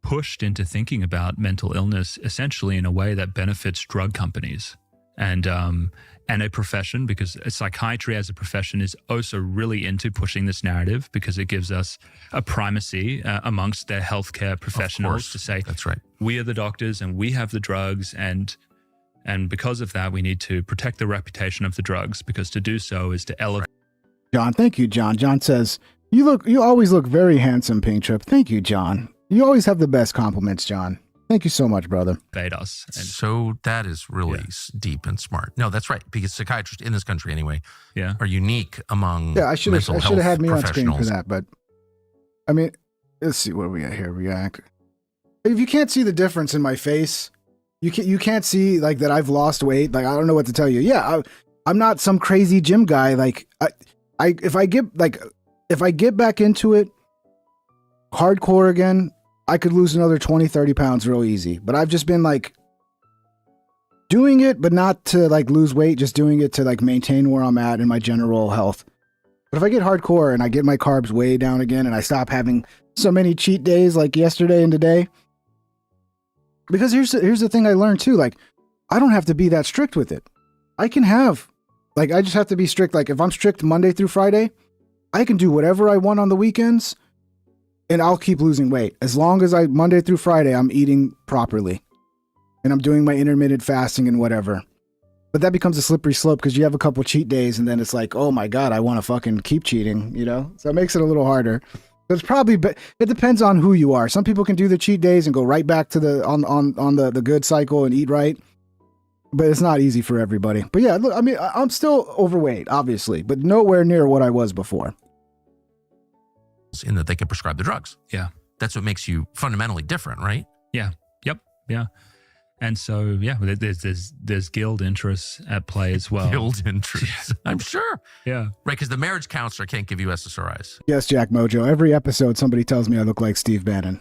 pushed into thinking about mental illness essentially in a way that benefits drug companies and a profession, because psychiatry as a profession is also really into pushing this narrative because it gives us a primacy amongst their healthcare professionals to say, that's right, we are the doctors and we have the drugs, and because of that we need to protect the reputation of the drugs, because to do so is to elevate. John, thank you, John. John says, you always look very handsome, Pink Trip. Thank you, John. You always have the best compliments, John. Thank you so much, brother. Bait us. And So that is really deep and smart. No, that's right, because psychiatrists in this country anyway are unique among Yeah, I should have mental health had me on screen for professionals. that, but I mean, let's see what we got here. React. If you can't see the difference in my face, you can't see like that I've lost weight. Like I don't know what to tell you. Yeah, I'm not some crazy gym guy. Like if I get back into it hardcore again, I could lose another 20, 30 pounds real easy. But I've just been like doing it, but not to like lose weight, just doing it to like maintain where I'm at in my general health. But if I get hardcore and I get my carbs way down again and I stop having so many cheat days like yesterday and today, because here's the thing I learned too, like I don't have to be that strict with it. I can have, like, I just have to be strict. Like if I'm strict Monday through Friday, I can do whatever I want on the weekends and I'll keep losing weight. As long as Monday through Friday, I'm eating properly and I'm doing my intermittent fasting and whatever. But that becomes a slippery slope because you have a couple cheat days and then it's like, oh my God, I want to fucking keep cheating, you know? So it makes it a little harder. It's probably, it depends on who you are. Some people can do the cheat days and go right back to the good cycle and eat right. But it's not easy for everybody. But yeah, look, I mean, I'm still overweight, obviously, but nowhere near what I was before. In that they can prescribe the drugs. Yeah. That's what makes you fundamentally different, right? Yeah. Yep. Yeah. And so, yeah, there's guild interests at play as well. Guild interests, I'm sure. Yeah. Right, because the marriage counselor can't give you SSRIs. Yes, Jack Mojo. Every episode, somebody tells me I look like Steve Bannon.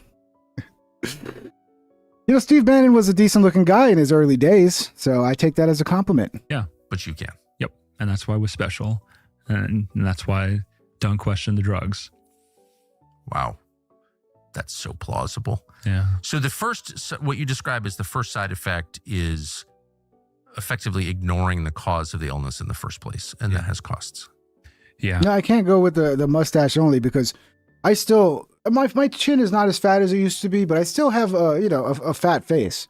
You know, Steve Bannon was a decent looking guy in his early days, so I take that as a compliment. Yeah. But you can. Yep. And that's why we're special. And that's why don't question the drugs. Wow. That's so plausible. Yeah. So what you describe as the first side effect is effectively ignoring the cause of the illness in the first place, and that has costs. Yeah. No, I can't go with the mustache only because I still, my chin is not as fat as it used to be, but I still have a fat face.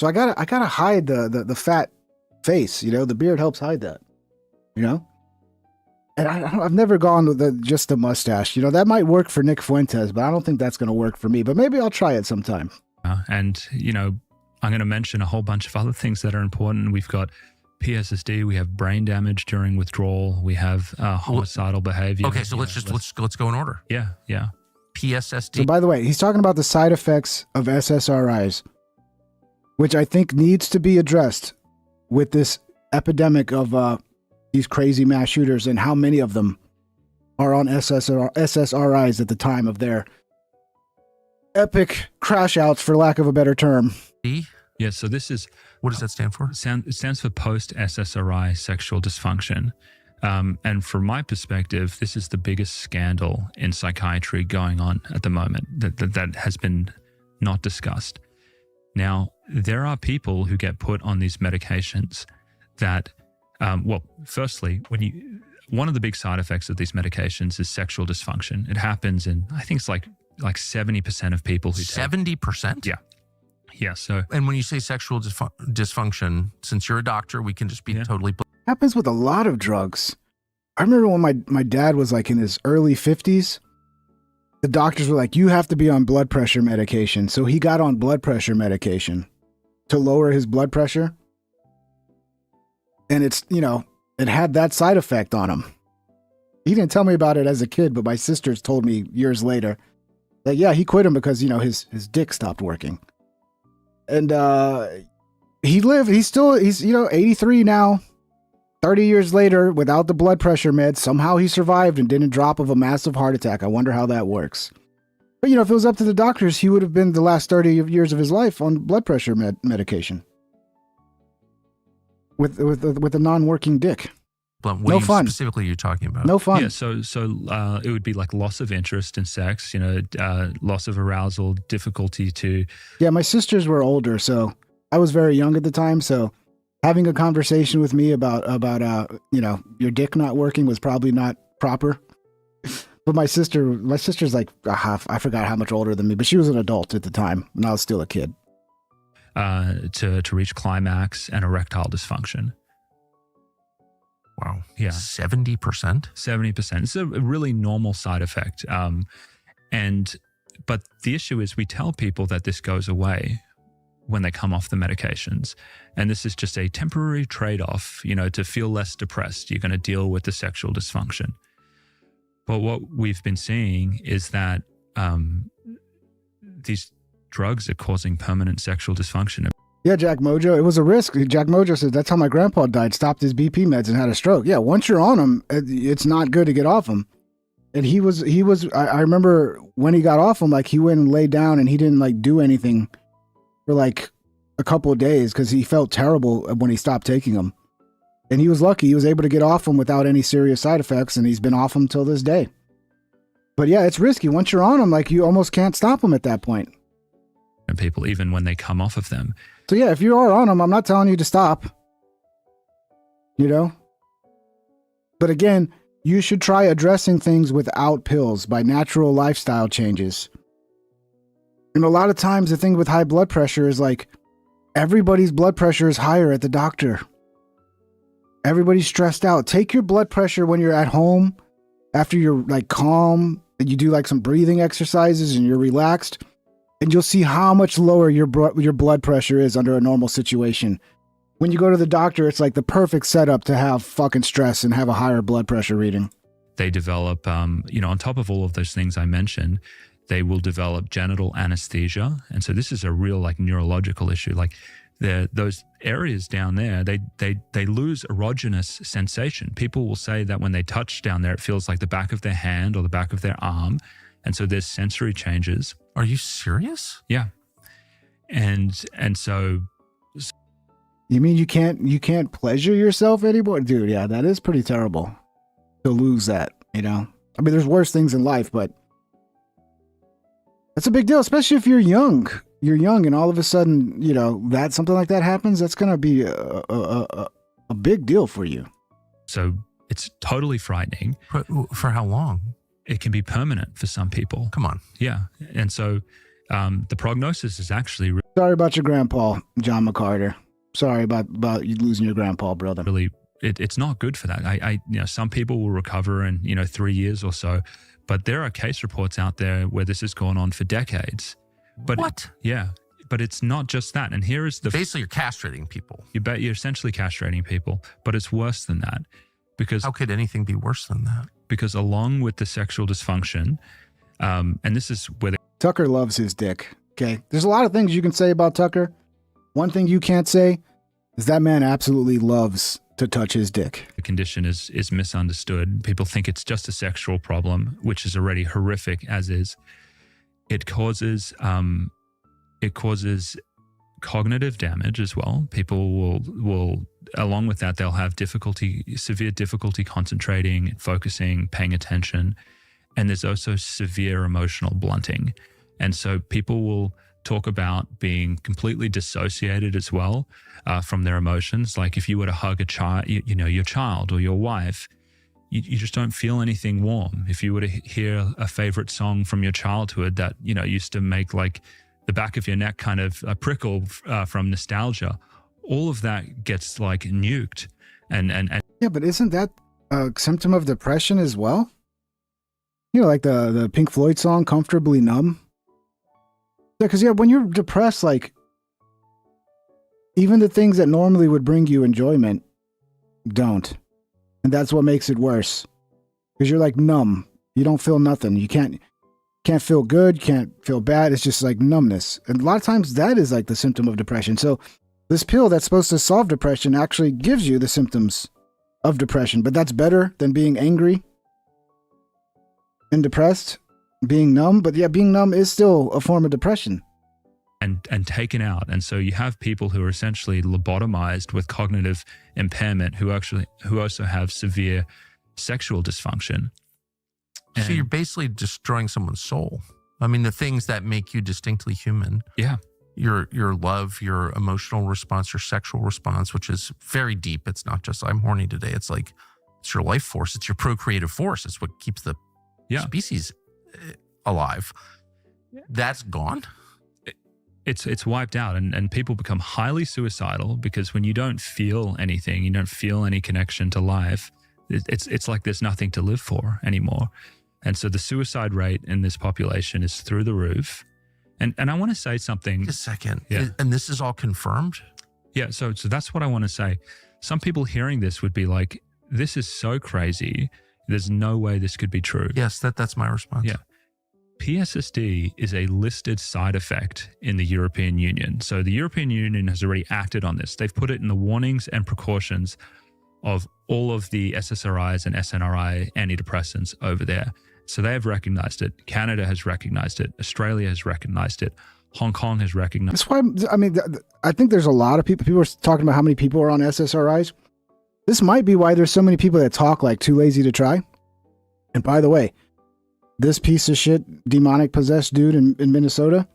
So I gotta hide the fat face. The beard helps hide that. And I've never gone with just the mustache. That might work for Nick Fuentes, but I don't think that's going to work for me. But maybe I'll try it sometime. And, I'm going to mention a whole bunch of other things that are important. We've got PSSD. We have brain damage during withdrawal. We have homicidal behavior. Okay, so let's go in order. Yeah, yeah. PSSD. So by the way, he's talking about the side effects of SSRIs, which I think needs to be addressed with this epidemic of these crazy mass shooters and how many of them are on SSRIs at the time of their epic crash outs, for lack of a better term. Yeah, so this is... What does that stand for? It stands for post-SSRI sexual dysfunction. And from my perspective, this is the biggest scandal in psychiatry going on at the moment that has been not discussed. Now, there are people who get put on these medications that... firstly, one of the big side effects of these medications is sexual dysfunction. It happens in, I think it's like 70% of people who 70%? Yeah. Yeah. So, and when you say sexual dysfunction, since you're a doctor, we can just be totally. Happens with a lot of drugs. I remember when my dad was like in his early 50s, the doctors were like, you have to be on blood pressure medication. So he got on blood pressure medication to lower his blood pressure. And it's, it had that side effect on him. He didn't tell me about it as a kid, but my sisters told me years later that, yeah, he quit him because, his dick stopped working. And he's 83 now, 30 years later without the blood pressure meds. Somehow he survived and didn't drop of a massive heart attack. I wonder how that works. But, if it was up to the doctors, he would have been the last 30 years of his life on blood pressure medication. With a non-working dick. What no fun. Specifically, you're talking about? No fun. Yeah, so it would be like loss of interest in sex, loss of arousal, difficulty to... Yeah, my sisters were older, so I was very young at the time, so having a conversation with me about your dick not working was probably not proper. But my sister's like, I forgot how much older than me, but she was an adult at the time, and I was still a kid. To reach climax and erectile dysfunction. Wow. Yeah. 70%? 70%. It's a really normal side effect. But the issue is we tell people that this goes away when they come off the medications. And this is just a temporary trade-off, to feel less depressed. You're going to deal with the sexual dysfunction. But what we've been seeing is that these drugs are causing permanent sexual dysfunction. Yeah, Jack Mojo, it was a risk. Jack Mojo says, that's how my grandpa died, stopped his BP meds and had a stroke. Yeah, once you're on them, it's not good to get off them. And he was, I remember when he got off them, like he went and laid down and he didn't like do anything for like a couple of days because he felt terrible when he stopped taking them. And he was lucky. He was able to get off them without any serious side effects, and he's been off them till this day. But yeah, it's risky. Once you're on them, like you almost can't stop them at that point. And people, even when they come off of them. So yeah, if you are on them, I'm not telling you to stop. But again, you should try addressing things without pills by natural lifestyle changes. And a lot of times the thing with high blood pressure is like everybody's blood pressure is higher at the doctor. Everybody's stressed out. Take your blood pressure when you're at home, after you're like calm, and you do like some breathing exercises and you're relaxed, and you'll see how much lower your blood pressure is under a normal situation. When you go to the doctor, it's like the perfect setup to have fucking stress and have a higher blood pressure reading. They develop, on top of all of those things I mentioned, they will develop genital anesthesia. And so this is a real like neurological issue. Like those areas down there, they lose erogenous sensation. People will say that when they touch down there, it feels like the back of their hand or the back of their arm. And so there's sensory changes. Are you serious? Yeah. And so. You mean you can't pleasure yourself anymore? Dude, yeah, that is pretty terrible to lose that, I mean, there's worse things in life, but that's a big deal, especially if you're young. You're young and all of a sudden, that something like that happens, that's going to be a big deal for you. So it's totally frightening. For how long? It can be permanent for some people. Come on. Yeah. And so the prognosis is actually... Sorry about your grandpa, John McCarter. Sorry about you losing your grandpa, brother. Really, it's not good for that. Some people will recover in, 3 years or so, but there are case reports out there where this has gone on for decades. But what? Yeah. But it's not just that. And here is the... Basically, you're castrating people. You're essentially castrating people, but it's worse than that. Because... How could anything be worse than that? Because along with the sexual dysfunction, and this is where... Tucker loves his dick, okay? There's a lot of things you can say about Tucker. One thing you can't say is that man absolutely loves to touch his dick. The condition is misunderstood. People think it's just a sexual problem, which is already horrific as is. It causes cognitive damage as well. People will along with that, they'll have severe difficulty concentrating, focusing, paying attention. And there's also severe emotional blunting. And so people will talk about being completely dissociated as well from their emotions. Like if you were to hug a child, your child or your wife, you just don't feel anything warm. If you were to hear a favorite song from your childhood that, used to make like the back of your neck kind of prickle from nostalgia, all of that gets like nuked. And yeah, but isn't that a symptom of depression as well? Like the Pink Floyd song, Comfortably Numb. Yeah, because when you're depressed, like even the things that normally would bring you enjoyment don't. And that's what makes it worse. Because you're like numb. You don't feel nothing. You can't feel good, can't feel bad. It's just like numbness. And a lot of times that is like the symptom of depression. So this pill that's supposed to solve depression actually gives you the symptoms of depression. But that's better than being angry and depressed, being numb. But yeah, being numb is still a form of depression. And taken out. And so you have people who are essentially lobotomized with cognitive impairment who also have severe sexual dysfunction. So you're basically destroying someone's soul. I mean, the things that make you distinctly human. Yeah. Your love, your emotional response, your sexual response, which is very deep. It's not just I'm horny today. It's like it's your life force. It's your procreative force. It's what keeps the species alive. That's gone. It's wiped out, and people become highly suicidal because when you don't feel anything, you don't feel any connection to life, it's like there's nothing to live for anymore. And so the suicide rate in this population is through the roof. And I want to say something. Just a second. Yeah. And this is all confirmed? Yeah. So that's what I want to say. Some people hearing this would be like, this is so crazy. There's no way this could be true. Yes, that's my response. Yeah. PSSD is a listed side effect in the European Union. So the European Union has already acted on this. They've put it in the warnings and precautions of all of the SSRIs and SNRI antidepressants over there. So they have recognized it. Canada has recognized it. Australia has recognized it. Hong Kong has recognized it. That's why, I mean, I think there's a lot of people are talking about how many people are on SSRIs. This might be why there's so many people that talk like too lazy to try. And by the way, this piece of shit, demonic possessed dude in Minnesota,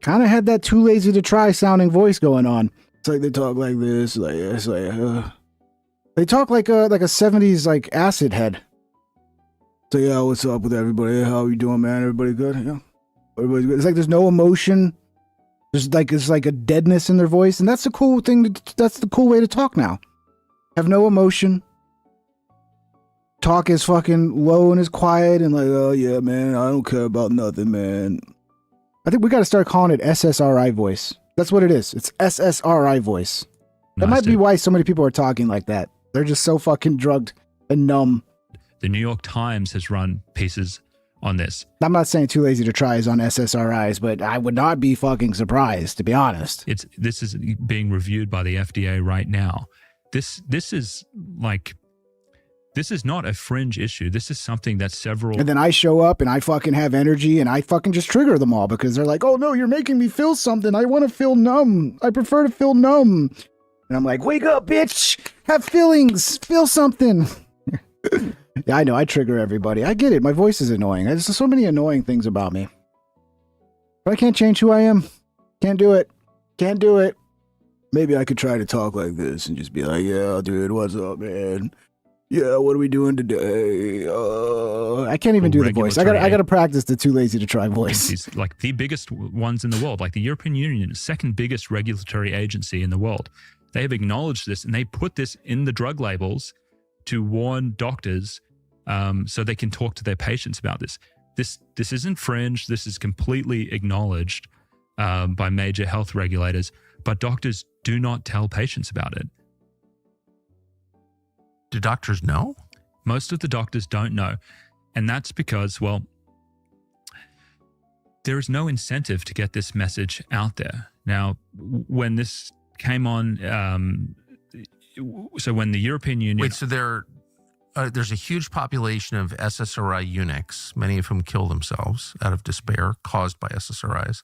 kind of had that too lazy to try sounding voice going on. It's like they talk like this, like it's like they talk like a 70s like acid head. So yeah, what's up with everybody? How you doing, man? Everybody good? Yeah, everybody's good. It's like there's no emotion. There's like it's like a deadness in their voice, and that's the cool thing. That's the cool way to talk now. Have no emotion. Talk is fucking low and is quiet and like, oh yeah, man, I don't care about nothing, man. I think we got to start calling it SSRI voice. That's what it is. It's SSRI voice. That might be why so many people are talking like that. They're just so fucking drugged and numb. The New York Times has run pieces on this. I'm not saying too lazy to try is on SSRIs, but I would not be fucking surprised, to be honest. This is being reviewed by the FDA right now. This is like, this is not a fringe issue. This is something that several... And then I show up and I fucking have energy and I fucking just trigger them all because they're like, oh no, you're making me feel something. I want to feel numb. I prefer to feel numb. And I'm like, wake up, bitch. Have feelings. Feel something. Yeah, I know. I trigger everybody. I get it. My voice is annoying. There's so many annoying things about me. But I can't change who I am. Can't do it. Can't do it. Maybe I could try to talk like this and just be like, yeah, dude, what's up, man? Yeah, what are we doing today? I can't even do the voice. I got to practice the too lazy to try voice. It's like the biggest ones in the world, like the European Union, second biggest regulatory agency in the world. They have acknowledged this and they put this in the drug labels to warn doctors so they can talk to their patients about this. This isn't fringe. This is completely acknowledged by major health regulators, but doctors do not tell patients about it. Do doctors know? Most of the doctors don't know. And that's because, well, there is no incentive to get this message out there. Now, when this came on, so when the European Union... Wait, so there's a huge population of SSRI eunuchs, many of whom kill themselves out of despair caused by SSRIs.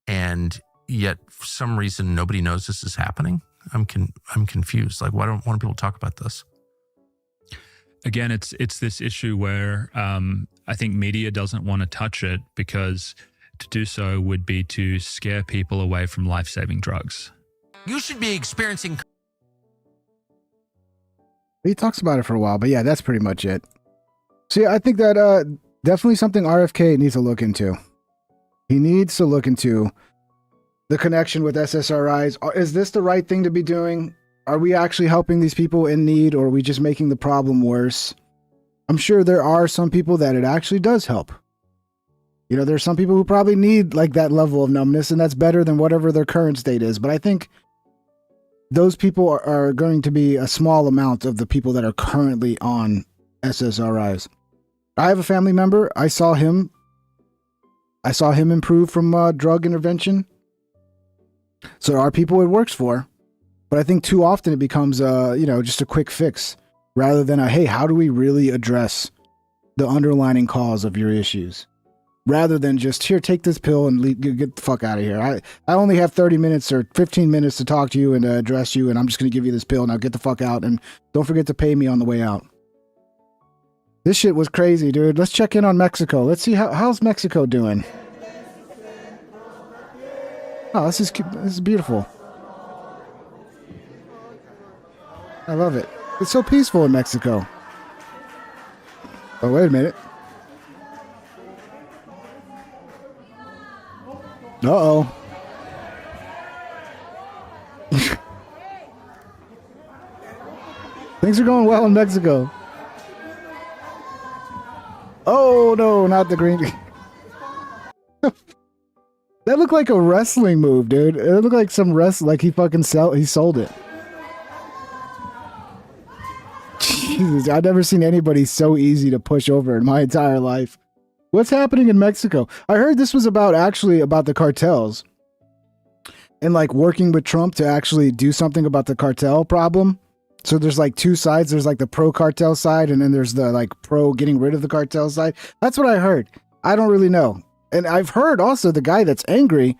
And yet, for some reason, nobody knows this is happening. I'm confused. Like, why don't people talk about this? Again, it's this issue where I think media doesn't want to touch it because to do so would be to scare people away from life-saving drugs. You should be experiencing... He talks about it for a while, but yeah, that's pretty much it. So yeah, I think that definitely something RFK needs to look into. He needs to look into the connection with SSRIs. Is this the right thing to be doing? Are we actually helping these people in need, or are we just making the problem worse? I'm sure there are some people that it actually does help. You know, there's some people who probably need like that level of numbness, and that's better than whatever their current state is. But I think those people are going to be a small amount of the people that are currently on SSRIs. I have a family member. I saw him improve from drug intervention. So there are people it works for. But I think too often it becomes, just a quick fix rather than hey, how do we really address the underlying cause of your issues? Rather than just, here, take this pill and get the fuck out of here. I only have 30 minutes or 15 minutes to talk to you and address you, and I'm just going to give you this pill. Now get the fuck out, and don't forget to pay me on the way out. This shit was crazy, dude. Let's check in on Mexico. Let's see how's Mexico doing. Oh, this is beautiful. I love it. It's so peaceful in Mexico. Oh, wait a minute. Uh-oh. Things are going well in Mexico. Oh, no, not the green. looked like a wrestling move, dude. It looked like some like he fucking sold it. Jesus, I've never seen anybody so easy to push over in my entire life. What's happening in Mexico? I heard this was about the cartels and like working with Trump to actually do something about the cartel problem. So there's like two sides. There's like the pro cartel side, and then there's the like pro getting rid of the cartel side. That's what I heard. I don't really know. And I've heard also the guy that's angry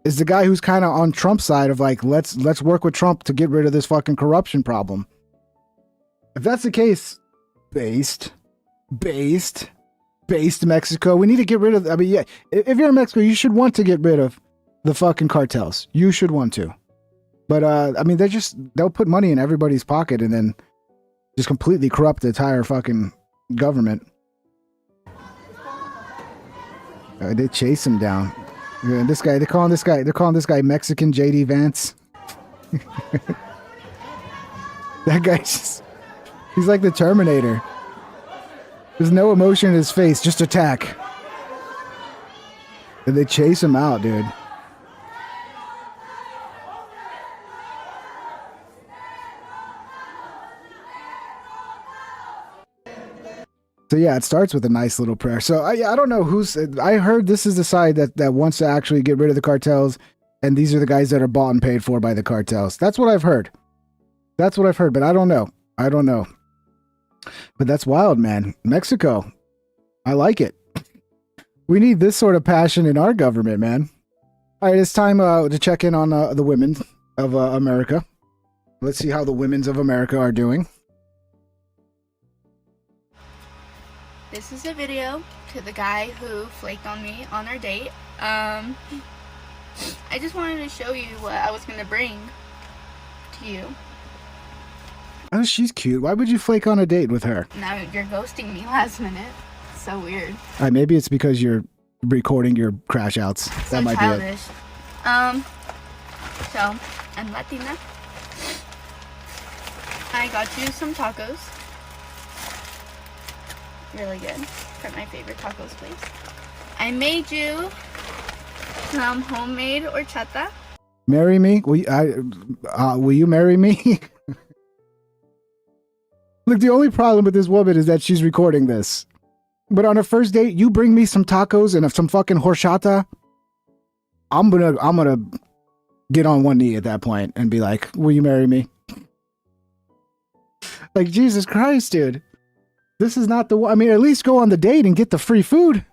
is the guy who's kind of on Trump's side of like, let's work with Trump to get rid of this fucking corruption problem. If that's the case, based Mexico, we need to get rid of, I mean, yeah, if you're in Mexico, you should want to get rid of the fucking cartels. You should want to. But, I mean, they'll put money in everybody's pocket and then just completely corrupt the entire fucking government. They chase him down. Yeah, they're calling this guy Mexican JD Vance. That guy's he's like the Terminator. There's no emotion in his face, just attack. And they chase him out, dude. So yeah, it starts with a nice little prayer. So I don't know I heard this is the side that wants to actually get rid of the cartels, and these are the guys that are bought and paid for by the cartels. That's what I've heard. But I don't know. But that's wild, man. Mexico, I like it. We need this sort of passion in our government, man. All right, it's time to check in on the women of America. Let's see how the women's of America are doing. This is a video to the guy who flaked on me on our date. I just wanted to show you what I was going to bring to you. Oh, she's cute. Why would you flake on a date with her? Now you're ghosting me last minute. So weird. All right, maybe it's because you're recording your crash outs. That might childish. be it. So, I'm Latina. I got you some tacos. Really good. From my favorite tacos place. I made you some homemade horchata. Marry me? Will you marry me? Look, the only problem with this woman is that she's recording this. But on a first date, you bring me some tacos and some fucking horchata. I'm gonna get on one knee at that point and be like, "Will you marry me?" Like, Jesus Christ, dude. This is not the one. I mean, at least go on the date and get the free food.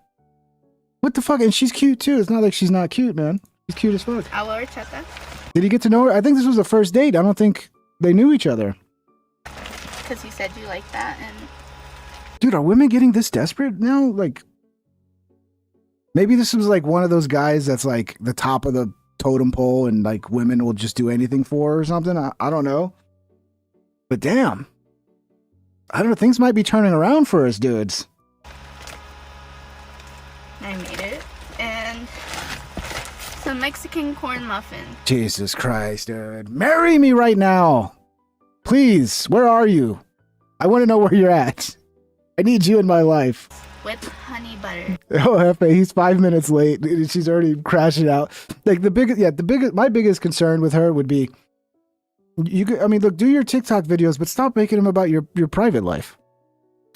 What the fuck? And she's cute too. It's not like she's not cute, man. She's cute as fuck. Agua horchata. Did he get to know her? I think this was the first date. I don't think they knew each other. Because you said you like that, and dude, are women getting this desperate now? Like, maybe this was like one of those guys that's like the top of the totem pole and like women will just do anything for her or something. I don't know. But damn. I don't know. Things might be turning around for us dudes. I made it. And some Mexican corn muffin. Jesus Christ, dude. Marry me right now. Please. Where are you? I want to know where you're at. I need you in my life. With honey butter. Oh, Hefe, he's 5 minutes late. She's already crashing out. Like my biggest concern with her would be, look, do your TikTok videos, but stop making them about your private life.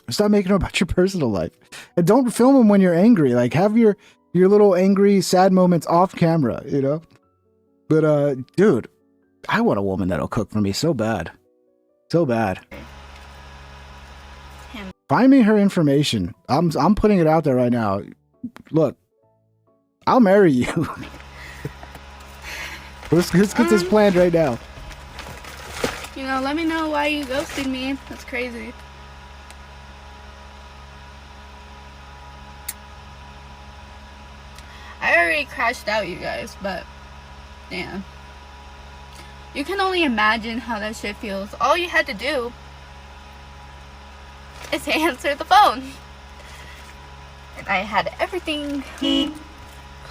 Stop making them about your personal life. And don't film them when you're angry. Like, have your little angry, sad moments off camera, you know? But, dude, I want a woman that'll cook for me so bad. So bad. Find me her information. I'm putting it out there right now. Look, I'll marry you. let's get this planned right now. Let me know why you ghosted me. That's crazy. I already crashed out, you guys, but damn. You can only imagine how that shit feels. All you had to do is answer the phone. And I had everything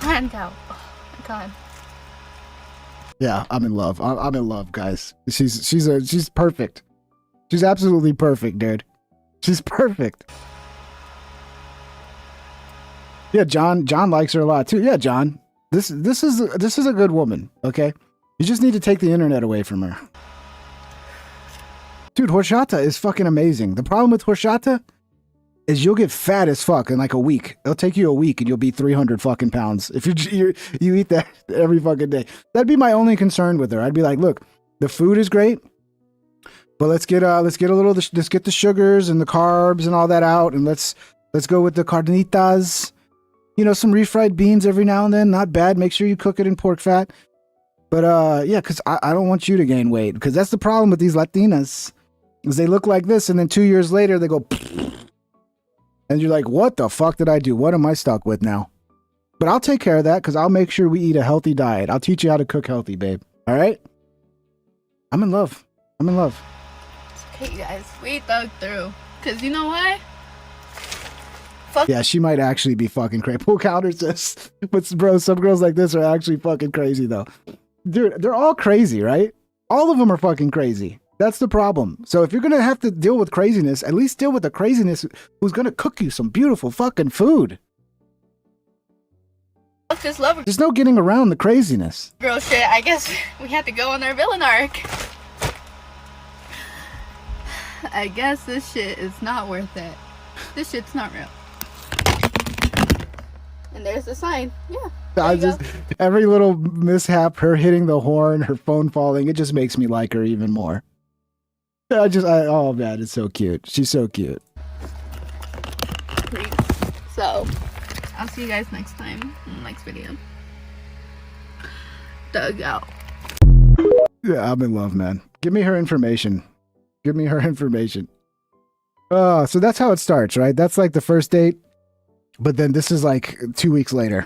planned out. Oh my god. Yeah, I'm in love. I'm in love, guys. She's perfect. She's absolutely perfect, dude. She's perfect. Yeah, John likes her a lot too. Yeah, John. This is a good woman, okay? You just need to take the internet away from her. Dude, horchata is fucking amazing. The problem with horchata is you'll get fat as fuck in like a week. It'll take you a week and you'll be 300 fucking pounds if you eat that every fucking day. That'd be my only concern with her. I'd be like, look, the food is great, but let's get the sugars and the carbs and all that out, and let's go with the carnitas. You know, some refried beans every now and then, not bad. Make sure you cook it in pork fat. But yeah, because I don't want you to gain weight, because that's the problem with these Latinas, is they look like this, and then 2 years later they go, and you're like, what the fuck did I do? What am I stuck with now? But I'll take care of that, because I'll make sure we eat a healthy diet. I'll teach you how to cook healthy, babe. All right? I'm in love. I'm in love. It's okay, guys. We thug through. Because you know why? Yeah, she might actually be fucking crazy. Pull counters this. But bro, some girls like this are actually fucking crazy though. Dude, they're all crazy, right? All of them are fucking crazy. That's the problem. So if you're gonna have to deal with craziness, at least deal with the craziness who's gonna cook you some beautiful fucking food. Fuck this lover. There's no getting around the craziness. Girl shit, I guess we had to go on our villain arc. I guess this shit is not worth it. This shit's not real. And there's the sign. Yeah. Every little mishap, her hitting the horn, her phone falling, it just makes me like her even more. Oh man, it's so cute. She's so cute. So, I'll see you guys next time in the next video. Dug out. Yeah, I'm in love, man. Give me her information. Give me her information. Oh, so that's how it starts, right? That's like the first date. But then this is like 2 weeks later.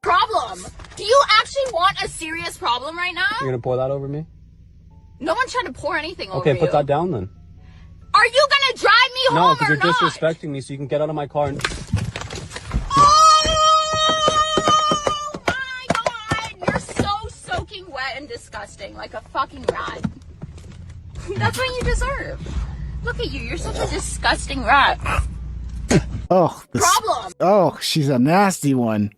Problem? Do you actually want a serious problem right now? You're gonna pour that over me? No one's trying to pour anything over you. Okay, put that down then. Are you gonna drive me home No, or because you're not? disrespecting me, so you can get out of my car and... Oh my god! You're so soaking wet and disgusting, like a fucking rat. That's what you deserve. Look at you, you're such a disgusting rat. Oh, Problem. Oh, she's a nasty one.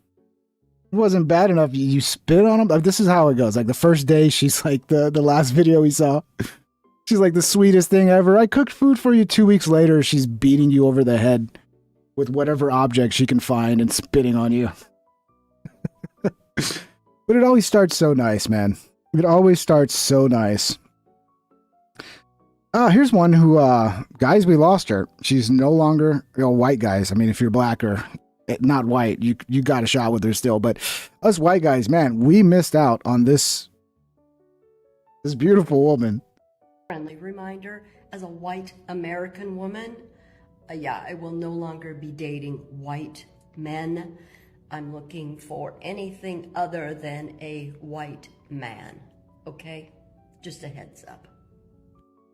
It wasn't bad enough. You spit on him. This is how it goes. Like the first day, she's like the last video we saw. She's like the sweetest thing ever. I cooked food for you. 2 weeks later, she's beating you over the head with whatever object she can find and spitting on you. But it always starts so nice, man. It always starts so nice. Here's one who, guys, we lost her. She's no longer, white guys. I mean, if you're black or not white, you got a shot with her still. But us white guys, man, we missed out on this beautiful woman. Friendly reminder, as a white American woman, yeah, I will no longer be dating white men. I'm looking for anything other than a white man. Okay? Just a heads up.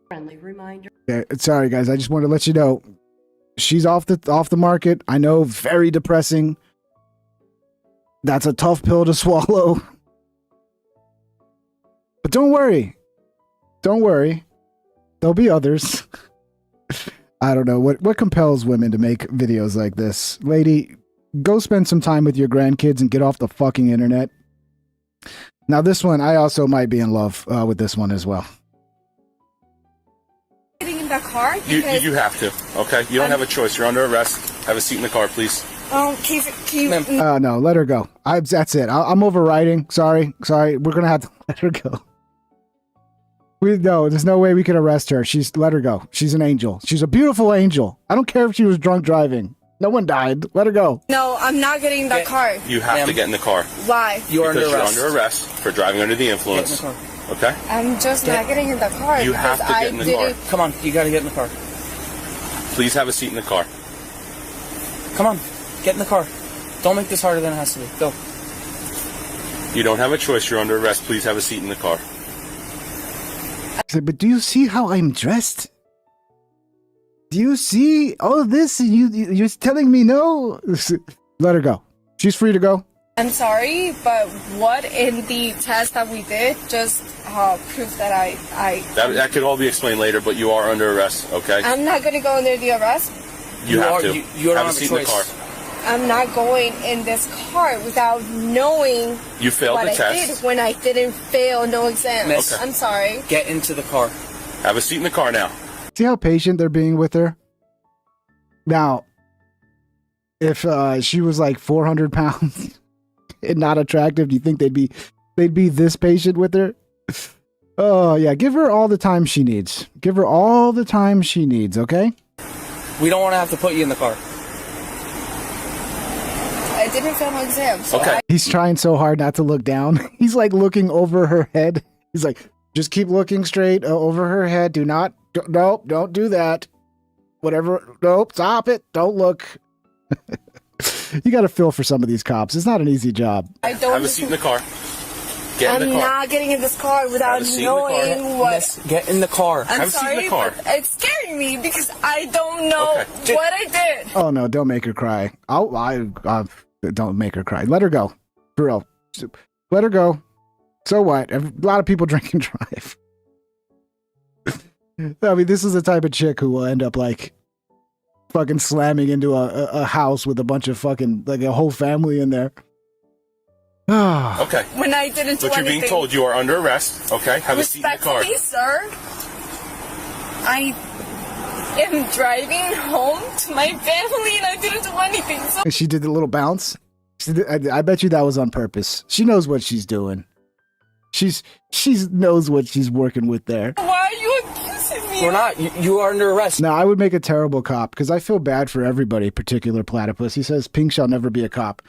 Friendly reminder. Okay, sorry guys, I just wanted to let you know she's off the market. I know, very depressing. That's a tough pill to swallow. But don't worry. Don't worry. There'll be others. I don't know what compels women to make videos like this. Lady, go spend some time with your grandkids and get off the fucking internet. Now this one, I also might be in love with this one as well. Getting in the car? You have to, okay? You don't have a choice. You're under arrest. Have a seat in the car, please. No, let her go. That's it. I'm overriding. Sorry. We're gonna have to let her go. There's no way we can arrest her. Let her go. She's an angel. She's a beautiful angel. I don't care if she was drunk driving. No one died. Let her go. No, I'm not getting in the car. You have to get in the car. Why? You're under arrest for driving under the influence. Okay? I'm just not getting in the car. You have to get in the car. Come on, you gotta get in the car. Please have a seat in the car. Come on, get in the car. Don't make this harder than it has to be. Go. You don't have a choice. You're under arrest. Please have a seat in the car. I said, but do you see how I'm dressed? Do you see all this? You're telling me no? Let her go. She's free to go. I'm sorry, but what in the test that we did just proves that I That could all be explained later, but you are under arrest, okay? I'm not going to go under the arrest. You have to. You don't have a seat in the car. I'm not going in this car without knowing You failed what the I test. did when I didn't fail no exams. Miss, I'm sorry. Get into the car. Have a seat in the car now. See how patient they're being with her? Now, if she was like 400 pounds and not attractive, do you think they'd be this patient with her? Oh, yeah. Give her all the time she needs. Give her all the time she needs, okay? We don't want to have to put you in the car. I didn't fail my exams. So Okay. He's trying so hard not to look down. He's like looking over her head. He's like, just keep looking straight over her head. Nope, don't do that. Whatever. Nope, stop it. Don't look. You got to feel for some of these cops. It's not an easy job. I don't. Have a seat in the car. Get in the I'm car. not getting in this car without Have a seat in the car. knowing what. Miss, get in the car. I'm Have a seat in sorry, the car. but it's scaring me because I don't know Okay. what I did. Oh no, don't make her cry. Don't make her cry. Let her go. For real. Let her go. So what? A lot of people drink and drive. I mean, this is the type of chick who will end up like fucking slamming into a house with a bunch of fucking, like a whole family in there. Okay. When I didn't do But you're anything. being told you are under arrest. Okay. Have a seat in the car. Respectfully, sir, I am driving home to my family and I didn't do anything. So She did the little bounce. I bet you that was on purpose. She knows what she's doing. She knows what she's working with there. why are you accusing me? We're not. You are under arrest. No, I would make a terrible cop because I feel bad for everybody, particular platypus. He says, Pink shall never be a cop.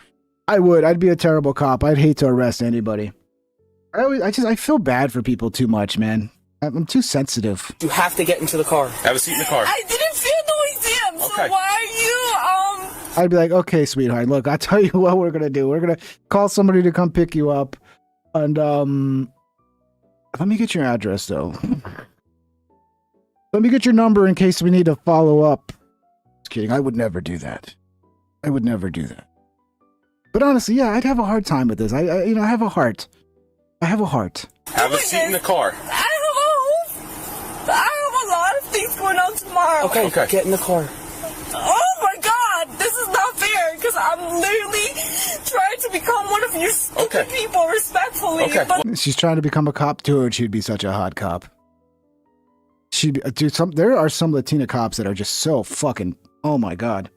I would. I'd be a terrible cop. I'd hate to arrest anybody. I feel bad for people too much, man. I'm too sensitive. You have to get into the car. Have a seat in the car. I didn't fail no exam, Okay. so why are you, I'd be like, okay, sweetheart, look, I'll tell you what we're going to do. We're going to call somebody to come pick you up. And, let me get your address, though. Let me get your number in case we need to follow up. Just kidding. I would never do that. I would never do that. But honestly, yeah, I'd have a hard time with this. I have a heart. I have a heart. Have a seat in the car. I have a lot of things going on tomorrow. Okay, get in the car. Oh my god, this is not fair because I'm literally trying to become one of you stupid people respectfully. But She's trying to become a cop too, and she'd be such a hot cop. There are some Latina cops that are just so fucking, oh my god.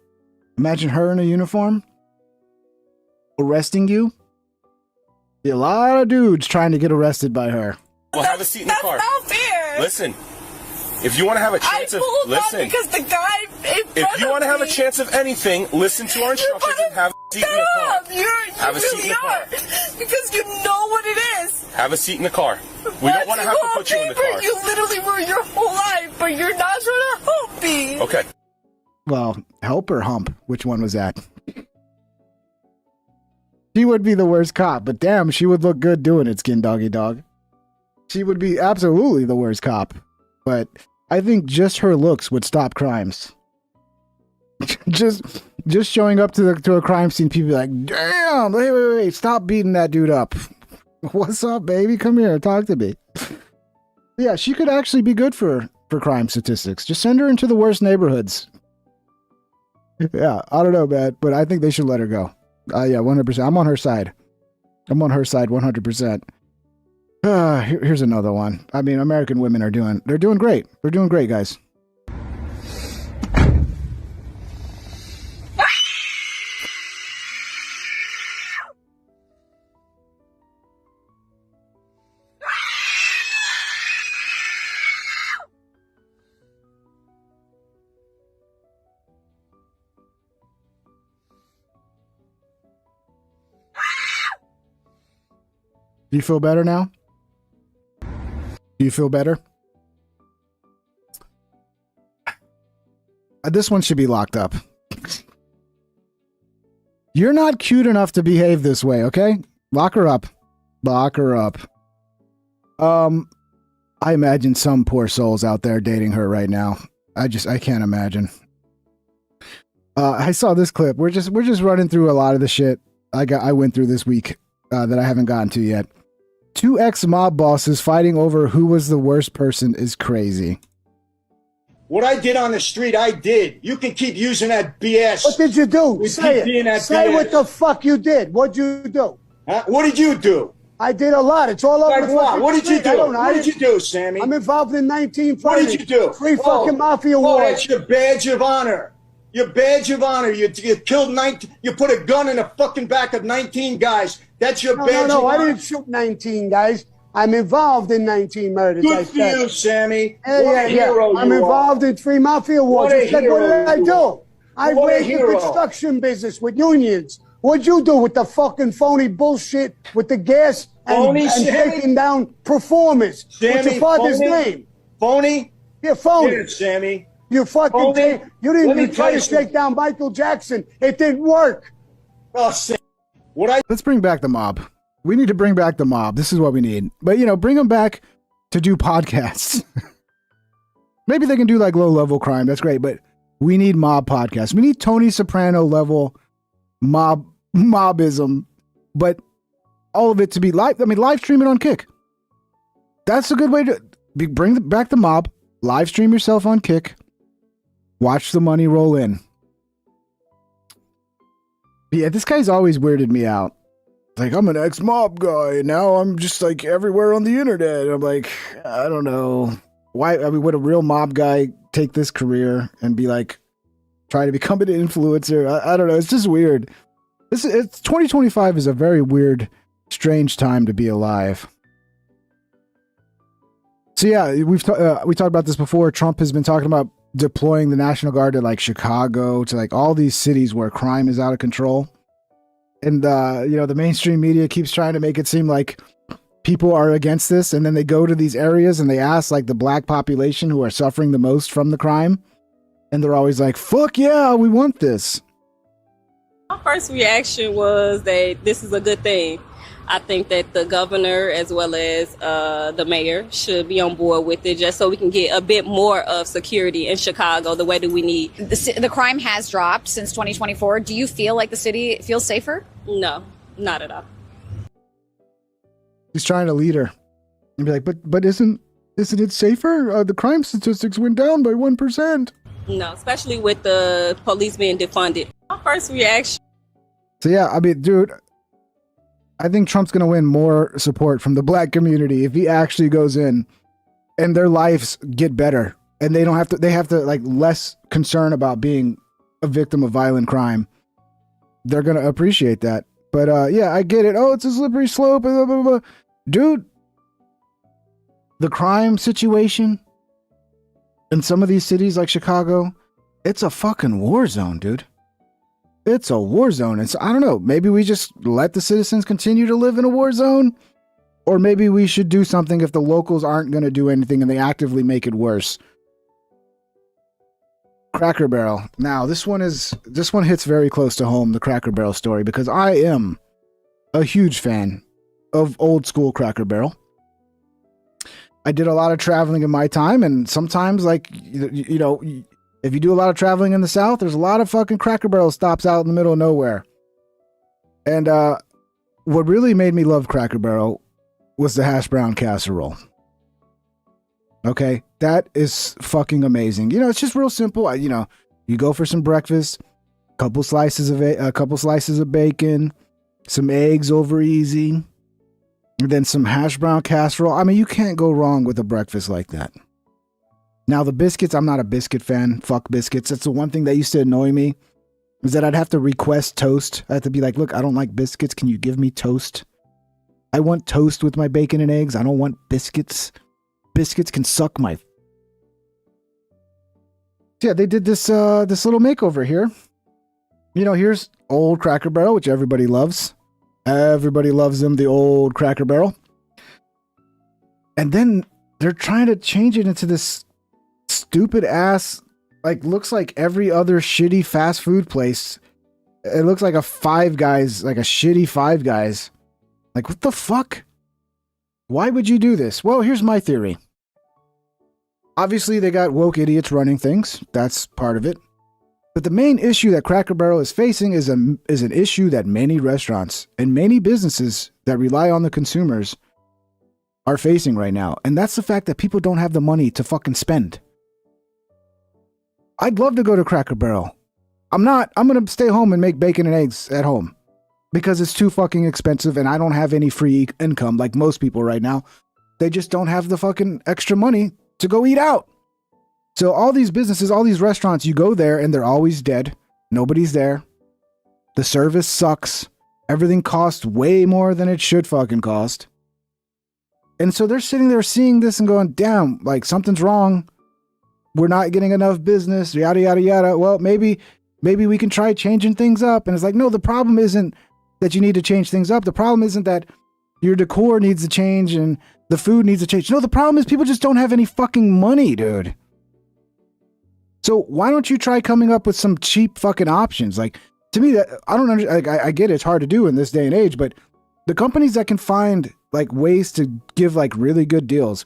Imagine her in a uniform arresting you. Be a lot of dudes trying to get arrested by her. Well, have a seat in the car. not fair. Listen, if you want to have a chance of listen, because the guy if you want to have a chance of anything, listen to our instructions and have a seat in the car. Have a seat in the car. Because you know what it is. Have a seat in the car. We don't want to have to put you in the car. You literally were your whole life, but you're not trying to help me. Okay. Well, help or hump? Which one was that? She would be the worst cop, but damn, she would look good doing it, Skin Doggy Dog. She would be absolutely the worst cop, but I think just her looks would stop crimes. just showing up to a crime scene, people be like, damn, wait, stop beating that dude up. What's up, baby? Come here, talk to me. Yeah, she could actually be good for crime statistics. Just send her into the worst neighborhoods. Yeah, I don't know, man, but I think they should let her go. Yeah, 100%. I'm on her side. 100%. Here's another one. I mean, American women they're doing great. They're doing great, guys. Do you feel better now? Do you feel better? This one should be locked up. You're not cute enough to behave this way, okay? Lock her up. Lock her up. I imagine some poor souls out there dating her right now. I can't imagine. I saw this clip. We're just running through a lot of the shit I went through this week that I haven't gotten to yet. 2 ex-mob bosses fighting over who was the worst person is crazy. What I did on the street, I did. You can keep using that BS. What did you do? Say it. Say what the fuck you did. What'd you do? Huh? What did you do? I did a lot. It's all over Like the what? fucking What did you street. I do? don't know. What did you do, Sammy? I'm involved in 19 What did you do? Three fucking mafia Oh, wars. that's your badge of honor. Your badge of honor. You killed 19. You put a gun in the fucking back of 19 guys. That's your badge of honor. I didn't shoot 19 guys. I'm involved in 19 murders. Good for you, Sammy. Yeah, What a hero I'm you involved in 3 mafia wars. What a What hero did I you do? are. I What a raised the hero. construction business with unions. What'd you do with the fucking phony bullshit with the gas and Sammy? taking down performers? What's Sammy, your father's phony? name? Phony? Yeah, phony. Get it, Sammy. You fucking Phony? you Let didn't me even try tell to you shake down Michael Jackson. It didn't work. Oh, Sam. Let's bring back the mob. We need to bring back the mob. This is what we need. But, bring them back to do podcasts. Maybe they can do like low level crime. That's great. But we need mob podcasts. We need Tony Soprano level mobism. But all of it to be live. Live stream it on Kick. That's a good way to bring back the mob. Live stream yourself on Kick. Watch the money roll in. Yeah, this guy's always weirded me out. Like, I'm an ex-mob guy, and now I'm just, like, everywhere on the internet. I'm like, I don't know. Why, would a real mob guy take this career and be, like, try to become an influencer? I don't know. It's just weird. It's 2025 is a very weird, strange time to be alive. So, yeah, we talked about this before. Trump has been talking about deploying the National Guard to, like, Chicago, to, like, all these cities where crime is out of control. And, the mainstream media keeps trying to make it seem like people are against this. And then they go to these areas and they ask like the black population who are suffering the most from the crime. And they're always like, fuck yeah, we want this. My first reaction was that this is a good thing. I think that the governor as well as the mayor should be on board with it just so we can get a bit more of security in Chicago the way that we need. The crime has dropped since 2024. Do you feel like the city feels safer? No, not at all. He's trying to lead her and be like, but isn't it safer? The crime statistics went down by 1%. No, especially with the police being defunded. My first reaction. So yeah, dude, I think Trump's going to win more support from the black community if he actually goes in and their lives get better and they have to like less concern about being a victim of violent crime. They're going to appreciate that. But yeah, I get it. Oh, it's a slippery slope. Blah, blah, blah. Dude, the crime situation in some of these cities like Chicago, it's a fucking war zone, dude. It's a war zone. And so, I don't know, maybe we just let the citizens continue to live in a war zone, or maybe we should do something if the locals aren't going to do anything and they actively make it worse. Cracker Barrel. Now, this one hits very close to home, the Cracker Barrel story, because I am a huge fan of old school Cracker Barrel. I did a lot of traveling in my time, and sometimes, like, you know, if you do a lot of traveling in the South, there's a lot of fucking Cracker Barrel stops out in the middle of nowhere. And what really made me love Cracker Barrel was the hash brown casserole. Okay, that is fucking amazing. You know, it's just real simple. You know, you go for some breakfast, a couple slices of bacon, some eggs over easy, and then some hash brown casserole. I mean, you can't go wrong with a breakfast like that. Now, the biscuits, I'm not a biscuit fan. Fuck biscuits. That's the one thing that used to annoy me, is that I'd have to request toast. I had to be like, look, I don't like biscuits. Can you give me toast? I want toast with my bacon and eggs. I don't want biscuits. Biscuits can suck my... Yeah, they did this little makeover here. You know, here's old Cracker Barrel, which everybody loves. Everybody loves them, the old Cracker Barrel. And then they're trying to change it into this stupid ass, like, looks like every other shitty fast food place. It looks like a Five Guys, like a shitty Five Guys. Like, what the fuck? Why would you do this? Well, here's my theory. Obviously, they got woke idiots running things. That's part of it. But the main issue that Cracker Barrel is facing is an issue that many restaurants and many businesses that rely on the consumers are facing right now. And that's the fact that people don't have the money to fucking spend. I'd love to go to Cracker Barrel. I'm going to stay home and make bacon and eggs at home because it's too fucking expensive and I don't have any free income like most people right now. They just don't have the fucking extra money to go eat out. So all these businesses, all these restaurants, you go there and they're always dead. Nobody's there. The service sucks. Everything costs way more than it should fucking cost. And so they're sitting there seeing this and going, damn, like something's wrong. We're not getting enough business, yada, yada, yada. Well, maybe we can try changing things up. And it's like, no, the problem isn't that you need to change things up. The problem isn't that your decor needs to change and the food needs to change. No, the problem is people just don't have any fucking money, dude. So why don't you try coming up with some cheap fucking options? Like, to me, that I don't understand. Like, I get it's hard to do in this day and age, but the companies that can find like ways to give like really good deals,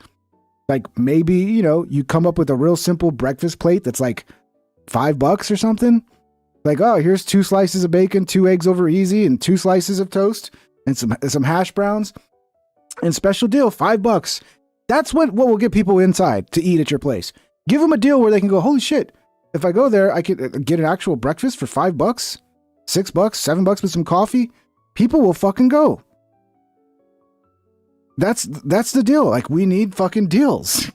like maybe, you know, you come up with a real simple breakfast plate that's like $5 or something. Like, oh, here's 2 slices of bacon, 2 eggs over easy, and 2 slices of toast, and some hash browns, and special deal, $5. That's what will get people inside to eat at your place. Give them a deal where they can go, holy shit, if I go there, I could get an actual breakfast for $5, $6, $7 with some coffee. People will fucking go. That's the deal. Like, we need fucking deals.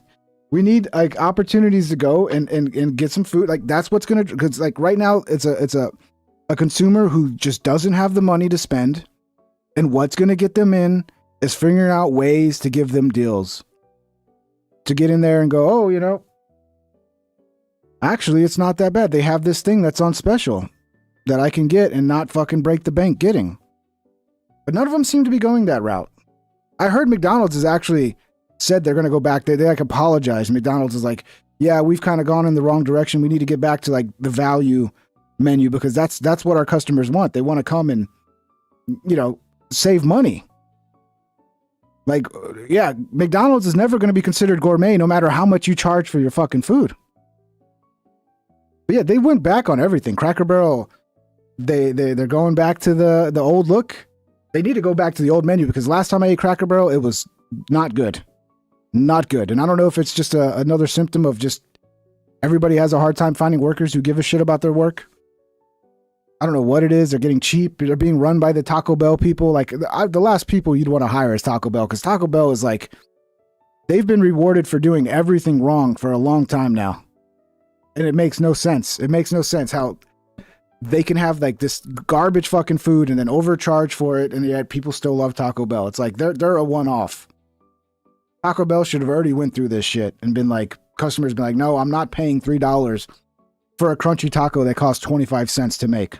We need like opportunities to go and get some food. Like, that's what's gonna, because like right now it's a consumer who just doesn't have the money to spend, and what's gonna get them in is figuring out ways to give them deals. To get in there and go, oh, you know, actually, it's not that bad. They have this thing that's on special that I can get and not fucking break the bank getting. But none of them seem to be going that route. I heard McDonald's has actually said they're going to go back. They like apologize. McDonald's is like, yeah, we've kind of gone in the wrong direction. We need to get back to like the value menu because that's what our customers want. They want to come and, you know, save money. Like, yeah, McDonald's is never going to be considered gourmet no matter how much you charge for your fucking food. But yeah, they went back on everything. Cracker Barrel, they're going back to the old look. They need to go back to the old menu because last time I ate Cracker Barrel, it was not good. Not good. And I don't know if it's just another symptom of just everybody has a hard time finding workers who give a shit about their work. I don't know what it is. They're getting cheap. They're being run by the Taco Bell people. Like, the last people you'd want to hire is Taco Bell because Taco Bell is like, they've been rewarded for doing everything wrong for a long time now. And it makes no sense. It makes no sense how they can have like this garbage fucking food and then overcharge for it, and yet people still love Taco Bell. It's like they're a one-off. Taco Bell should have already went through this shit and been like, customers been like, no, I'm not paying $3 for a crunchy taco that costs 25 cents to make.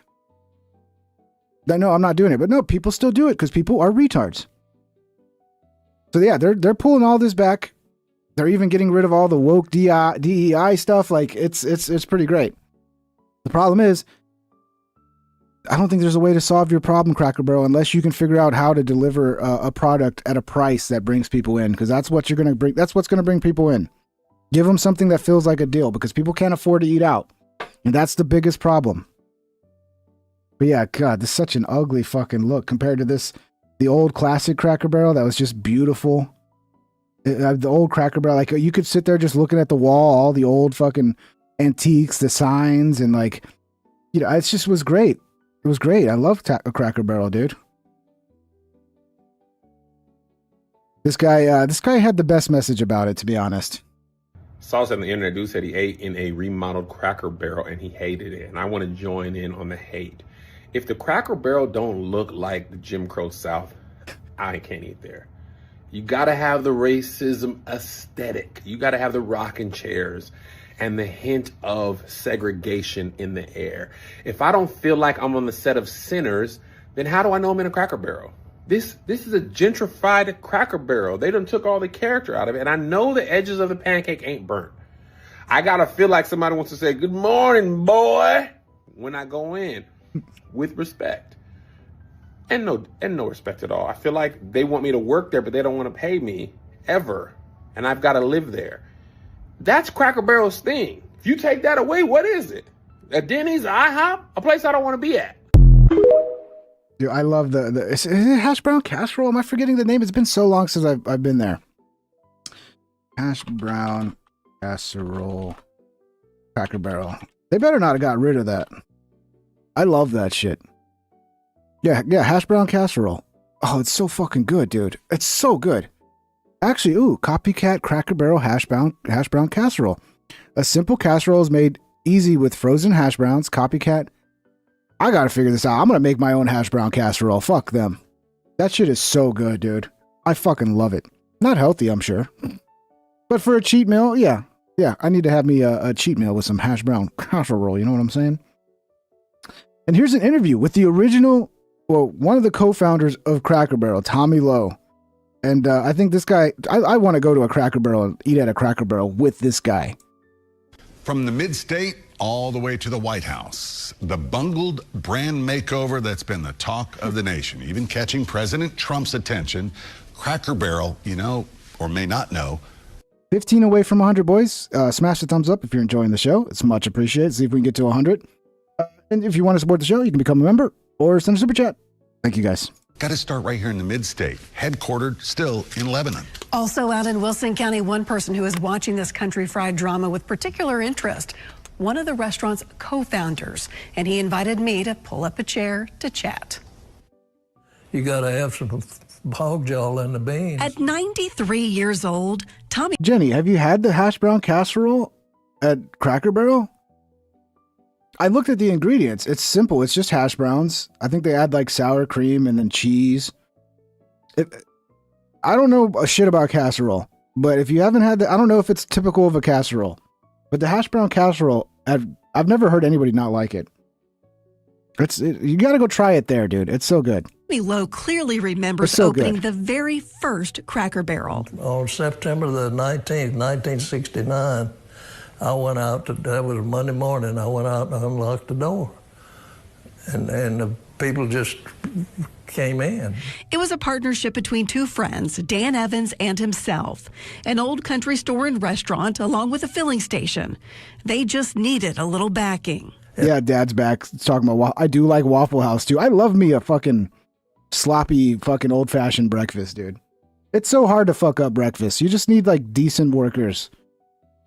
No, I'm not doing it. But no, people still do it because people are retards. So yeah, they're pulling all this back. They're even getting rid of all the woke DEI stuff. Like, it's pretty great. The problem is, I don't think there's a way to solve your problem, Cracker Barrel, unless you can figure out how to deliver a product at a price that brings people in, because that's what you're going to bring. That's what's going to bring people in. Give them something that feels like a deal, because people can't afford to eat out, and that's the biggest problem. But yeah, God, this is such an ugly fucking look compared to the old classic Cracker Barrel that was just beautiful. The old Cracker Barrel, like, you could sit there just looking at the wall, all the old fucking antiques, the signs, and like, you know, it just was great. It was great. I love Cracker Barrel, dude. This guy had the best message about it, to be honest. Saw something on the internet. Dude said he ate in a remodeled Cracker Barrel and he hated it. And I want to join in on the hate. If the Cracker Barrel don't look like the Jim Crow South, I can't eat there. You got to have the racism aesthetic. You got to have the rocking chairs and the hint of segregation in the air. If I don't feel like I'm on the set of Sinners, then how do I know I'm in a Cracker Barrel? This is a gentrified Cracker Barrel. They done took all the character out of it, and I know the edges of the pancake ain't burnt. I gotta feel like somebody wants to say, "Good morning, boy," when I go in, with respect. And no respect at all. I feel like they want me to work there, but they don't want to pay me ever, and I've got to live there. That's Cracker Barrel's thing. If you take that away, what is it? A Denny's, a IHOP, a place I don't want to be at. Dude, I love is it hash brown casserole? Am I forgetting the name? It's been so long since I've been there. Hash brown casserole. Cracker Barrel. They better not have got rid of that. I love that shit. Yeah, hash brown casserole. Oh, it's so fucking good, dude. It's so good. Actually, copycat Cracker Barrel hash brown casserole. A simple casserole is made easy with frozen hash browns. Copycat. I gotta figure this out. I'm gonna make my own hash brown casserole. Fuck them. That shit is so good, dude. I fucking love it. Not healthy, I'm sure. But for a cheat meal, yeah. I need to have me a cheat meal with some hash brown casserole. You know what I'm saying? And here's an interview with the original, one of the co-founders of Cracker Barrel, Tommy Lowe. And I think this guy, I want to go to a Cracker Barrel and eat at a Cracker Barrel with this guy. From the mid-state all the way to the White House, the bungled brand makeover that's been the talk of the nation, even catching President Trump's attention. Cracker Barrel, you know, or may not know. 15 away from 100, boys. Smash the thumbs up if you're enjoying the show. It's much appreciated. See if we can get to 100. And if you want to support the show, you can become a member or send a super chat. Thank you, guys. Got to start right here in the mid-state, headquartered still in Lebanon. Also out in Wilson County, one person who is watching this country fried drama with particular interest, one of the restaurant's co-founders, and he invited me to pull up a chair to chat. You got to have some hog jaw in the beans. At 93 years old, Tommy... Jenny, have you had the hash brown casserole at Cracker Barrel? I looked at the ingredients. It's simple. It's just hash browns. I think they add like sour cream and then cheese. I don't know a shit about casserole, but if you haven't had I don't know if it's typical of a casserole, but the hash brown casserole, I've never heard anybody not like it. You got to go try it there, dude. It's so good. Tommy Lowe clearly remembers so opening good. the very first Cracker Barrel. On September the 19th, 1969, I went out, that was Monday morning, I went out and unlocked the door. And the people just came in. It was a partnership between two friends, Dan Evans and himself. An old country store and restaurant, along with a filling station. They just needed a little backing. Yeah, Dad's back. It's talking about, I do like Waffle House, too. I love me a fucking sloppy, fucking old-fashioned breakfast, dude. It's so hard to fuck up breakfast. You just need, like, decent workers,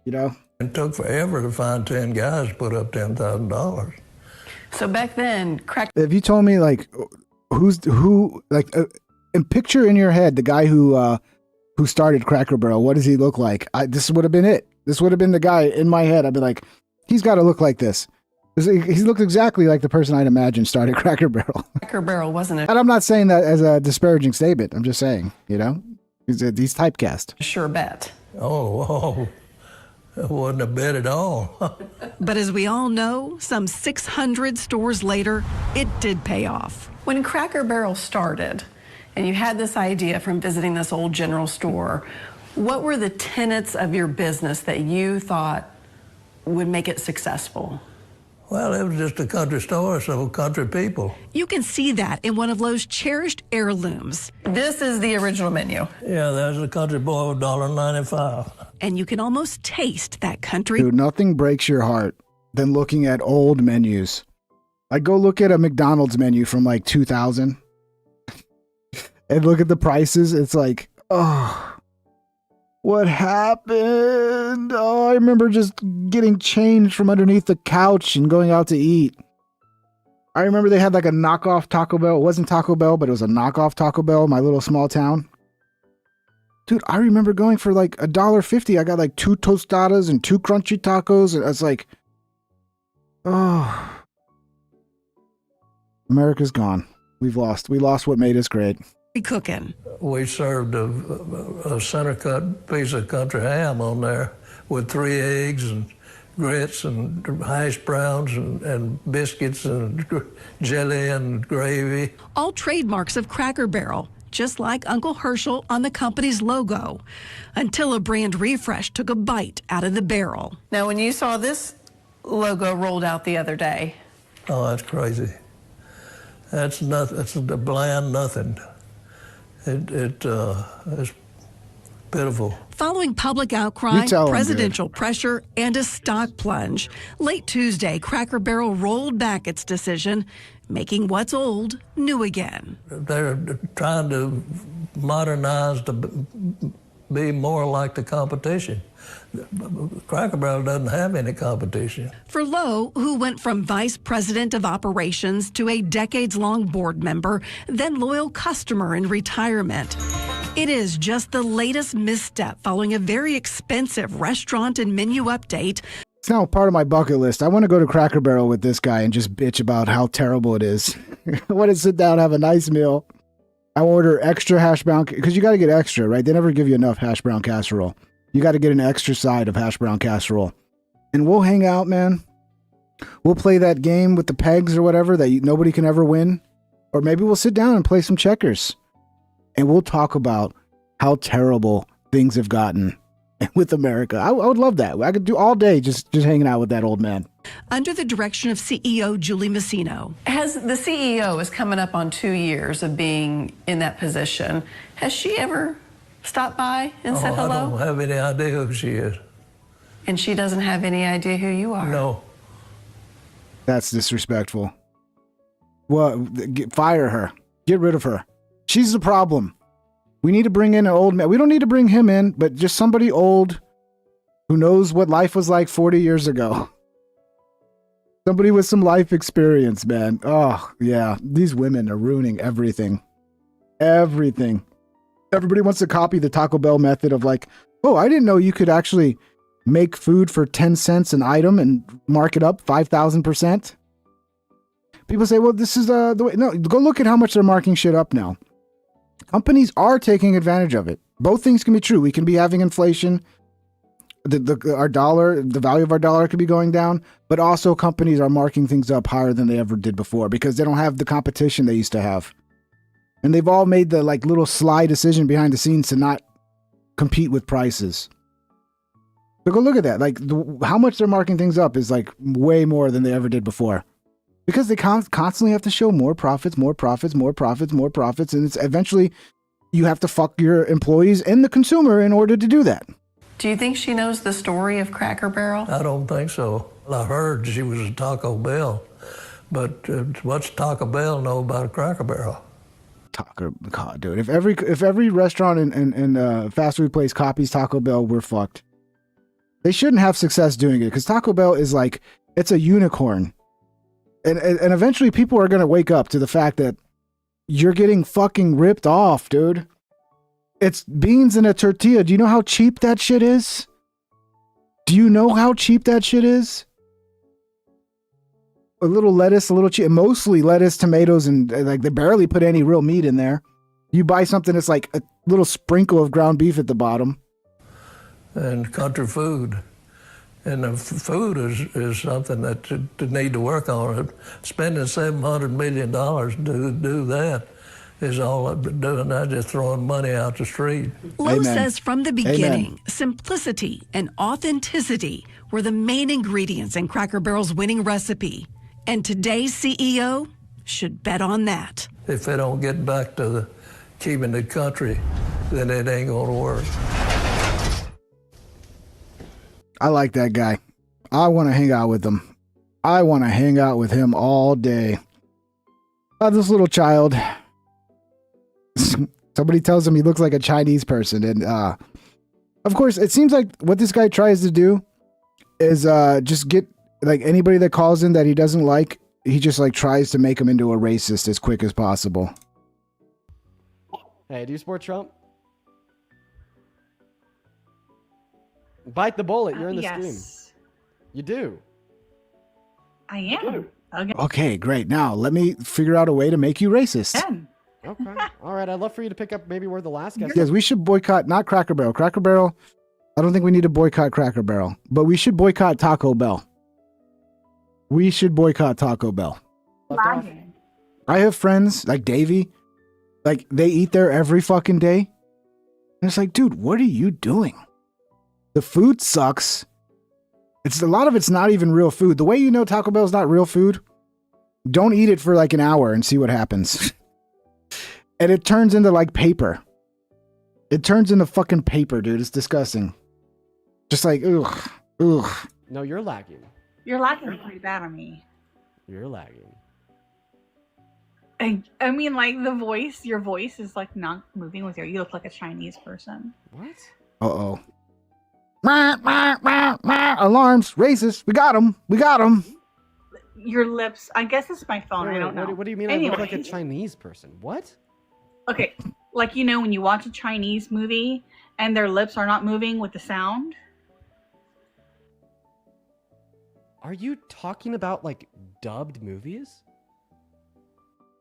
you know? It took forever to find 10 guys to put up $10,000. So back then, If you told me, like, and picture in your head the guy who started Cracker Barrel, what does he look like? This would have been it. This would have been the guy in my head. I'd be like, he's got to look like this. He looked exactly like the person I'd imagine started Cracker Barrel. Cracker Barrel, wasn't it? And I'm not saying that as a disparaging statement. I'm just saying, you know, he's typecast. Sure bet. Oh, that wasn't a bet at all. But as we all know, some 600 stores later, it did pay off. When Cracker Barrel started, and you had this idea from visiting this old general store, what were the tenets of your business that you thought would make it successful? Well, it was just a country store, so country people. You can see that in one of Lowe's cherished heirlooms. This is the original menu. Yeah, there's a country boy with $1.95. And you can almost taste that country. Dude, nothing breaks your heart than looking at old menus. Like, go look at a McDonald's menu from like 2000 and look at the prices. It's like, oh, what happened? Oh, I remember just getting changed from underneath the couch and going out to eat. I remember they had like a knockoff Taco Bell. It wasn't Taco Bell, but it was a knockoff Taco Bell in my little small town. Dude, I remember going for like $1.50. I got like 2 tostadas and 2 crunchy tacos. And I was like, oh, America's gone. We lost what made us great. Cooking. We served a center cut piece of country ham on there with 3 eggs and grits and hash browns and biscuits and jelly and gravy. All trademarks of Cracker Barrel, just like Uncle Herschel on the company's logo, until a brand refresh took a bite out of the barrel. Now, when you saw this logo rolled out the other day. Oh, that's crazy. That's nothing. It's a bland nothing. It's pitiful. Following public outcry, presidential pressure, and a stock plunge, late Tuesday, Cracker Barrel rolled back its decision, making what's old new again. They're trying to modernize the be more like the competition. Cracker Barrel doesn't have any competition. For Lowe, who went from vice president of operations to a decades-long board member, then loyal customer in retirement, it is just the latest misstep following a very expensive restaurant and menu update. It's now part of my bucket list. I want to go to Cracker Barrel with this guy and just bitch about how terrible it is. I want to sit down, have a nice meal. I order extra hash brown, because you got to get extra, right? They never give you enough hash brown casserole. You got to get an extra side of hash brown casserole. And we'll hang out, man. We'll play that game with the pegs or whatever that nobody can ever win. Or maybe we'll sit down and play some checkers. And we'll talk about how terrible things have gotten with America. I would love that. I could do all day just hanging out with that old man. Under the direction of CEO Julie Massino. Has the CEO is coming up on 2 years of being in that position. Has she ever stopped by and said hello? I don't have any idea who she is. And she doesn't have any idea who you are? No. That's disrespectful. Well, fire her. Get rid of her. She's the problem. We need to bring in an old man. We don't need to bring him in, but just somebody old who knows what life was like 40 years ago. Somebody with some life experience, man. Oh, yeah. These women are ruining everything. Everything. Everybody wants to copy the Taco Bell method of like, oh, I didn't know you could actually make food for 10 cents an item and mark it up 5,000%. People say, well, this is the way. No, go look at how much they're marking shit up now. Companies are taking advantage of it. Both things can be true. We can be having inflation. Our dollar, the value of our dollar could be going down, but also companies are marking things up higher than they ever did before because they don't have the competition they used to have. And they've all made the like little sly decision behind the scenes to not compete with prices. But go look at that. Like how much they're marking things up is like way more than they ever did before. Because they constantly have to show more profits. And it's eventually you have to fuck your employees and the consumer in order to do that. Do you think she knows the story of Cracker Barrel? I don't think so. I heard she was a Taco Bell, but what's Taco Bell know about a Cracker Barrel? God, dude. If every restaurant and fast food place copies Taco Bell, we're fucked. They shouldn't have success doing it because Taco Bell is like, it's a unicorn. And eventually people are going to wake up to the fact that you're getting fucking ripped off, dude. It's beans in a tortilla. Do you know how cheap that shit is? Do you know how cheap that shit is? A little lettuce, a little cheese, mostly lettuce, tomatoes, and like they barely put any real meat in there. You buy something that's like a little sprinkle of ground beef at the bottom. And country food. And the food is something that they need to work on. Spending $700 million to do that is all I've been doing. I'm just throwing money out the street. Lowe says from the beginning, simplicity and authenticity were the main ingredients in Cracker Barrel's winning recipe. And today's CEO should bet on that. If they don't get back to keeping the country, then it ain't going to work. I like that guy. I want to hang out with him. I want to hang out with him all day. This little child. Somebody tells him he looks like a Chinese person. And of course, it seems like what this guy tries to do is just get like anybody that calls in that he doesn't like. He just like tries to make him into a racist as quick as possible. Hey, do you support Trump? Bite the bullet. You're in the stream. You do. I am. Okay. Okay, great. Now let me figure out a way to make you racist. Okay. All right. I'd love for you to pick up maybe where the last guy. Yes, we should boycott not Cracker Barrel. Cracker Barrel. I don't think we need to boycott Cracker Barrel, but we should boycott Taco Bell. We should boycott Taco Bell. I have friends like Davey, like they eat there every fucking day. And it's like, dude, what are you doing? The food sucks. A lot of it's not even real food. The way you know Taco Bell is not real food, don't eat it for like an hour and see what happens. And it turns into like paper. It turns into fucking paper, dude. It's disgusting. Just like, ugh. No, you're lagging. You're lagging pretty bad on me. You're lagging. I mean, like the voice, your voice is like not moving with you look like a Chinese person. What? Uh-oh. Alarms, racist. We got him. We got him. Your lips, I guess it's my phone. Wait, I don't know. What do you mean anyway. I look like a Chinese person? What? Okay, like when you watch a Chinese movie and their lips are not moving with the sound. Are you talking about like dubbed movies?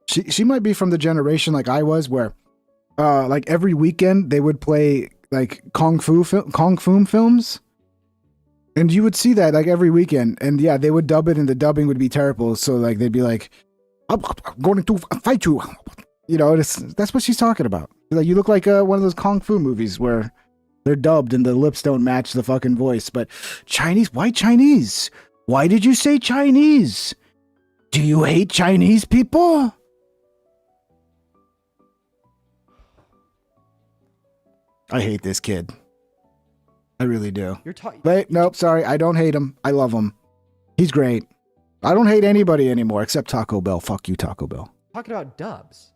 She might be from the generation like I was, where like every weekend they would play like kung fu films, and you would see that like every weekend, and yeah, they would dub it, and the dubbing would be terrible. So like they'd be like, "I'm going to fight you," that's what she's talking about. Like you look like one of those kung fu movies where they're dubbed and the lips don't match the fucking voice. But Chinese, why Chinese? Why did you say Chinese? Do you hate Chinese people? I hate this kid. I really do. You're talking. Wait, nope, sorry. I don't hate him. I love him. He's great. I don't hate anybody anymore except Taco Bell. Fuck you, Taco Bell. Talking about dubs.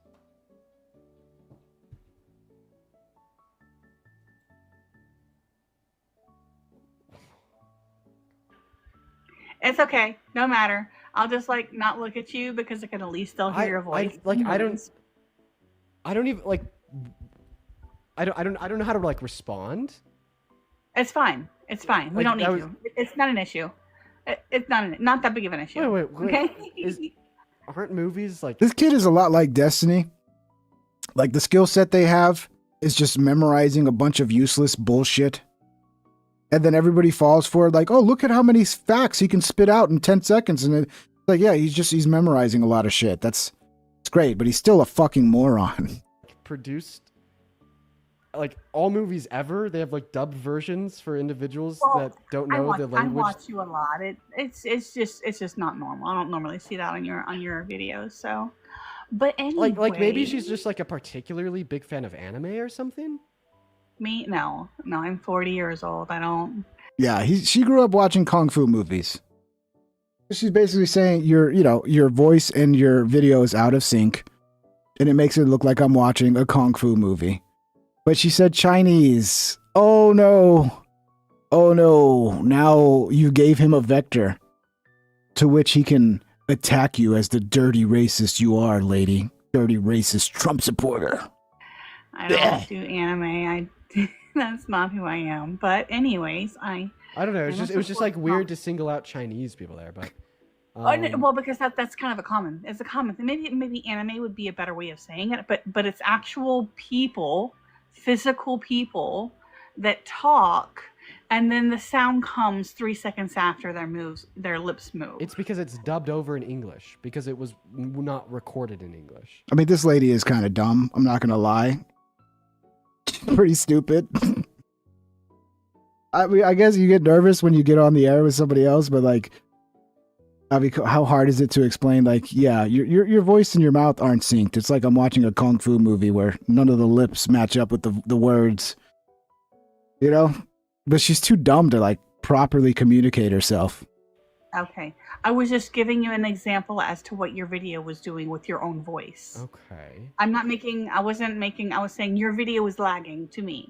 It's okay. No matter. I'll just like not look at you because I can at least still hear your voice. I don't even like. I don't know how to like respond. It's fine. It's fine. We don't need to. It's not an issue. It's not that big of an issue. Wait. Okay? Aren't movies like this kid is a lot like Destiny. Like the skill set they have is just memorizing a bunch of useless bullshit. And then everybody falls for it, like, oh, look at how many facts he can spit out in 10 seconds. And it's like, yeah, he's memorizing a lot of shit. It's great, but he's still a fucking moron. Produced like all movies ever, they have like dubbed versions for individuals that don't know the language. I watch you a lot. It's just not normal. I don't normally see that on your videos. So, but anyway, like maybe she's just like a particularly big fan of anime or something. Me? No, I'm 40 years old. I don't. Yeah, she grew up watching kung fu movies. She's basically saying your voice and your video is out of sync, and it makes it look like I'm watching a kung fu movie. But she said Chinese. Oh no. Now you gave him a vector to which he can attack you as the dirty racist you are, lady. Dirty racist Trump supporter. I don't do anime. That's not who I am. But anyways, I don't know. It was just like weird to single out Chinese people there, but well, because that's kind of a common thing. Maybe anime would be a better way of saying it, but it's actual people, physical people that talk, and then the sound comes 3 seconds after their lips move. It's because it's dubbed over in English, because it was not recorded in English. I mean, this lady is kind of dumb. I'm not gonna lie. Pretty stupid. I mean, I guess you get nervous when you get on the air with somebody else, but like, I mean, how hard is it to explain? Like, yeah, your voice and your mouth aren't synced. It's like I'm watching a kung fu movie where none of the lips match up with the words. You know? But she's too dumb to like properly communicate herself. Okay. I was just giving you an example as to what your video was doing with your own voice. Okay. I was saying your video is lagging to me.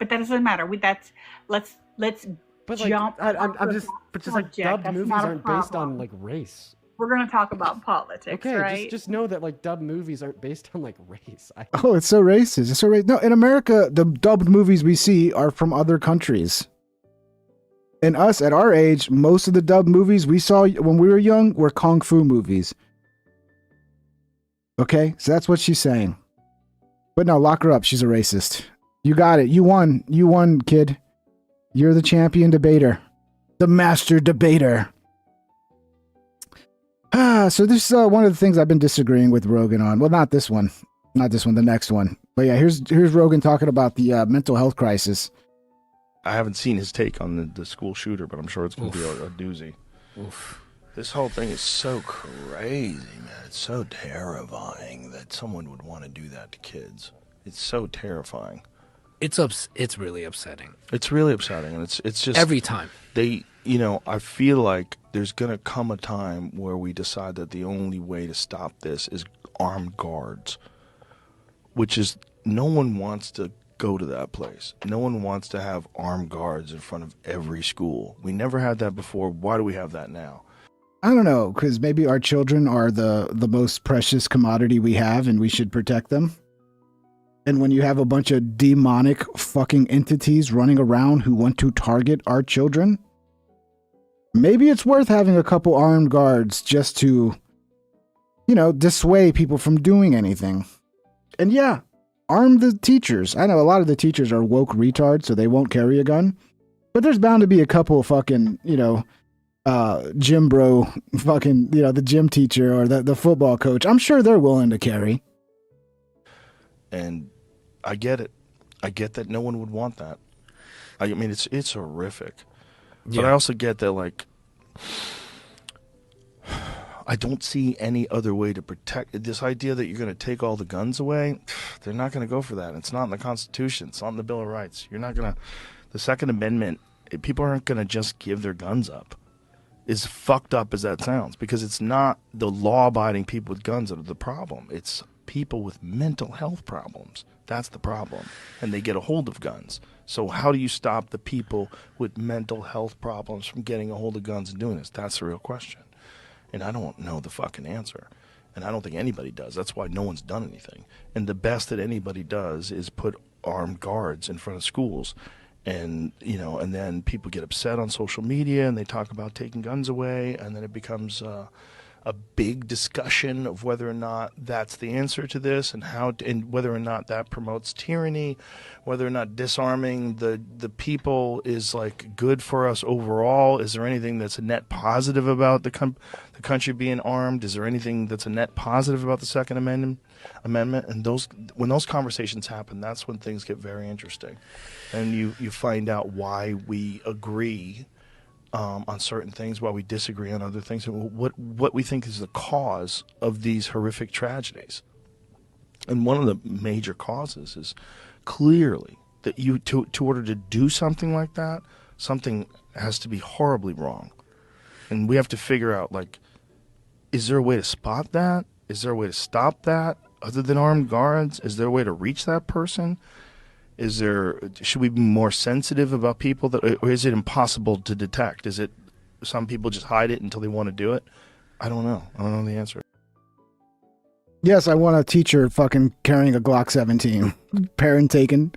But that doesn't matter. Let's jump. But like dubbed movies aren't based on like race. We're going to talk about politics, okay, right? just know that like dubbed movies aren't based on like race. Oh, it's so racist. It's so racist. No, in America, the dubbed movies we see are from other countries. And us, at our age, most of the dubbed movies we saw when we were young were kung fu movies. Okay? So that's what she's saying. But no, lock her up. She's a racist. You got it. You won. You won, kid. You're the champion debater. The master debater. So this is one of the things I've been disagreeing with Rogan on. Well, not this one. Not this one, the next one. But yeah, here's Rogan talking about the mental health crisis. I haven't seen his take on the school shooter, but I'm sure it's going to be a doozy. Oof. This whole thing is so crazy, man. It's so terrifying that someone would want to do that to kids. It's so terrifying. It's really upsetting. It's really upsetting, and it's just every time. I feel like there's going to come a time where we decide that the only way to stop this is armed guards, which is no one wants to go to that place. No one wants to have armed guards in front of every school. We never had that before. Why do we have that now? I don't know, because maybe our children are the most precious commodity we have and we should protect them. And when you have a bunch of demonic fucking entities running around who want to target our children, maybe it's worth having a couple armed guards just to, you know, dissuade people from doing anything. And yeah, arm the teachers. I know a lot of the teachers are woke retards, so they won't carry a gun. But there's bound to be a couple fucking, you know, gym bro, fucking, you know, the gym teacher or the football coach. I'm sure they're willing to carry. And I get it. I get that no one would want that. I mean, it's horrific. But I also get that, like, I don't see any other way to protect this idea that you're going to take all the guns away. They're not going to go for that. It's not in the Constitution. It's not in the Bill of Rights. You're not going to. The Second Amendment, people aren't going to just give their guns up. As fucked up as that sounds, because it's not the law-abiding people with guns that are the problem. It's people with mental health problems. That's the problem. And they get a hold of guns. So how do you stop the people with mental health problems from getting a hold of guns and doing this? That's the real question. And I don't know the fucking answer. And I don't think anybody does. That's why no one's done anything. And the best that anybody does is put armed guards in front of schools. And, you know, and then people get upset on social media and they talk about taking guns away. And then it becomes a big discussion of whether or not that's the answer to this and and whether or not that promotes tyranny, whether or not disarming the people is like good for us overall. Is there anything that's a net positive about the country being armed? Is there anything that's a net positive about the Second Amendment? And when those conversations happen, that's when things get very interesting. And you find out why we agree on certain things, while we disagree on other things, and what we think is the cause of these horrific tragedies. And one of the major causes is clearly that to order to do something like that, something has to be horribly wrong. And we have to figure out, like, is there a way to spot that? Is there a way to stop that other than armed guards? Is there a way to reach that person? Should we be more sensitive about people or is it impossible to detect? Is it some people just hide it until they want to do it? I don't know. I don't know the answer. Yes, I want a teacher fucking carrying a Glock 17. Parent taken.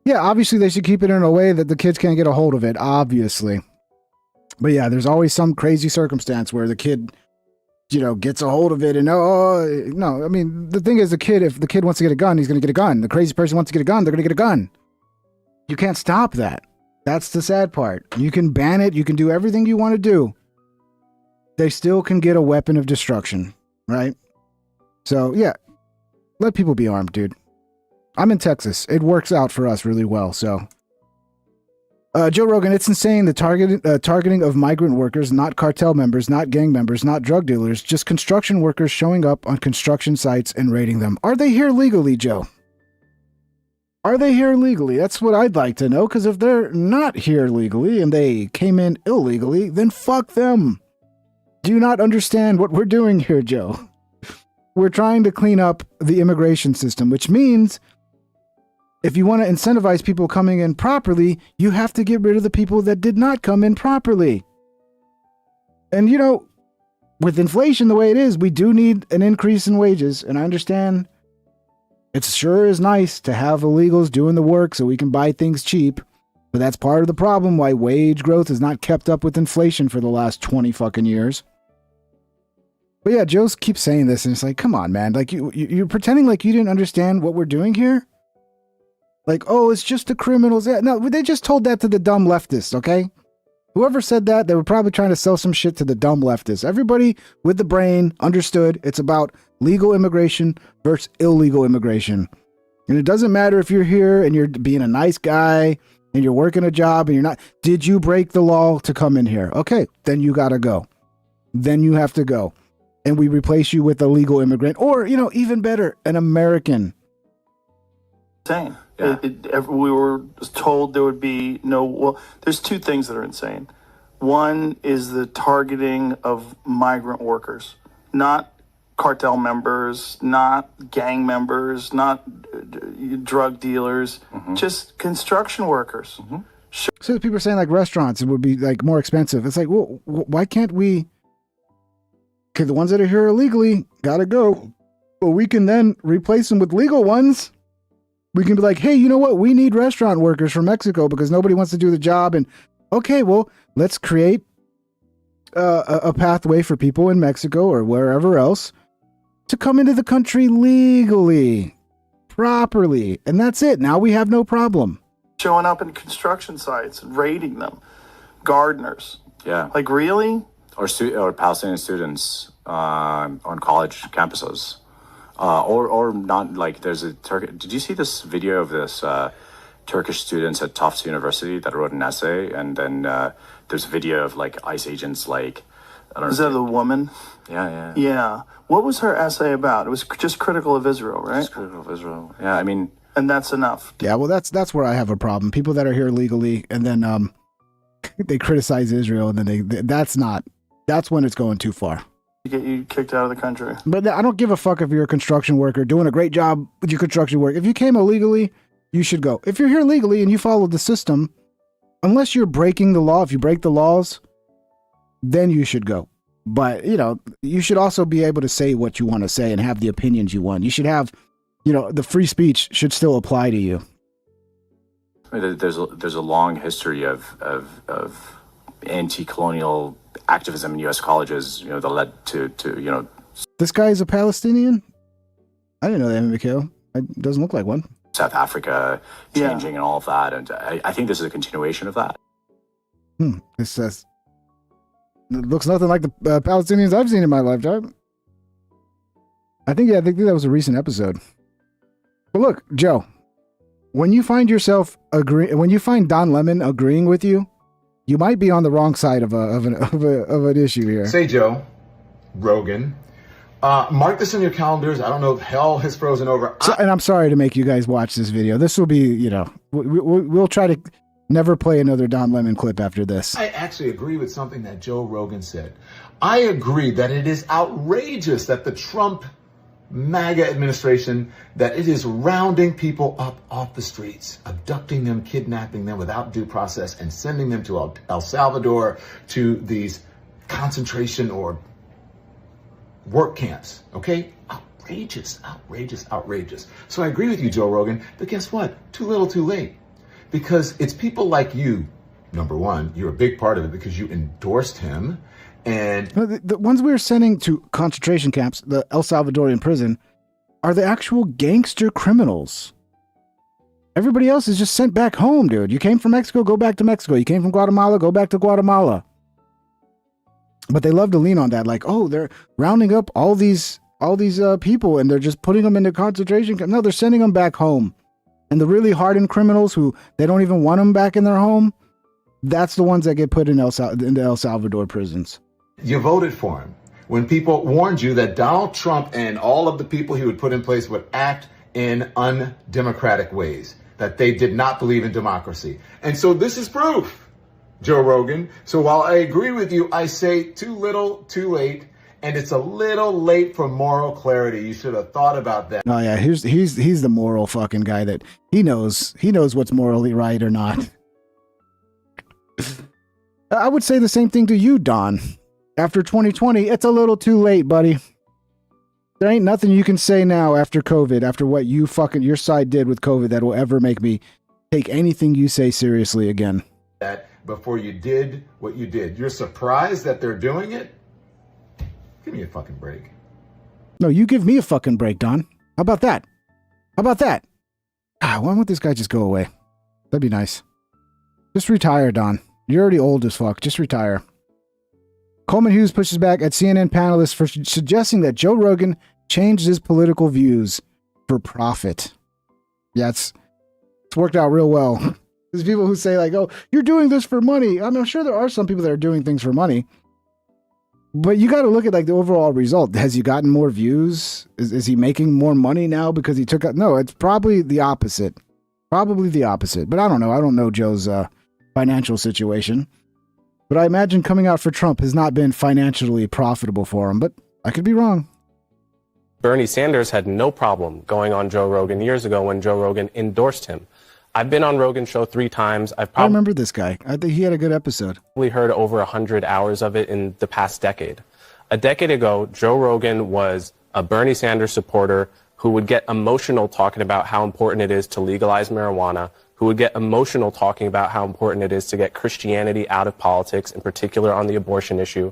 Yeah, obviously they should keep it in a way that the kids can't get a hold of it, obviously. But yeah, there's always some crazy circumstance where the kid, you know, gets a hold of it and no, I mean, the thing is, if the kid wants to get a gun, he's going to get a gun. The crazy person wants to get a gun, they're going to get a gun. You can't stop that. That's the sad part. You can ban it, you can do everything you want to do. They still can get a weapon of destruction, right? So yeah, let people be armed, dude. I'm in Texas. It works out for us really well, so. Joe Rogan, it's insane, the targeting of migrant workers, not cartel members, not gang members, not drug dealers, just construction workers showing up on construction sites and raiding them. Are they here legally, Joe? Are they here legally? That's what I'd like to know, because if they're not here legally and they came in illegally, then fuck them. Do you not understand what we're doing here, Joe? We're trying to clean up the immigration system, which means if you want to incentivize people coming in properly, you have to get rid of the people that did not come in properly. And, you know, with inflation the way it is, we do need an increase in wages. And I understand it sure is nice to have illegals doing the work so we can buy things cheap. But that's part of the problem why wage growth has not kept up with inflation for the last 20 fucking years. But yeah, Joe keeps saying this and it's like, come on, man. Like you're pretending like you didn't understand what we're doing here. Like, oh, it's just the criminals. Yeah, no, they just told that to the dumb leftists, okay? Whoever said that, they were probably trying to sell some shit to the dumb leftists. Everybody with the brain understood it's about legal immigration versus illegal immigration. And it doesn't matter if you're here and you're being a nice guy and you're working a job and you're not. Did you break the law to come in here? Okay, then you gotta go. Then you have to go. And we replace you with a legal immigrant or, you know, even better, an American. Insane. Yeah. We were told there would be no, well, there's two things that are insane. One is the targeting of migrant workers, not cartel members, not gang members, not drug dealers, just construction workers. So people are saying like restaurants, it would be like more expensive. It's like, well, why can't we? Because the ones that are here illegally gotta go, but we can then replace them with legal ones. We can be like, hey, you know what? We need restaurant workers from Mexico because nobody wants to do the job. And okay, well, let's create a pathway for people in Mexico or wherever else to come into the country legally, properly. And that's it. Now we have no problem. Showing up in construction sites and raiding them. Gardeners. Yeah. Like, really? Or Palestinian students on college campuses. Or not, like, there's a did you see this video of this Turkish students at Tufts University that wrote an essay? And then there's a video of, like, ICE agents, like, I don't know. Is that the woman? Yeah. Yeah. What was her essay about? It was just critical of Israel, right? Just critical of Israel. Yeah, I mean. And that's enough. Yeah, well, that's where I have a problem. People that are here legally and then they criticize Israel and then that's when it's going too far. Get you kicked out of the country. But I don't give a fuck if you're a construction worker doing a great job with your construction work. If you came illegally, you should go. If you're here legally and you follow the system, unless you're breaking the law, if you break the laws, then you should go. But, you know, you should also be able to say what you want to say and have the opinions you want. You should have, you know, the free speech should still apply to you. I mean, there's a long history of anti-colonial activism in U.S. colleges, you know, that led to you know. This guy is a Palestinian? I didn't know that, Mikhail. It doesn't look like one. South Africa changing and all of that. And I think this is a continuation of that. It says, it looks nothing like the Palestinians I've seen in my lifetime. I think that was a recent episode. But look, Joe, when you find Don Lemon agreeing with you, you might be on the wrong side of an issue here. Say, Joe Rogan, mark this in your calendars. I don't know if hell has frozen over. And I'm sorry to make you guys watch this video. This will be, you know, we'll try to never play another Don Lemon clip after this. I actually agree with something that Joe Rogan said. I agree that it is outrageous that the Trump MAGA administration, that it is rounding people up off the streets, abducting them, kidnapping them without due process, and sending them to El Salvador, to these concentration or work camps. Okay? Outrageous. So I agree with you, Joe Rogan, but guess what? Too little, too late. Because it's people like you, number one, you're a big part of it because you endorsed him. And the ones we were sending to concentration camps, the El Salvadorian prison, are the actual gangster criminals. Everybody else is just sent back home, dude. You came from Mexico, go back to Mexico. You came from Guatemala, go back to Guatemala. But they love to lean on that, like, oh, they're rounding up all these people and they're just putting them into concentration camps. No, they're sending them back home. And the really hardened criminals who they don't even want them back in their home, that's the ones that get put in into El Salvador prisons. You voted for him when people warned you that Donald Trump and all of the people he would put in place would act in undemocratic ways, that they did not believe in democracy. And so this is proof, Joe Rogan. So while I agree with you, I say too little, too late. And it's a little late for moral clarity. You should have thought about that. Oh yeah, he's the moral fucking guy that he knows what's morally right or not. I would say the same thing to you, Don. After 2020, it's a little too late, buddy. There ain't nothing you can say now after COVID, after what your side did with COVID, that will ever make me take anything you say seriously again. That before you did what you did. You're surprised that they're doing it? Give me a fucking break. No, you give me a fucking break, Don. How about that? Why won't this guy just go away? That'd be nice. Just retire, Don. You're already old as fuck. Just retire. Coleman Hughes pushes back at CNN panelists for suggesting that Joe Rogan changed his political views for profit. Yeah, it's worked out real well. There's people who say like, oh, you're doing this for money. I'm sure there are some people that are doing things for money. But you got to look at like the overall result. Has he gotten more views? Is he making more money now because he took out? No, it's probably the opposite. But I don't know. I don't know Joe's financial situation. But I imagine coming out for Trump has not been financially profitable for him. But I could be wrong. Bernie Sanders had no problem going on Joe Rogan years ago when Joe Rogan endorsed him. I've been on Rogan's show 3 times. I remember this guy. I think he had a good episode. We heard over 100 hours of it in the past decade. A decade ago, Joe Rogan was a Bernie Sanders supporter who would get emotional talking about how important it is to legalize marijuana, who would get emotional talking about how important it is to get Christianity out of politics, in particular on the abortion issue,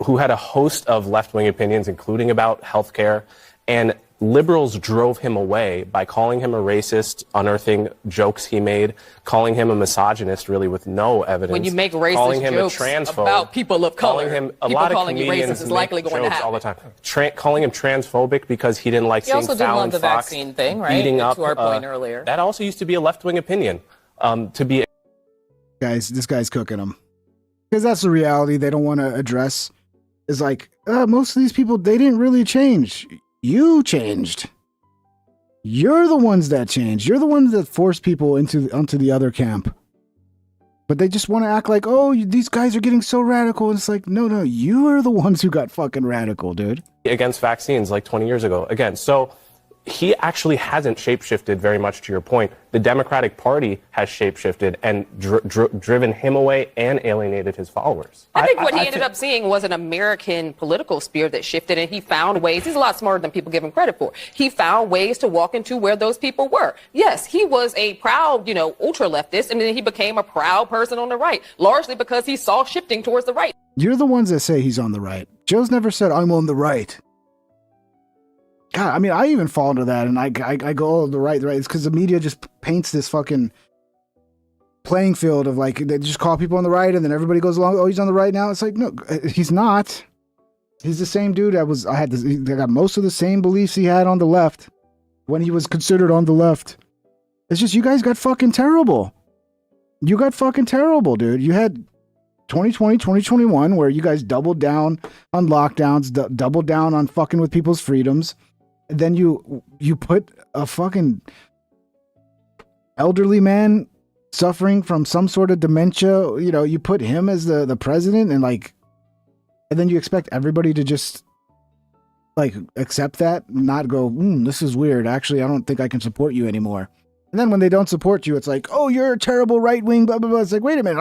who had a host of left-wing opinions, including about healthcare, and liberals drove him away by calling him a racist, unearthing jokes he made, calling him a misogynist, really with no evidence. When you make racist calling him jokes a transphobe, about people of color, calling him, a people lot of calling you comedians racist is likely make going to jokes happen. all the time. Calling him transphobic because he didn't like He seeing also didn't Fallon love the Fox vaccine thing, right? beating up. To our point earlier. That also used to be a left-wing opinion. To be This guy's cooking them. Because that's the reality they don't want to address. Is like, most of these people, they didn't really change. You changed. You're the ones that changed. You're the ones that forced people onto the other camp. But they just want to act like, oh, these guys are getting so radical. And it's like, no, you are the ones who got fucking radical, dude. Against vaccines like 20 years ago. Again, so he actually hasn't shapeshifted very much, to your point. The Democratic Party has shapeshifted and driven him away and alienated his followers. I think what he ended up seeing was an American political sphere that shifted, and he found ways. He's a lot smarter than people give him credit for. He found ways to walk into where those people were. Yes, he was a proud, ultra leftist, and then he became a proud person on the right, largely because he saw shifting towards the right. You're the ones that say he's on the right. Joe's never said, I'm on the right. God, I mean, I even fall into that, and I go, oh, the right. It's because the media just paints this fucking playing field of like, they just call people on the right, and then everybody goes along, oh, he's on the right now. It's like, no, he's not. He's the same dude I got most of the same beliefs he had on the left when he was considered on the left. It's just, you guys got fucking terrible. You got fucking terrible, dude. You had 2020, 2021, where you guys doubled down on lockdowns, doubled down on fucking with people's freedoms. Then you put a fucking elderly man suffering from some sort of dementia, you put him as the president, and then you expect everybody to just accept that, not go, this is weird. Actually, I don't think I can support you anymore. And then when they don't support you, it's like, oh, you're a terrible right wing, blah, blah, blah. It's like, wait a minute,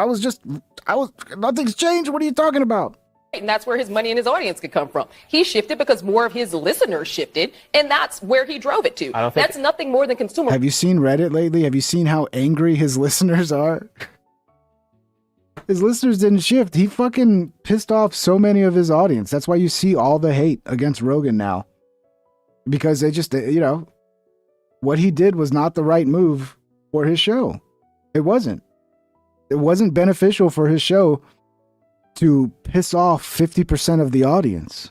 nothing's changed. What are you talking about? And that's where his money and his audience could come from. He shifted because more of his listeners shifted, and that's where he drove it to. That's nothing more than consumer. Have you seen Reddit lately? Have you seen how angry his listeners are? His listeners didn't shift. He fucking pissed off so many of his audience. That's why you see all the hate against Rogan now. Because they just, what he did was not the right move for his show. It wasn't. It wasn't beneficial for his show to piss off 50% of the audience.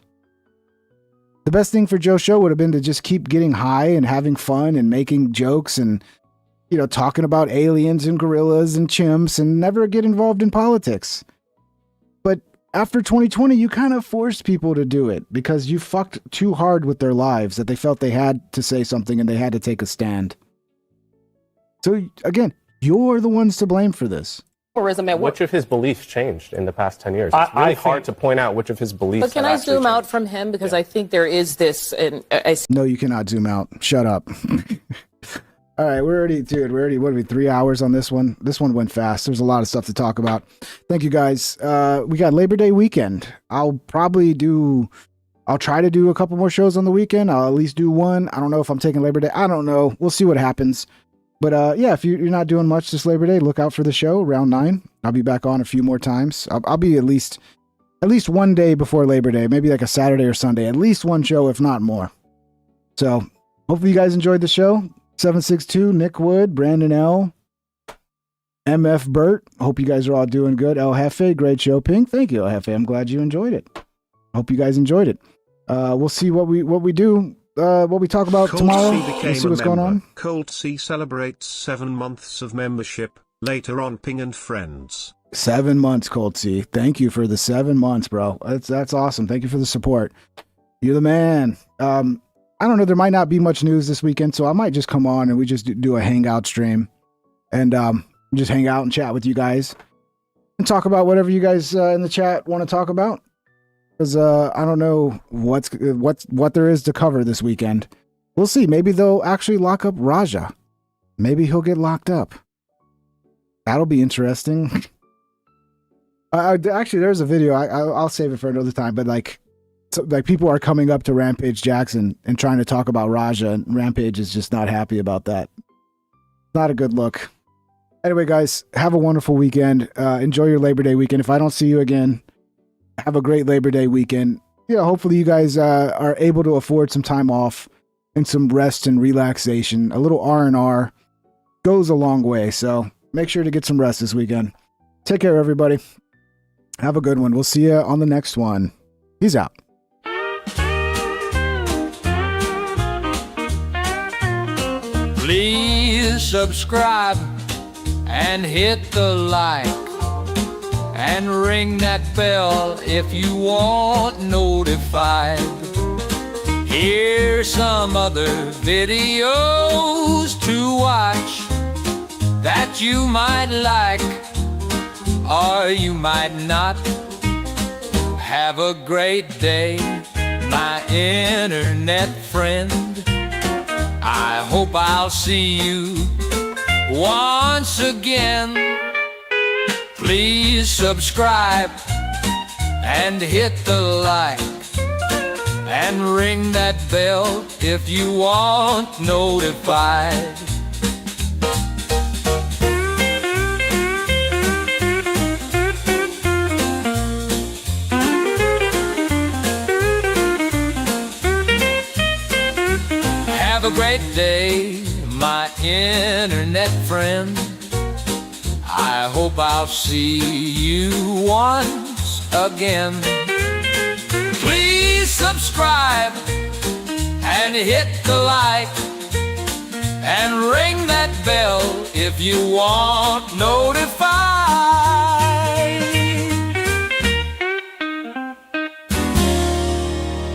The best thing for Joe's show would have been to just keep getting high and having fun and making jokes and, talking about aliens and gorillas and chimps and never get involved in politics. But after 2020, you kind of forced people to do it because you fucked too hard with their lives that they felt they had to say something and they had to take a stand. So again, you're the ones to blame for this. Which of his beliefs changed in the past 10 years? It's really hard to point out which of his beliefs. But can I zoom out from him? Because I think there is this. No, you cannot zoom out. Shut up. All right, we're already, what are we, 3 hours on this one? This one went fast. There's a lot of stuff to talk about. Thank you, guys. We got Labor Day weekend. I'll try to do a couple more shows on the weekend. I'll at least do one. I don't know if I'm taking Labor Day. I don't know. We'll see what happens. But yeah, if you're not doing much this Labor Day, look out for the show, round 9. I'll be back on a few more times. I'll be at least one day before Labor Day, maybe like a Saturday or Sunday, at least one show, if not more. So hopefully you guys enjoyed the show. 762, Nick Wood, Brandon L, MF Burt. Hope you guys are all doing good. El Jefe, great show. Pink, thank you, El Jefe. I'm glad you enjoyed it. Hope you guys enjoyed it. We'll see what we do. What we talk about Colt tomorrow. C became See what's going on. Colt C celebrates 7 months of membership later on Ping and Friends. 7 months, Colt C. Thank you for the 7 months, bro. That's awesome. Thank you for the support. You're the man. I don't know. There might not be much news this weekend, so I might just come on and we just do a hangout stream and just hang out and chat with you guys and talk about whatever you guys in the chat want to talk about. because I don't know what there is to cover this weekend. We'll see. Maybe they'll actually lock up Raja. Maybe he'll get locked up. That'll be interesting. Actually, there's a video. I'll save it for another time. But like people are coming up to Rampage Jackson and trying to talk about Raja, and Rampage is just not happy about that. Not a good look. Anyway, guys, have a wonderful weekend. Enjoy your Labor Day weekend. If I don't see you again, have a great Labor Day weekend. Hopefully you guys are able to afford some time off and some rest and relaxation. A little R&R goes a long way. So make sure to get some rest this weekend. Take care, everybody. Have a good one. We'll see you on the next one. Peace out. Please subscribe and hit the like and ring that bell if you want notified. Here's some other videos to watch that you might like or you might not. Have a great day, my internet friend. I hope I'll see you once again. Please subscribe and hit the like and ring that bell if you want notified. Have a great day, my internet friend. I hope I'll see you once again. Please subscribe and hit the like and ring that bell if you want notified.